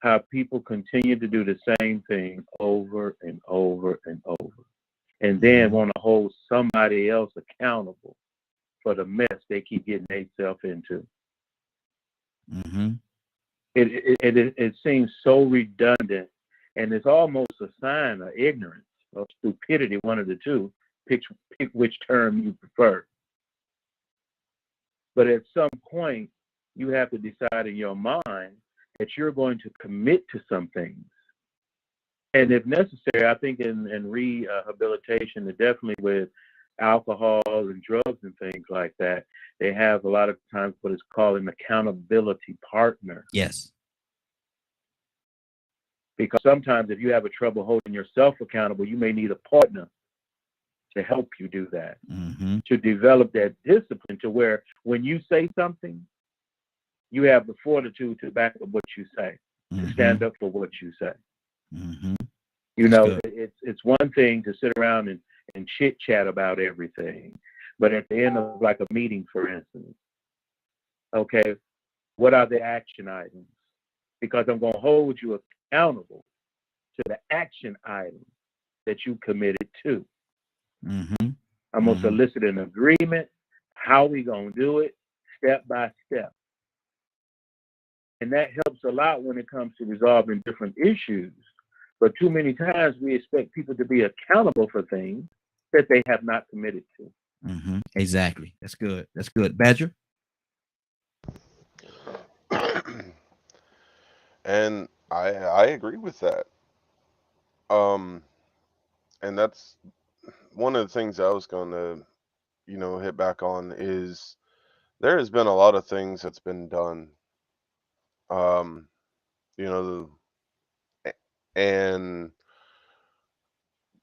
how people continue to do the same thing over and over and over, and then want to hold somebody else accountable for the mess they keep getting themselves into. It seems so redundant, and it's almost a sign of ignorance or stupidity, one of the two. Pick which term you prefer. But at some point, you have to decide in your mind that you're going to commit to some things. And if necessary, I think in rehabilitation, definitely with alcohol and drugs and things like that, they have a lot of times what is called an accountability partner. Yes. Because sometimes if you have a trouble holding yourself accountable, you may need a partner to help you do that, to develop that discipline to where when you say something, you have the fortitude to back up what you say, to stand up for what you say. You know, it's one thing to sit around and chit chat about everything, but at the end of like a meeting, for instance, okay, what are the action items? Because I'm going to hold you accountable to the action items that you committed to. I'm going to solicit an agreement, how we going to do it, step by step. And that helps a lot when it comes to resolving different issues. But too many times we expect people to be accountable for things that they have not committed to. Exactly. That's good. That's good. Badger? And I agree with that. And that's one of the things I was going to, hit back on is there has been a lot of things that's been done. And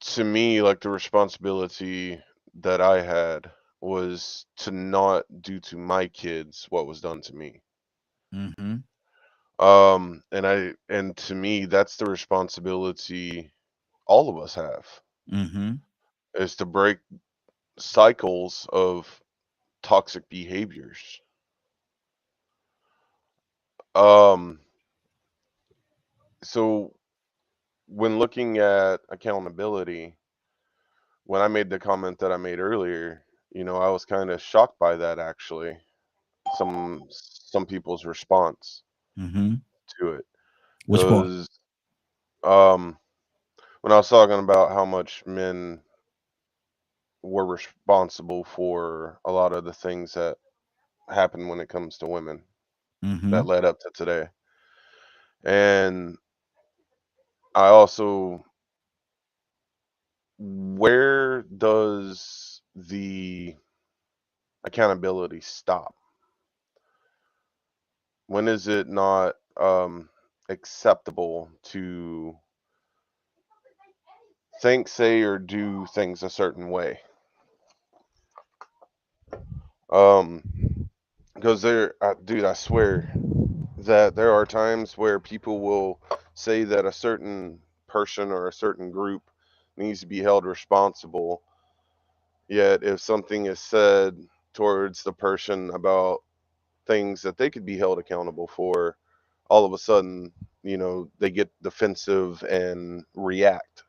to me, like the responsibility that I had was to not do to my kids what was done to me. And to me, that's the responsibility all of us have, is to break cycles of toxic behaviors. So when looking at accountability, when I made the comment that I made earlier, I was kind of shocked by that, actually. Some people's response to it. Which part? Because when I was talking about how much men were responsible for a lot of the things that happen when it comes to women that led up to today. And I also, where does the accountability stop? When is it not acceptable to think, say, or do things a certain way? Because dude, I swear that there are times where people will say that a certain person or a certain group needs to be held responsible. Yet if something is said towards the person about things that they could be held accountable for, all of a sudden, they get defensive and react.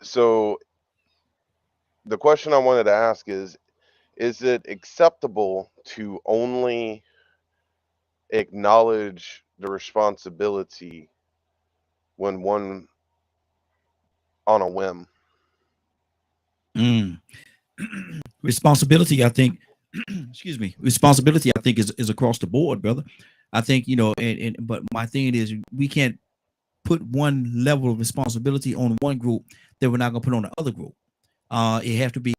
So the question I wanted to ask is it acceptable to only acknowledge the responsibility when one on a whim? Responsibility, I think, excuse me, responsibility, I think, is across the board, brother. I think, but my thing is we can't put one level of responsibility on one group that we're not going to put on the other group. It have to be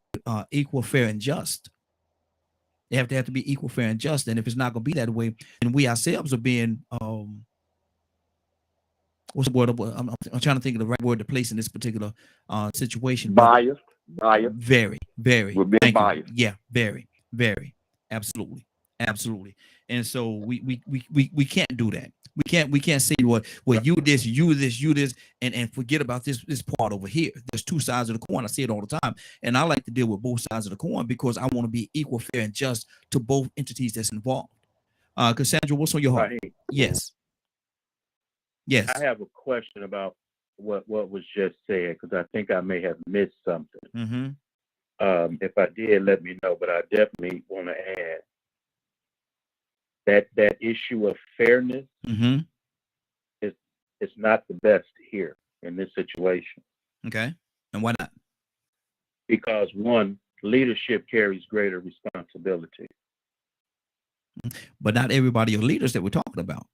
equal, fair, and just. They have to be equal, fair, and just. And if it's not going to be that way, and we ourselves are being, what's the word? I'm trying to think of the right word to place in this particular situation. Biased. Very, very. We're being biased. Yeah, very, very. Absolutely. And so we can't do that. We can't say well you this, and forget about this part over here. There's two sides of the coin. I say it all the time. And I like to deal with both sides of the coin because I want to be equal, fair, and just to both entities that's involved. Cassandra, what's on your heart? Right. Yes. I have a question about what was just said because I think I may have missed something. If I did, let me know. But I definitely want to add that issue of fairness is not the best here in this situation. Okay, and why not? Because one, leadership carries greater responsibility. But not everybody are leaders that we're talking about.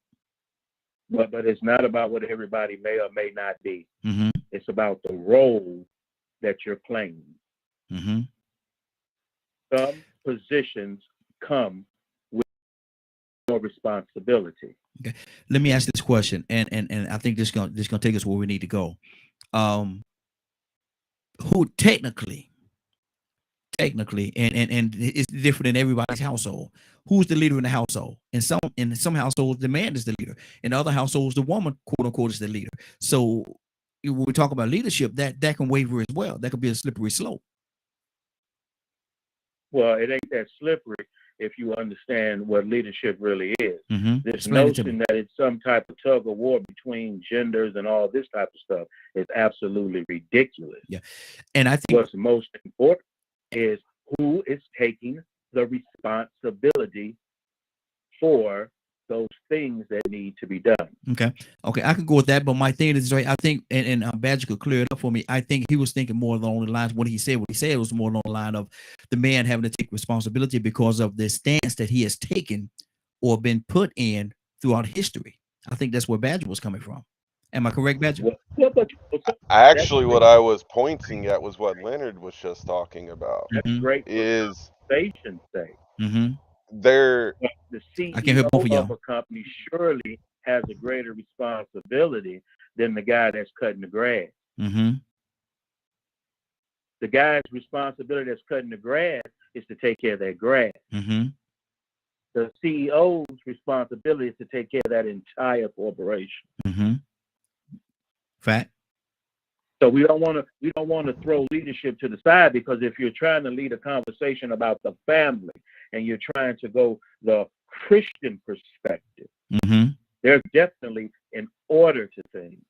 But it's not about what everybody may or may not be. It's about the role that you're playing. Some positions come with more responsibility. Okay. Let me ask this question, and I think this gonna take us where we need to go. Who technically, and it's different in everybody's household. Who's the leader in the household? In some households, the man is the leader. In other households, the woman, quote unquote, is the leader. So when we talk about leadership, that can waver as well. That could be a slippery slope. Well, it ain't that slippery if you understand what leadership really is. This Explain notion that it's some type of tug of war between genders and all this type of stuff is absolutely ridiculous. Yeah, and I think what's most important is who is taking the responsibility for those things that need to be done. Okay, I could go with that, but my thing is, right, I think, and Badger could clear it up for me. I think he was thinking more along the lines, what he said was more along the line of the man having to take responsibility because of the stance that he has taken or been put in throughout history. I think that's where Badger was coming from. Am I correct, Badger? Actually, what I was pointing at was what Leonard was just talking about. That's great. Is conversation's sake. There, the CEO I can't hear both of y'all. a company surely has a greater responsibility than the guy that's cutting the grass. The guy's responsibility that's cutting the grass is to take care of that grass. The CEO's responsibility is to take care of that entire corporation. Fact. So we don't want to throw leadership to the side, because if you're trying to lead a conversation about the family and you're trying to go the Christian perspective, there's definitely an order to things.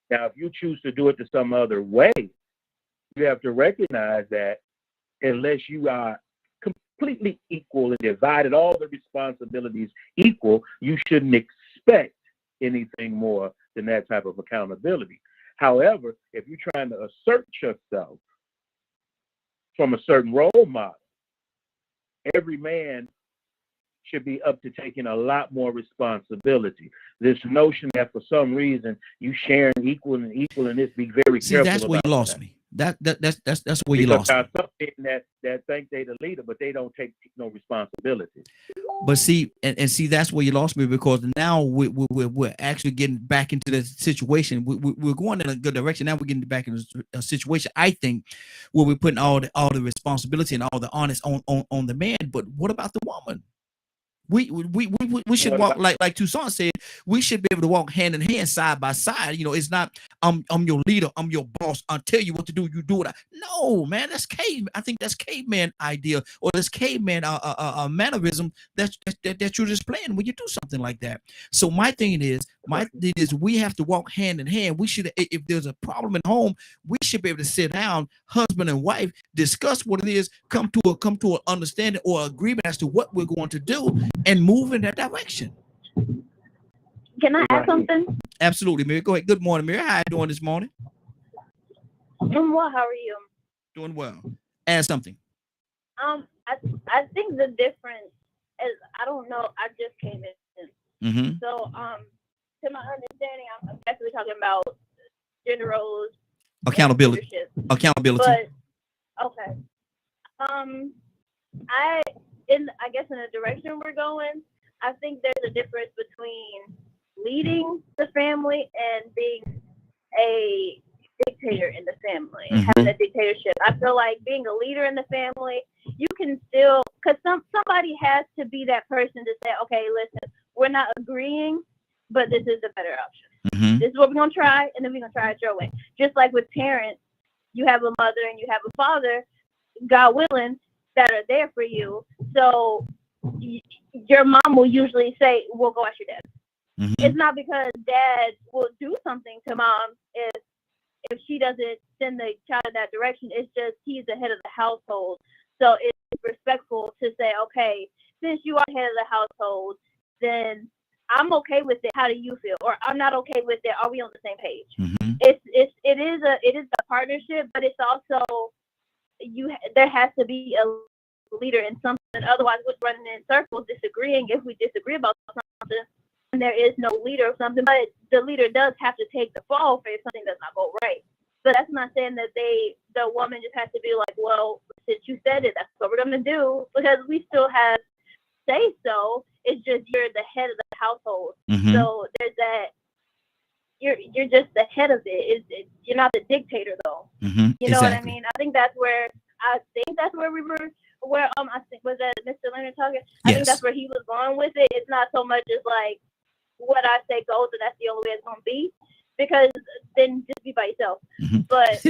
Now, if you choose to do it to some other way, you have to recognize that unless you are completely equal and divided all the responsibilities equal, you shouldn't expect anything more than that type of accountability. However, if you're trying to assert yourself from a certain role model, every man should be up to taking a lot more responsibility. This notion that for some reason you sharing equal and this, be very careful. That's where you lost me. That's where you lost me. Because some people that think they're the leader, but they don't take no responsibility. But see, and see, that's where you lost me, because now we're actually getting back into the situation. We're going in a good direction. Now we're getting back into a situation, I think, where we're putting all the responsibility and all the onus on the man. But what about the woman? We should walk like Toussaint said. We should be able to walk hand in hand, side by side. You know, it's not I'm your leader, I'm your boss. I'll tell you what to do. You do it. No, man, that's cave. I think that's caveman idea, or this caveman mannerism that you're displaying when you do something like that. So my thing is we have to walk hand in hand. We should, if there's a problem at home, we should be able to sit down, husband and wife, discuss what it is, come to an understanding or agreement as to what we're going to do, and move in that direction. Can I add something? Absolutely, Mary. Go ahead. Good morning, Mary. How are you doing this morning? Doing well. How are you? Doing well. Add something. I think the difference is, I don't know. I just came in. So to my understanding, I'm definitely talking about gender roles, accountability. But okay. I guess in the direction we're going, I think there's a difference between leading the family and being a dictator in the family, having a dictatorship. I feel like being a leader in the family, you can still, because somebody has to be that person to say, okay, listen, we're not agreeing, but this is the better option. This is what we're going to try, and then we're going to try it your way. Just like with parents, you have a mother and you have a father, God willing, that are there for you. So your mom will usually say, we'll go ask your dad. It's not because dad will do something to mom if she doesn't send the child in that direction. It's just he's the head of the household. So it's respectful to say, okay, since you are head of the household, then I'm okay with it. How do you feel? Or I'm not okay with it. Are we on the same page? It is a partnership, but it's also there has to be a leader in some something. Otherwise, we're running in circles, disagreeing. If we disagree about something, and there is no leader or something, but the leader does have to take the fall if something does not go right. But that's not saying that the woman just has to be like, well, since you said it, that's what we're gonna do, because we still have say so. It's just you're the head of the household, so there's that. You're just the head of it. You're not the dictator though. You know what I mean? I think that's where we were. Where I think was that Mr. Leonard talking. I think that's where he was going with it. It's not so much as like what I say goes, and that's the only way it's gonna be. Because then just be by yourself. But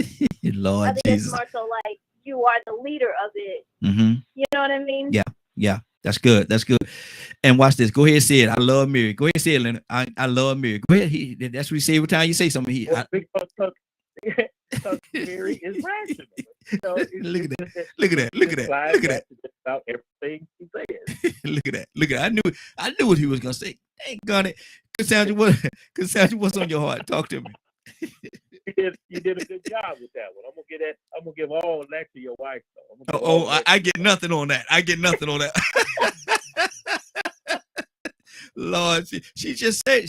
Lord I think Jesus. it's more so like you are the leader of it. You know what I mean? Yeah. That's good. And watch this. Go ahead and say it. I love Mary. Go ahead and say it, Leonard. I love Mary. Go ahead. That's what he say every time you say something. Because Mary is rational. You know, Look at that. About everything he says. Look at that. I knew what he was gonna say. Ain't gonna. Cassandra, what's on your heart? Talk to me. You did a good job with that one. I'm gonna give all that to your wife though. I get nothing on that. Lord, she just said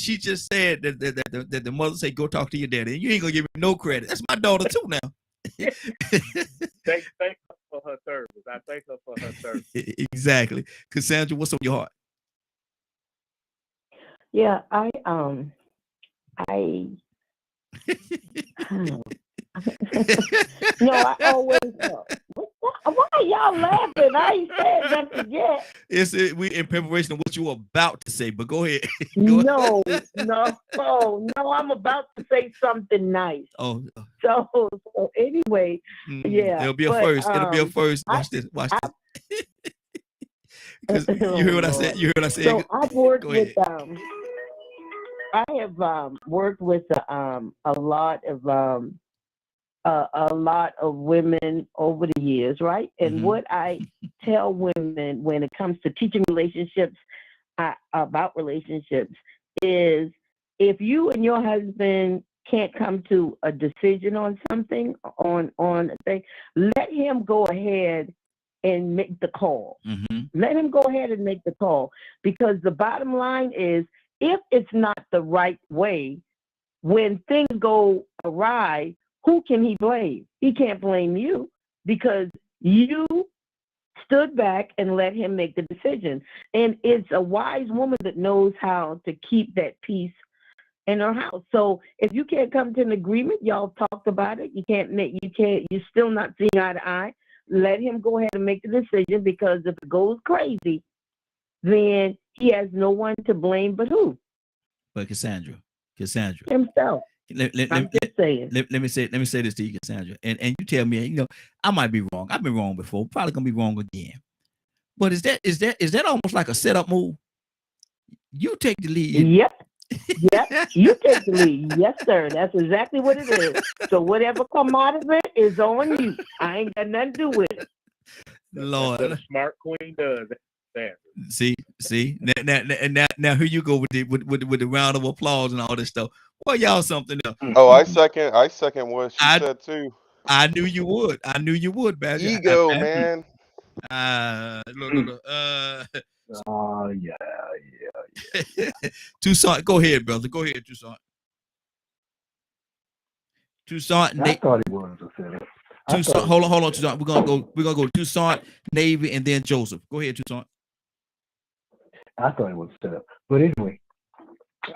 that the mother said, go talk to your daddy, and you ain't gonna give me no credit. That's my daughter too now. Thank her for her service. I thank her for her service. Exactly. Cassandra, what's on your heart? Yeah, I no, I always why are y'all laughing? I ain't said nothing yet. We in preparation of what you were about to say, but go ahead. No, I'm about to say something nice. So anyway, yeah. It'll be a first. It'll be a first. Watch this. Because you heard what I said. So I've worked with I have worked with a lot of women over the years, right? And what I tell women when it comes to teaching relationships about relationships is, if you and your husband can't come to a decision on something, on a thing, let him go ahead and make the call. Let him go ahead and make the call, because the bottom line is, if it's not the right way, when things go awry, who can he blame? He can't blame you, because you stood back and let him make the decision. And it's a wise woman that knows how to keep that peace in her house. So if you can't come to an agreement, y'all talked about it, you're still not seeing eye to eye, let him go ahead and make the decision, because if it goes crazy, then he has no one to blame but who? But Cassandra. Himself. Let me say this to you, Cassandra, and you tell me, I might be wrong. I've been wrong before, probably gonna be wrong again. But is that almost like a setup move? You take the lead. Yep, you take the lead. Yes, sir. That's exactly what it is. So whatever come out of it is on you. I ain't got nothing to do with it. Lord, that's what a smart queen does. See. Now here you go with the round of applause and all this stuff. Well, y'all something else. Oh, I second what she said too. I knew you would, Badger. Ego, man. Look. Oh yeah. Tucson, go ahead, brother. Go ahead, Tucson. I thought it was a setup. Tucson, hold on, Tucson. We're gonna go Tucson, Navy, and then Joseph. Go ahead, Tucson. I thought it was a setup. But anyway,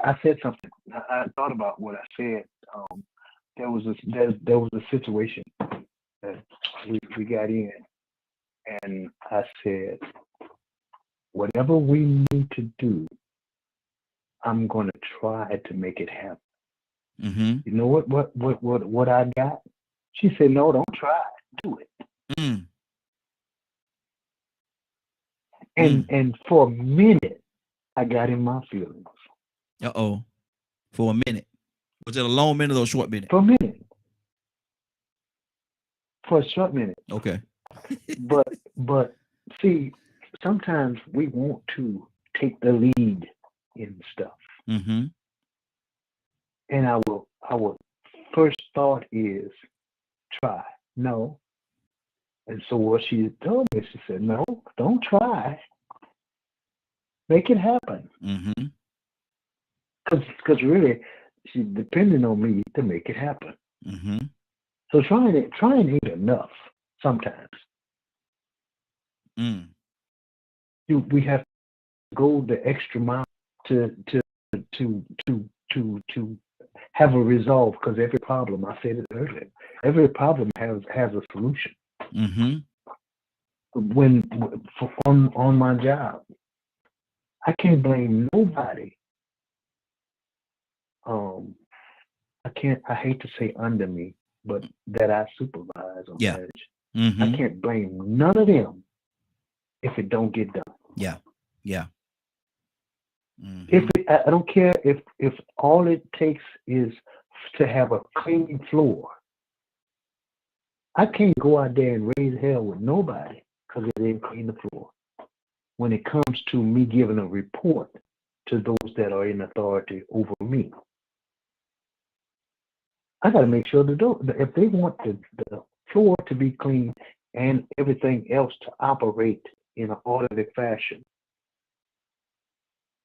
I said something. I thought about what I said. There was a situation that we got in, and I said, whatever we need to do, I'm going to try to make it happen. You know what I got? She said, no, don't try, do it. And for a minute, I got in my feelings. For a minute. Was it a long minute or a short minute? For a minute. For a short minute. Okay. But see, sometimes we want to take the lead in stuff. And our first thought is try. No. And so what she told me, she said, no, don't try. Make it happen. Because really, she's depending on me to make it happen. So trying ain't enough sometimes. We have to go the extra mile to have a resolve, because every problem, I said it earlier, every problem has a solution. On my job, I can't blame nobody. I hate to say under me, but that I supervise or manage. I can't blame none of them if it don't get done. I don't care if all it takes is to have a clean floor. I can't go out there and raise hell with nobody because they didn't clean the floor. When it comes to me giving a report to those that are in authority over me, I got to make sure if they want the floor to be clean and everything else to operate in an orderly fashion,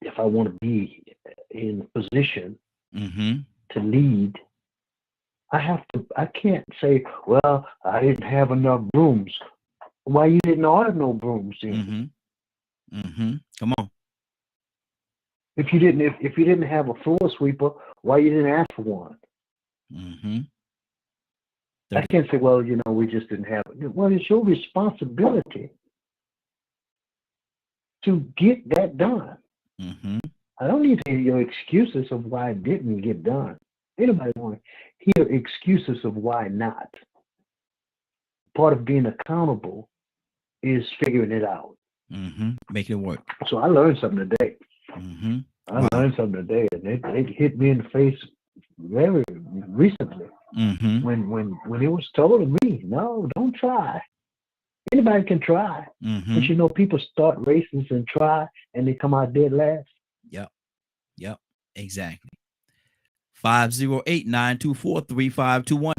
if I want to be in a position to lead, I can't say, well, I didn't have enough brooms. Why you didn't order no brooms then? Come on. If you didn't have a floor sweeper, why you didn't ask for one? I can't say, well, we just didn't have it. Well, it's your responsibility to get that done. I don't need to hear your excuses of why it didn't get done. Anybody want to hear excuses of why not? Part of being accountable is figuring it out. Making it work. So I learned something today. I learned something today, and it hit me in the face very recently when it was told to me, no, don't try. Anybody can try. But people start races and try, and they come out dead last. Yep. Exactly. 508-924-3521.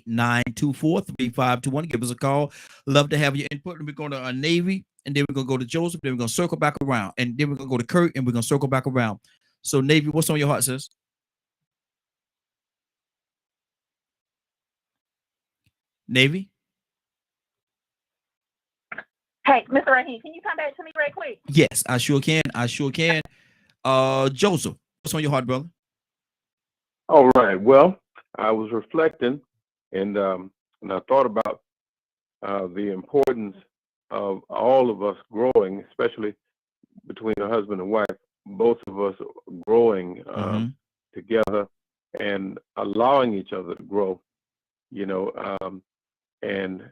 508-924-3521. Give us a call. Love to have your input. We're going to Navy, and then we're going to go to Joseph. Then we're going to circle back around, and then we're going to go to Kurt, and we're going to circle back around. So, Navy, what's on your heart, sis? Navy? Hey, Mr. Rahim, can you come back to me right quick? Yes, I sure can. Joseph, what's on your heart, brother? All right. Well, I was reflecting, and I thought about the importance of all of us growing, especially between a husband and wife, both of us growing together and allowing each other to grow. And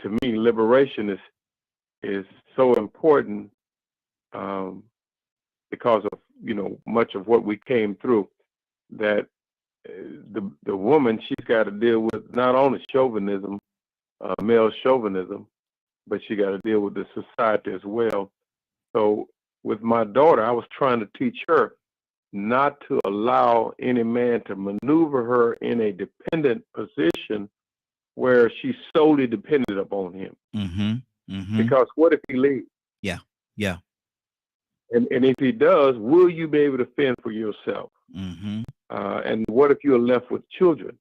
to me, liberation is so important because of much of what we came through. That the woman, she's got to deal with not only chauvinism, male chauvinism, but she got to deal with the society as well. So with my daughter, I was trying to teach her not to allow any man to maneuver her in a dependent position where she's solely dependent upon him. Because what if he leaves? Yeah. And if he does, will you be able to fend for yourself? And what if you're left with children?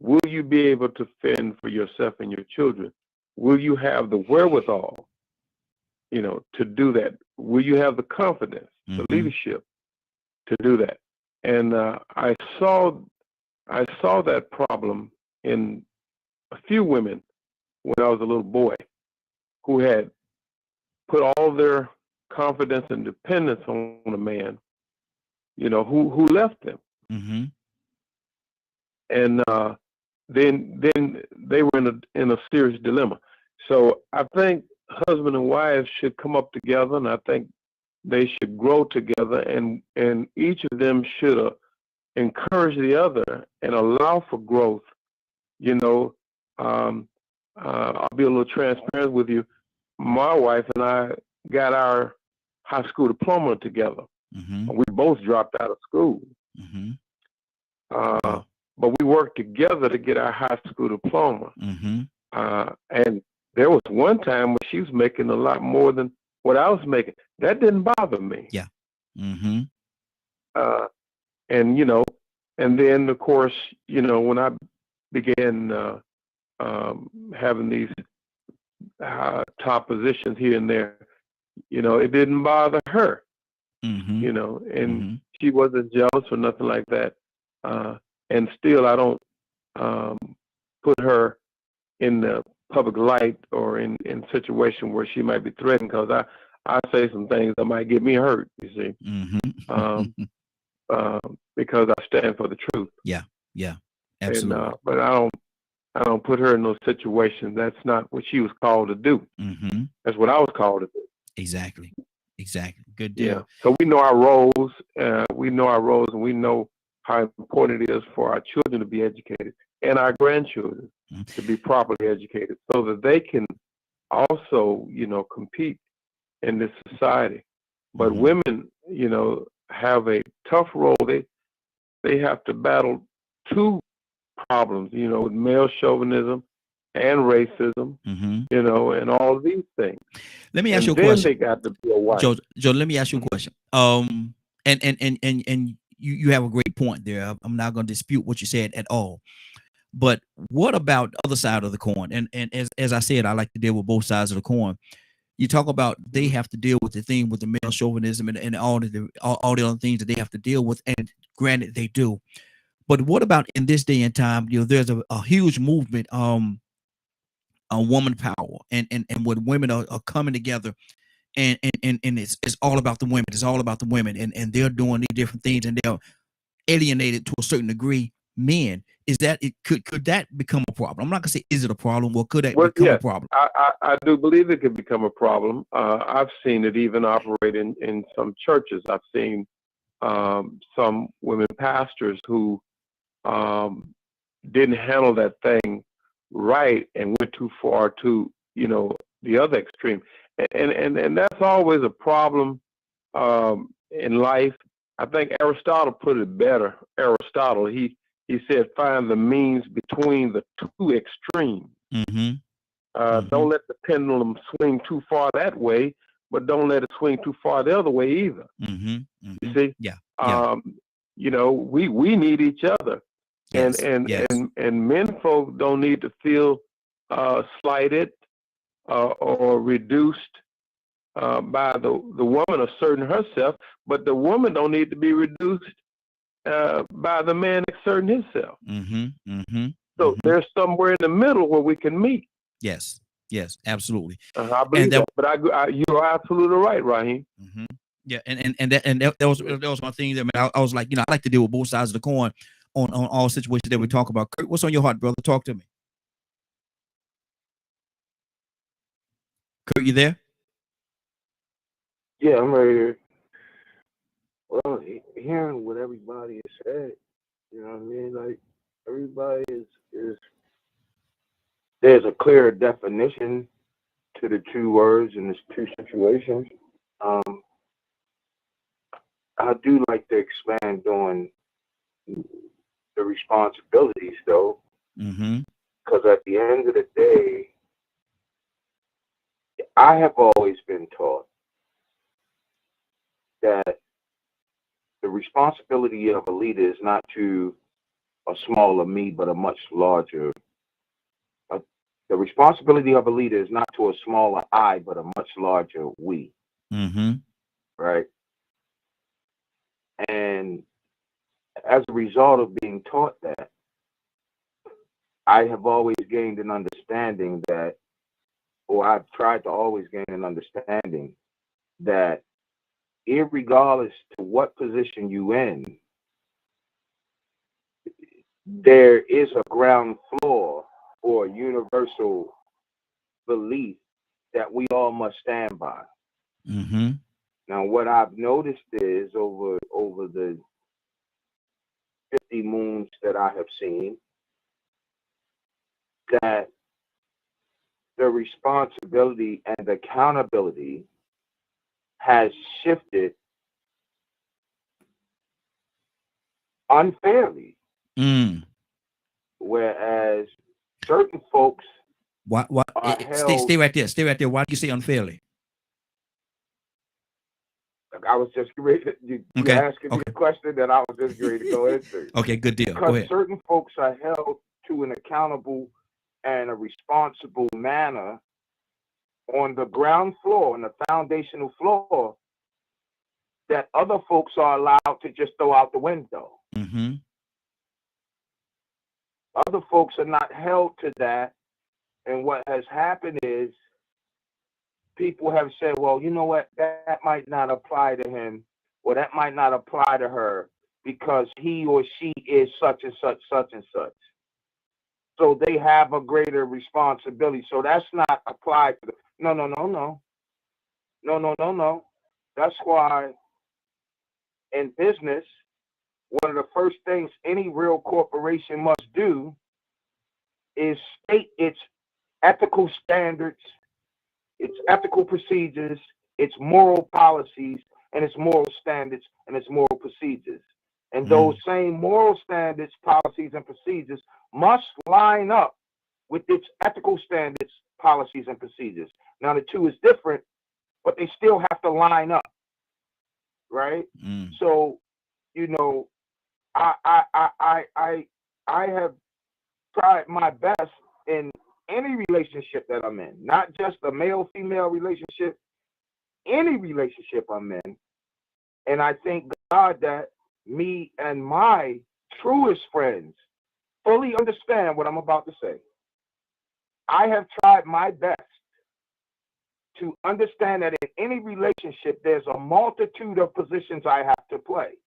Will you be able to fend for yourself and your children? Will you have the wherewithal, to do that? Will you have the confidence, the leadership to do that? And I saw that problem in a few women when I was a little boy who had put all their confidence and dependence on a man, who left them. And then they were in a serious dilemma. So I think husband and wives should come up together, and I think they should grow together, and each of them should encourage the other and allow for growth. I'll be a little transparent with you. My wife and I got our high school diploma together. We both dropped out of school. But we worked together to get our high school diploma. And there was one time when she was making a lot more than what I was making. That didn't bother me. Yeah. Mm-hmm. And, and then, of course, when I began having these top positions here and there, it didn't bother her, Mm-hmm. and Mm-hmm. she wasn't jealous or nothing like that. And still, I don't put her in the public light or in situation where she might be threatened, because I say some things that might get me hurt, you see. Mm-hmm. Because I stand for the truth. Yeah, absolutely. And but I don't put her in those situations. That's not what she was called to do. Mm-hmm. That's what I was called to do. Exactly. Good deal. Yeah. So we know our roles. We know our roles, and we know how important it is for our children to be educated and our grandchildren to be properly educated, so that they can also, compete in this society. But women, have a tough role. They have to battle two problems, with male chauvinism and racism, and all of these things. Let me ask you a then question. they got to be a wife. Joe, let me ask you a question. And you have a great point there. I'm not going to dispute what you said at all. But what about the other side of the coin? And as I said, I like to deal with both sides of the coin. You talk about they have to deal with the thing with the male chauvinism and all the other things that they have to deal with. And granted, they do. But what about in this day and time? There's a huge movement on woman power, and when women are coming together, and it's all about the women. It's all about the women, and they're doing these different things, and they're alienated to a certain degree men. Is that it? Could that become a problem? I'm not gonna say is it a problem, or could that become a problem? I do believe it could become a problem. I've seen it even operate in some churches. I've seen some women pastors who didn't handle that thing right and went too far to the other extreme, and that's always a problem in life. I think Aristotle put it better. Aristotle, he said, find the means between the two extremes. Don't let the pendulum swing too far that way, but don't let it swing too far the other way either. You see? We need each other. Yes. And men folk don't need to feel slighted or reduced by the woman asserting herself, but the woman don't need to be reduced by the man asserting himself. So there's somewhere in the middle where we can meet. Yes, absolutely. I believe that. But you are absolutely right, Raheem. Yeah, that was my thing there, man. I was like, I like to deal with both sides of the coin on all situations that we talk about. Kurt, what's on your heart, brother? Talk to me. Kurt, you there? Yeah, I'm right here. Well, hearing what everybody has said, you know what I mean? Like, everybody is there's a clear definition to the two words in these two situations. I do like to expand on the responsibilities, though, because at the end of the day, I have always been taught that the responsibility of a leader is not to a smaller me, but a much larger. The responsibility of a leader is not to a smaller I, but a much larger we. Right? And as a result of being taught that, I have always gained an understanding that, or I've tried to always gain an understanding that, irregardless to what position you in, there is a ground floor or universal belief that we all must stand by. Now, what I've noticed is over the 50 moons that I have seen, that the responsibility and accountability has shifted unfairly. Whereas certain folks Why? Stay right there. Stay right there. Why do you say unfairly? I was just ready. You're asking me a question that I was just ready to go into. Okay, good deal. Because certain folks are held to an accountable and a responsible manner on the ground floor, on the foundational floor, that other folks are allowed to just throw out the window. Mm-hmm. Other folks are not held to that. And what has happened is people have said, well, you know what, that might not apply to him, or that might not apply to her because he or she is such and such, such and such. So they have a greater responsibility. So that's not applied to them. No. That's why in business, one of the first things any real corporation must do is state its ethical standards, its ethical procedures, its moral policies, and its moral standards and its moral procedures. And those same moral standards, policies, and procedures must line up with its ethical standards, policies, and procedures. Now, the two is different, but they still have to line up, right? So, you know, I have tried my best in any relationship that I'm in, not just a male-female relationship, any relationship I'm in. And I thank God that me and my truest friends fully understand what I'm about to say. I have tried my best to understand that in any relationship, there's a multitude of positions I have to play.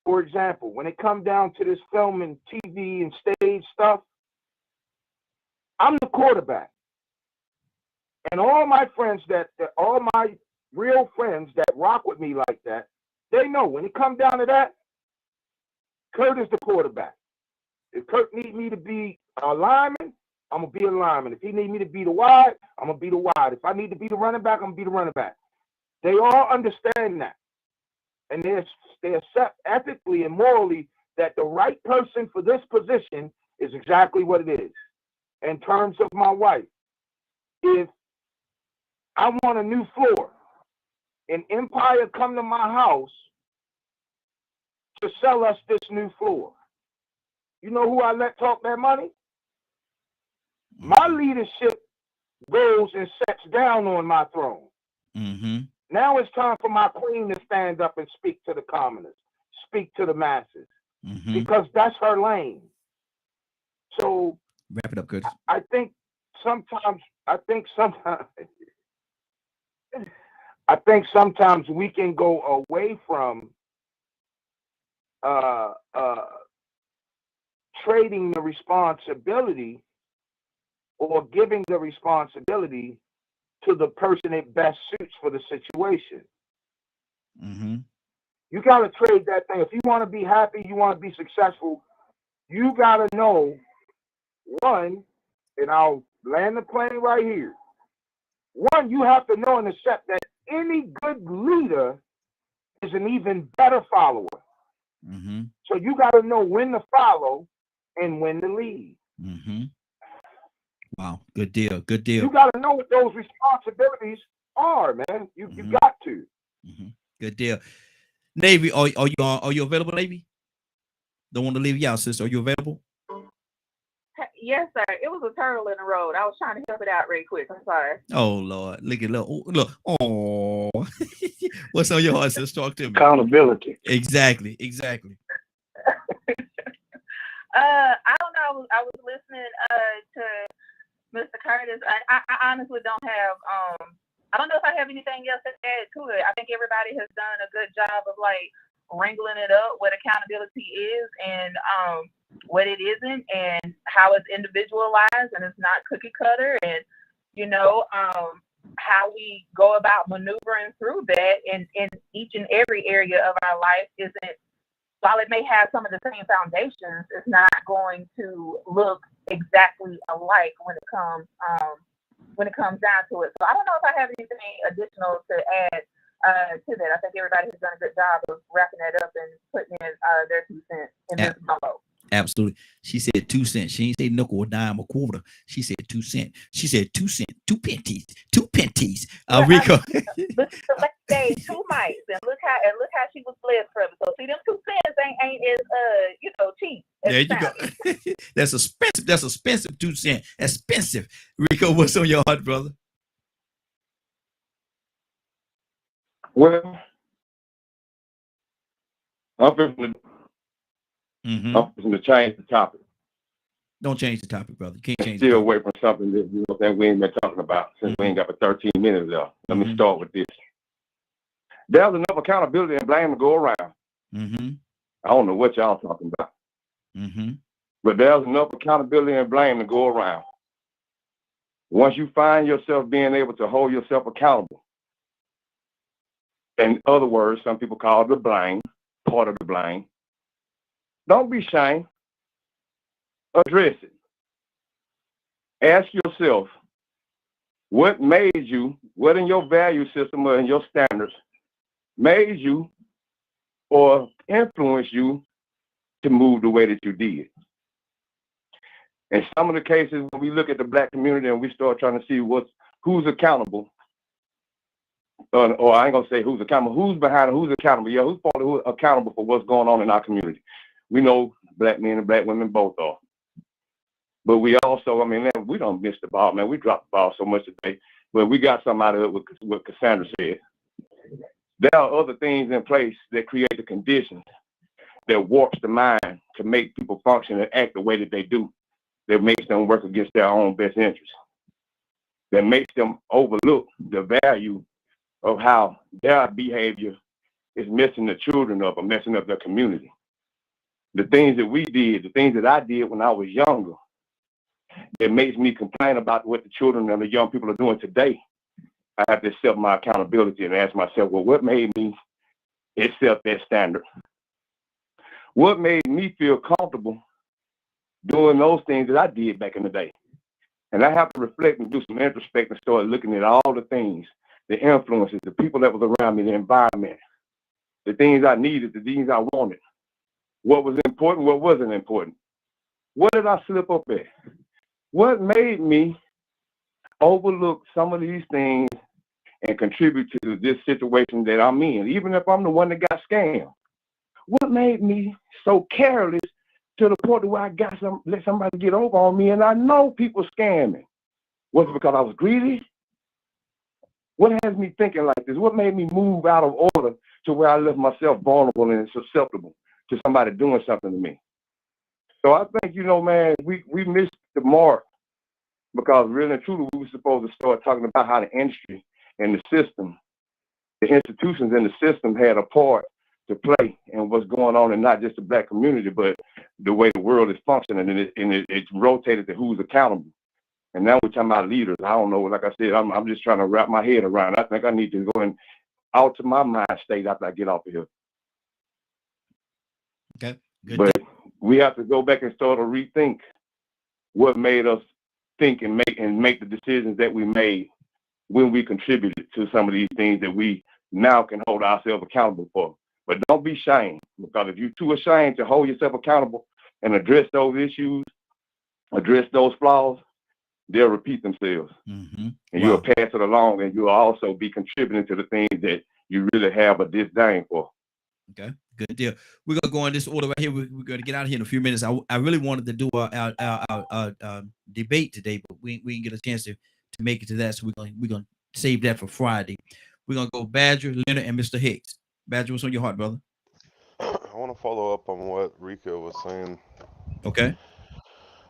For example, when it comes down to this film and TV and stage stuff, I'm the quarterback. And all my friends all my real friends that rock with me like that, they know when it comes down to that, Kurt is the quarterback. If Kurt need me to be a lineman, I'm going to be a lineman. If he need me to be the wide, I'm going to be the wide. If I need to be the running back, I'm going to be the running back. They all understand that. And they accept ethically and morally that the right person for this position is exactly what it is. In terms of my wife, if I want a new floor, and Empire come to my house to sell us this new floor, you know who I let talk that money? My leadership goes and sits down on my throne. Now it's time for my queen to stand up and speak to the commoners, speak to the masses, because that's her lane. So wrap it up, Curtis. I think sometimes we can go away from trading the responsibility or giving the responsibility to the person it best suits for the situation. You got to trade that thing. If you want to be happy, you want to be successful, you got to know, one, and I'll land the plane right here. One, you have to know and accept that any good leader is an even better follower. So you got to know when to follow and when to lead. Wow, good deal, good deal. You got to know what those responsibilities are, man. You got to. Good deal. Navy, are you available, Navy? Don't want to leave you out, sister. Are you available? Yes, sir. It was a turtle in the road. I was trying to help it out real quick. I'm sorry. Oh Lord, look. Oh, what's on your heart, sis? Talk to me. Accountability. Exactly. I don't know. I was listening to Mr. Curtis. I honestly don't have I don't know if I have anything else to add to it. I think everybody has done a good job of like wrangling it up what accountability is and what it isn't and how it's individualized and it's not cookie cutter and you know how we go about maneuvering through that in each and every area of our life isn't, while it may have some of the same foundations, it's not going to look exactly alike when it comes down to it. So I don't know if I have anything additional to add to that. I think everybody has done a good job of wrapping that up and putting in their 2 cents in this combo. Absolutely. She said 2 cents. She ain't say nickel, a dime, a quarter. She said 2 cents. She said 2 cents, 2 pennies, 2 pennies. Rico. But like they 2 mics, and look how she was blessed from it. So see, them 2 cents ain't as cheap. There you go. That's expensive. That's expensive. 2 cents. Expensive. Rico, what's on your heart, brother? Well, I'm going to change the topic. Don't change the topic, brother. You can't change Still away from something that we ain't been talking about since we ain't got but 13 minutes left. Let me start with this. There's enough accountability and blame to go around. I don't know what y'all talking about. But there's enough accountability and blame to go around. Once you find yourself being able to hold yourself accountable, in other words, some people call it the blame, part of the blame, don't be ashamed. Address it. Ask yourself, what made you, what in your value system or in your standards made you or influenced you to move the way that you did? In some of the cases, when we look at the Black community and we start trying to see who's accountable, or I ain't gonna say who's accountable, who's behind it, who's accountable? Yeah, who's accountable for what's going on in our community? We know Black men and Black women both are. But we also, we don't miss the ball, man. We dropped the ball so much today. But we got something out of it with what Cassandra said. There are other things in place that create the conditions that warps the mind to make people function and act the way that they do, that makes them work against their own best interests, that makes them overlook the value of how their behavior is messing the children up or messing up their community. The things that we did, the things that I did when I was younger, it makes me complain about what the children and the young people are doing today. I have to accept my accountability and ask myself, well, what made me accept that standard? What made me feel comfortable doing those things that I did back in the day? And I have to reflect and do some introspection and start looking at all the things, the influences, the people that was around me, the environment, the things I needed, the things I wanted. What was important, what wasn't important. What did I slip up at? What made me overlook some of these things and contribute to this situation that I'm in, even if I'm the one that got scammed? What made me so careless to the point where I let somebody get over on me and I know people scamming? Was it because I was greedy? What has me thinking like this? What made me move out of order to where I left myself vulnerable and susceptible to somebody doing something to me? So I think, man, we missed the mark, because really and truly we were supposed to start talking about how the industry and the system, the institutions in the system had a part to play in what's going on, and not just the Black community, but the way the world is functioning, and it's rotated to who's accountable. And now we're talking about leaders. I don't know, like I said, I'm just trying to wrap my head around. I think I need to go and alter my mind state after I get off of here. Okay. Good. But we have to go back and start to rethink what made us think and make the decisions that we made when we contributed to some of these things that we now can hold ourselves accountable for. But don't be ashamed, because if you're too ashamed to hold yourself accountable and address those issues, address those flaws, they'll repeat themselves. And you'll pass it along, and you'll also be contributing to the things that you really have a disdain for. Okay, good deal. We're gonna go in this order right here. We're gonna get out of here in a few minutes. I really wanted to do our debate today, but we didn't get a chance to make it to that. So we're gonna save that for Friday. We're gonna go Badger, Leonard, and Mr. Hicks. Badger, what's on your heart, brother? I want to follow up on what Rico was saying. Okay.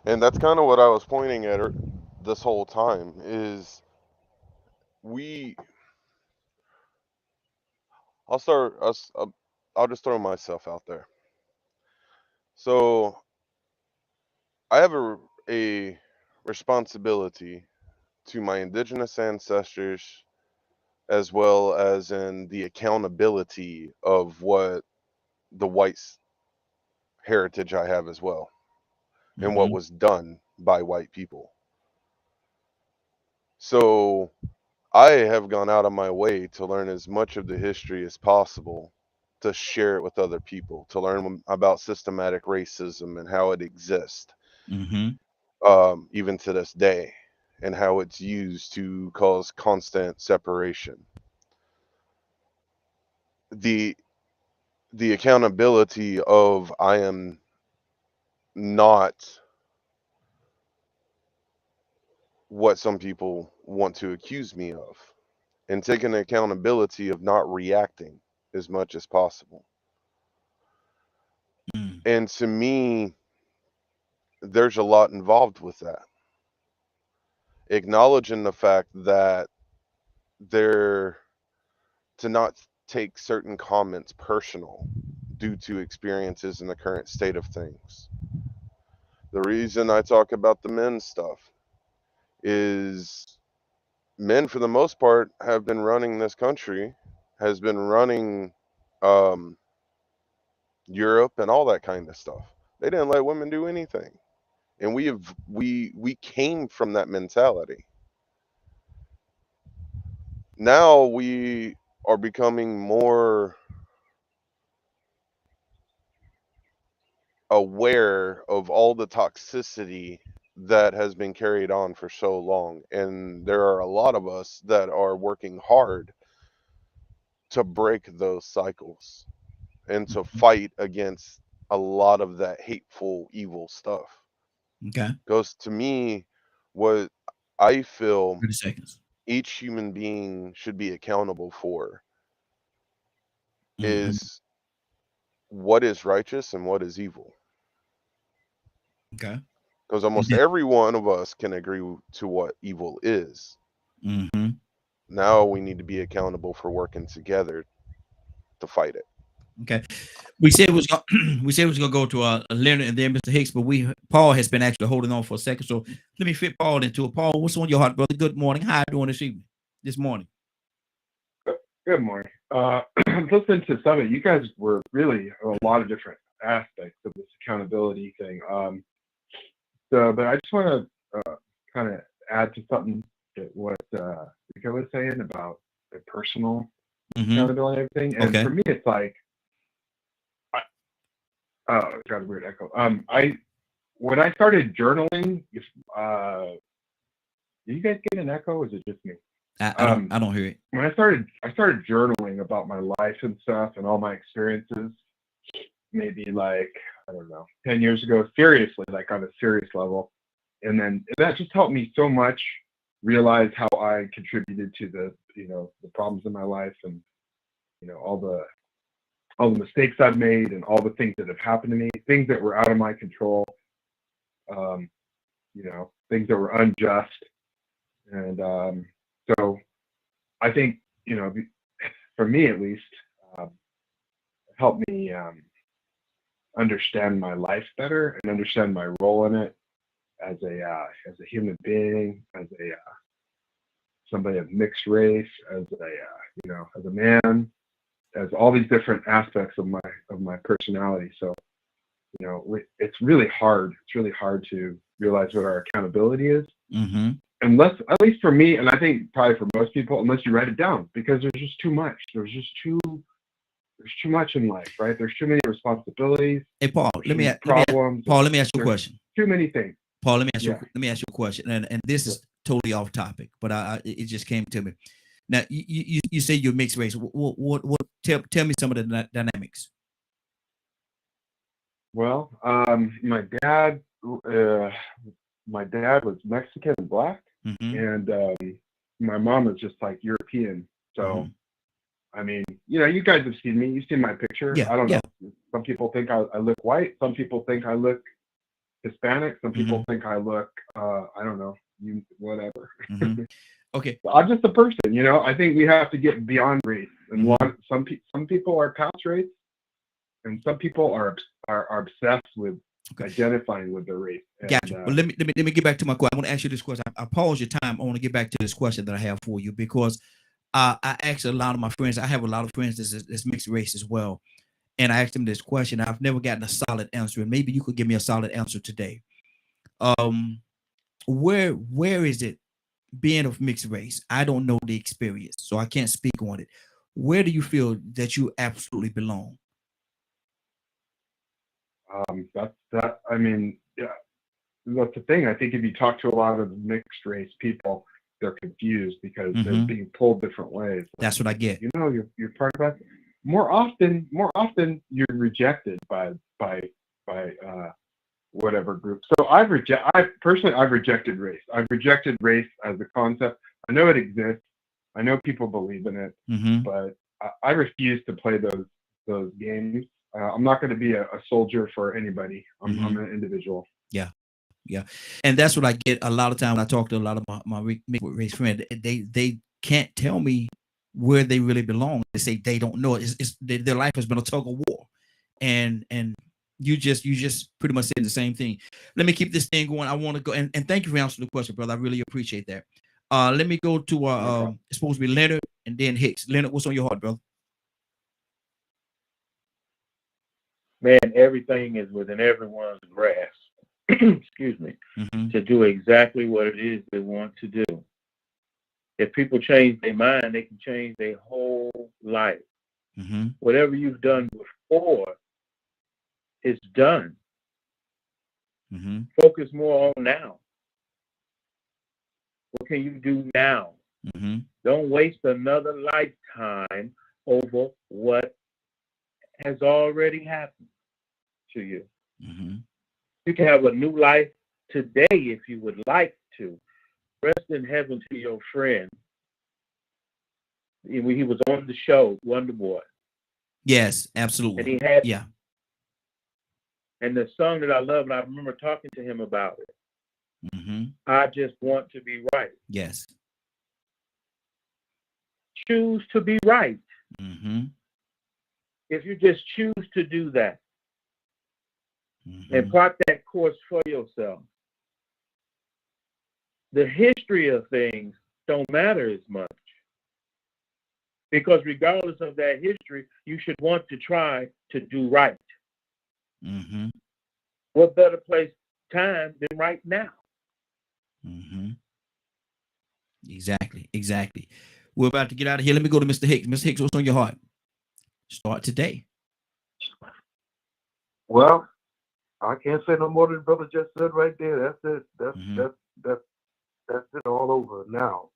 And that's kind of what I was pointing at this whole time is I'll just throw myself out there. So I have a responsibility to my indigenous ancestors, as well as in the accountability of what the white heritage I have as well, and what was done by white people. So I have gone out of my way to learn as much of the history as possible to share it with other people, to learn about systematic racism and how it exists, even to this day, and how it's used to cause constant separation. The accountability of I am not what some people want to accuse me of, and taking the accountability of not reacting as much as possible. And to me, there's a lot involved with that. Acknowledging the fact that to not take certain comments personal due to experiences in the current state of things. The reason I talk about the men stuff is men, for the most part, have been running this country, has been running Europe and all that kind of stuff. They didn't let women do anything. And we came from that mentality. Now we are becoming more aware of all the toxicity that has been carried on for so long. And there are a lot of us that are working hard to break those cycles and to fight against a lot of that hateful, evil stuff. Okay. Because to me, what I feel 30 seconds. Each human being should be accountable for is what is righteous and what is evil. Okay. Because almost every one of us can agree to what evil is. Now we need to be accountable for working together to fight it. Okay. We said we was gonna go to Leonard and then Mr. Hicks, but Paul has been actually holding on for a second. So let me fit Paul into it. Paul, what's on your heart, brother? Good morning. How are you doing this morning? Good morning. Listening to some of you guys were really a lot of different aspects of this accountability thing. But I just want to kind of add to something that what Rico was saying about the personal accountability and everything. And for me, it's like, oh, got a weird echo. When I started journaling, do you guys get an echo? Or is it just me? I don't hear it. When I started journaling about my life and stuff and all my experiences, maybe like, I don't know, 10 years ago, seriously, like on a serious level. And then that just helped me so much realize how I contributed to the problems in my life and, all the mistakes I've made and all the things that have happened to me, things that were out of my control, things that were unjust. And so I think, for me at least, it helped me understand my life better and understand my role in it as a human being, as somebody of mixed race, as a man, as all these different aspects of my personality. So, it's really hard. It's really hard to realize what our accountability is. Unless, at least for me, and I think probably for most people, unless you write it down, because there's just too much. There's too much in life, right? There's too many responsibilities. Hey, Paul, let me ask you a question. Too many things. Paul, let me ask you a question, and this is totally off topic, but it just came to me. Now, you say you're mixed race. What tell me some of the dynamics. Well, my dad was Mexican and black, and my mom is just like European. So, I mean, you guys have seen me. You've seen my picture. Yeah, I don't know. Some people think I look white. Some people think I look Hispanic. Some people think I look, I don't know, whatever. Okay. I'm just a person, I think we have to get beyond race. And some people are past race, and some people are obsessed with identifying with their race. Gotcha. Well, let me get back to my question. I want to ask you this question. I pause your time. I want to get back to this question that I have for you, because I asked a lot of my friends. I have a lot of friends that's mixed race as well, and I asked them this question. I've never gotten a solid answer, and maybe you could give me a solid answer today. Where is it being of mixed race? I don't know the experience, so I can't speak on it. where do you feel that you absolutely belong? I mean, yeah, that's the thing. I think if you talk to a lot of mixed race people, they're confused because they're being pulled different ways. That's what I get. You know, you're part of that. More often you're rejected by whatever group. So I've rejected race. I've rejected race as a concept. I know it exists. I know people believe in it, but I refuse to play those games. I'm not going to be a soldier for anybody. I'm an individual. Yeah. And that's what I get a lot of time when I talk to a lot of my mixed race friends. They can't tell me where they really belong. They say they don't know. Their life has been a tug of war. And you just pretty much said the same thing. Let me keep this thing going. I want to go and thank you for answering the question, brother. I really appreciate that. Let me go to it's supposed to be Leonard and then Hicks. Leonard, what's on your heart, brother? Man, everything is within everyone's grasp. Excuse me. To do exactly what it is they want to do. If people change their mind, they can change their whole life. Whatever you've done before is done. Focus more on now. What can you do now? Don't waste another lifetime over what has already happened to you. You can have a new life today if you would like to. Rest in heaven to your friend. He was on the show, Wonder Boy. Yes, absolutely. And he had, and the song that I love, and I remember talking to him about it. I just want to be right. Yes. Choose to be right. If you just choose to do that and plot that course for yourself, the history of things don't matter as much. Because regardless of that history, you should want to try to do right. What better place, time than right now? Exactly. We're about to get out of here. Let me go to Mr. Hicks. Mr. Hicks, what's on your heart? Start today. Well, I can't say no more than Brother just said right there. That's it. That's it all over now.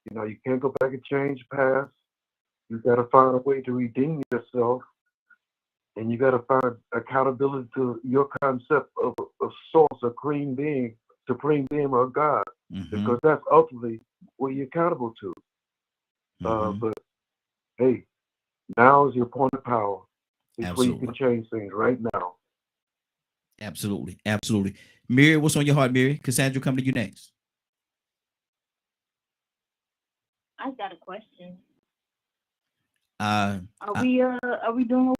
You know, you can't go back and change the past. You got to find a way to redeem yourself, and you got to find accountability to your concept of source, a supreme being of God, because that's ultimately what you're accountable to. But hey, now is your point of power. It's where you can change things right now. Absolutely. Mary, what's on your heart, Mary? Cassandra, come to you next. I got a question. Are we doing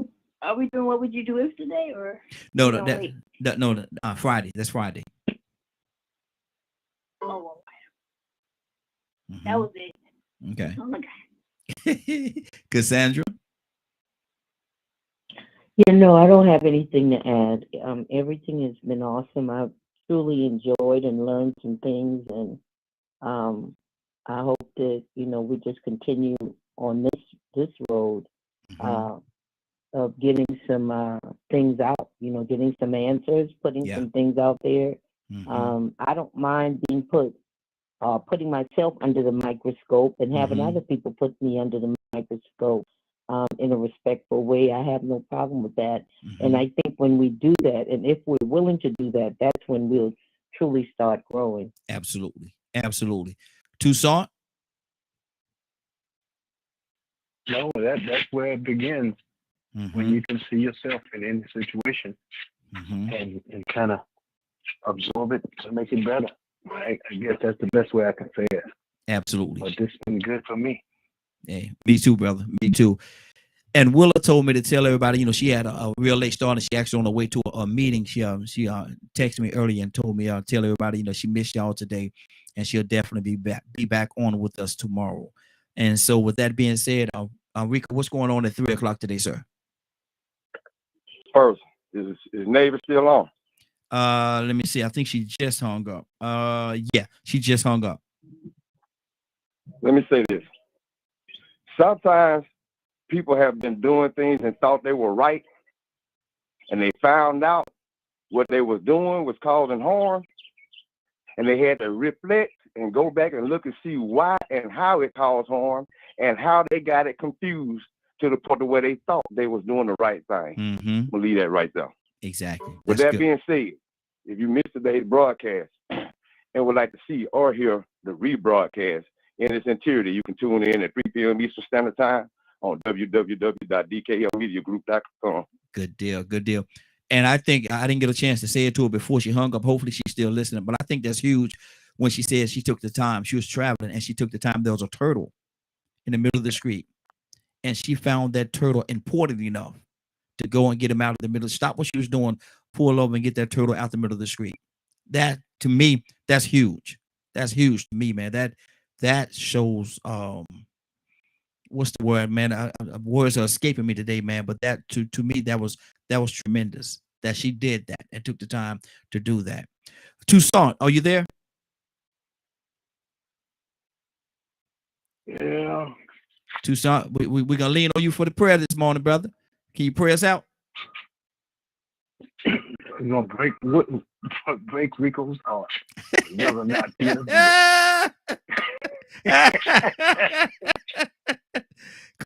what would you do if today, or no, Friday. That's Friday. Oh, that was it. Okay. Oh my God. Cassandra? Yeah, no, I don't have anything to add. Everything has been awesome. I've truly enjoyed and learned some things, and I hope that we just continue on this road of getting some things out. Getting some answers, putting some things out there. I don't mind being putting myself under the microscope and having other people put me under the microscope in a respectful way. I have no problem with that. And I think when we do that, and if we're willing to do that, that's when we'll truly start growing. Absolutely. Toussaint? No, that's where it begins. When you can see yourself in any situation and kind of absorb it to make it better. I guess that's the best way I can say it. Absolutely. But this has been good for me. Hey, me too, brother. Me too. And Willa told me to tell everybody, she had a real late start, and she actually on the way to a meeting. She texted me earlier and told me tell everybody, she missed y'all today, and she'll definitely be back on with us tomorrow. And so, with that being said, Rico, what's going on at 3:00 today, sir? First, is Navy still on? Let me see. I think she just hung up. Yeah, she just hung up. Let me say this. Sometimes people have been doing things and thought they were right, and they found out what they was doing was causing harm, and they had to reflect and go back and look and see why and how it caused harm and how they got it confused to the point of where they thought they was doing the right thing. We'll leave that right there. Exactly. With that being said, if you missed today's broadcast and would like to see or hear the rebroadcast in its entirety, you can tune in at 3 p.m. Eastern Standard Time on www.dklmediagroup.com. Good deal. Good deal. And I think I didn't get a chance to say it to her before she hung up. Hopefully she's still listening. But I think that's huge when she said she took the time. She was traveling and she took the time. There was a turtle in the middle of the street. And she found that turtle important enough to go and get him out of the middle. Stop what she was doing, pull over and get that turtle out the middle of the street. That, to me, that's huge. That's huge to me, man. That shows what's the word, man? Words are escaping me today, man. But that to me, that was tremendous that she did that and took the time to do that. Toussaint, are you there? Yeah. Toussaint, we're gonna lean on you for the prayer this morning, brother. Can you pray us out? We're gonna break Rico's heart. Never not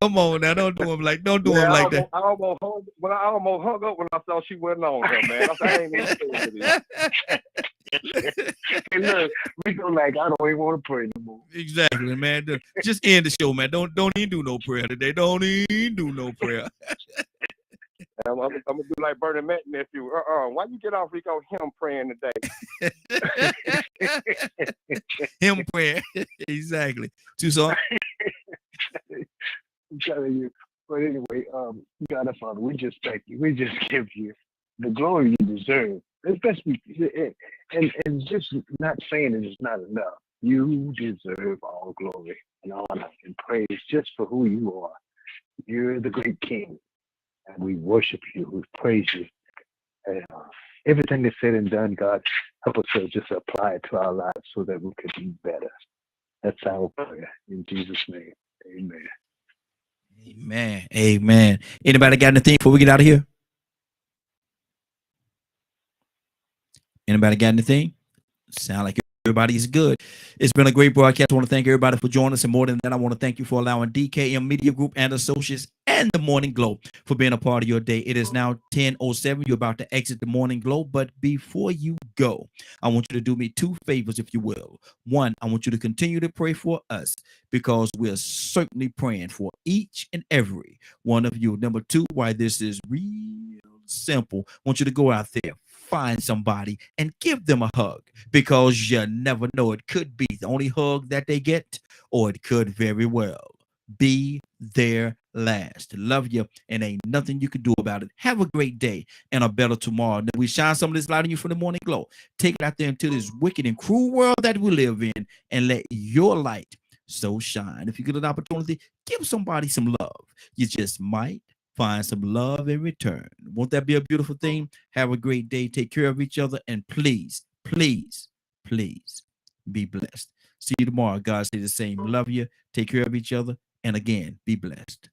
Come on now, don't do him like that. I almost hung up when I saw she went on her, man. I said, I ain't even saying this. Hey, look, Rico like, I don't even want to pray no more. Exactly, man. Just end the show, man. Don't even do no prayer today. Don't even do no prayer. I'm gonna do like Bernie Mac nephew. Why you get off Rico? Him praying today. Him praying. Exactly. Toussaint. I'm telling you. But anyway, God our Father, we just thank you. We just give you the glory you deserve. Especially and just not saying it is not enough. You deserve all glory and honor and praise just for who you are. You're the great King. And we worship you, we praise you. And everything that's said and done, God, help us to just apply it to our lives so that we could be better. That's our prayer. In Jesus' name, amen. Amen. Amen. Anybody got anything before we get out of here? Anybody got anything? Sound like everybody's good. It's been a great broadcast. I want to thank everybody for joining us. And more than that, I want to thank you for allowing DKM Media Group and Associates and the Morning Glow for being a part of your day. It is now 10:07. You're about to exit the Morning Glow. But before you go, I want you to do me two favors, if you will. One, I want you to continue to pray for us because we're certainly praying for each and every one of you. Number two, why this is real simple, I want you to go out there, find somebody and give them a hug, because you never know, it could be the only hug that they get, or it could very well be their last. Love you, and ain't nothing you can do about it. Have a great day and a better tomorrow. Now we shine some of this light on you from the Morning Glow. Take it out there into this wicked and cruel world that we live in, and let your light so shine. If you get an opportunity, give somebody some love. You just might find some love in return. Won't that be a beautiful thing? Have a great day. Take care of each other. And please, please, please be blessed. See you tomorrow. God say the same. Love you. Take care of each other. And again, be blessed.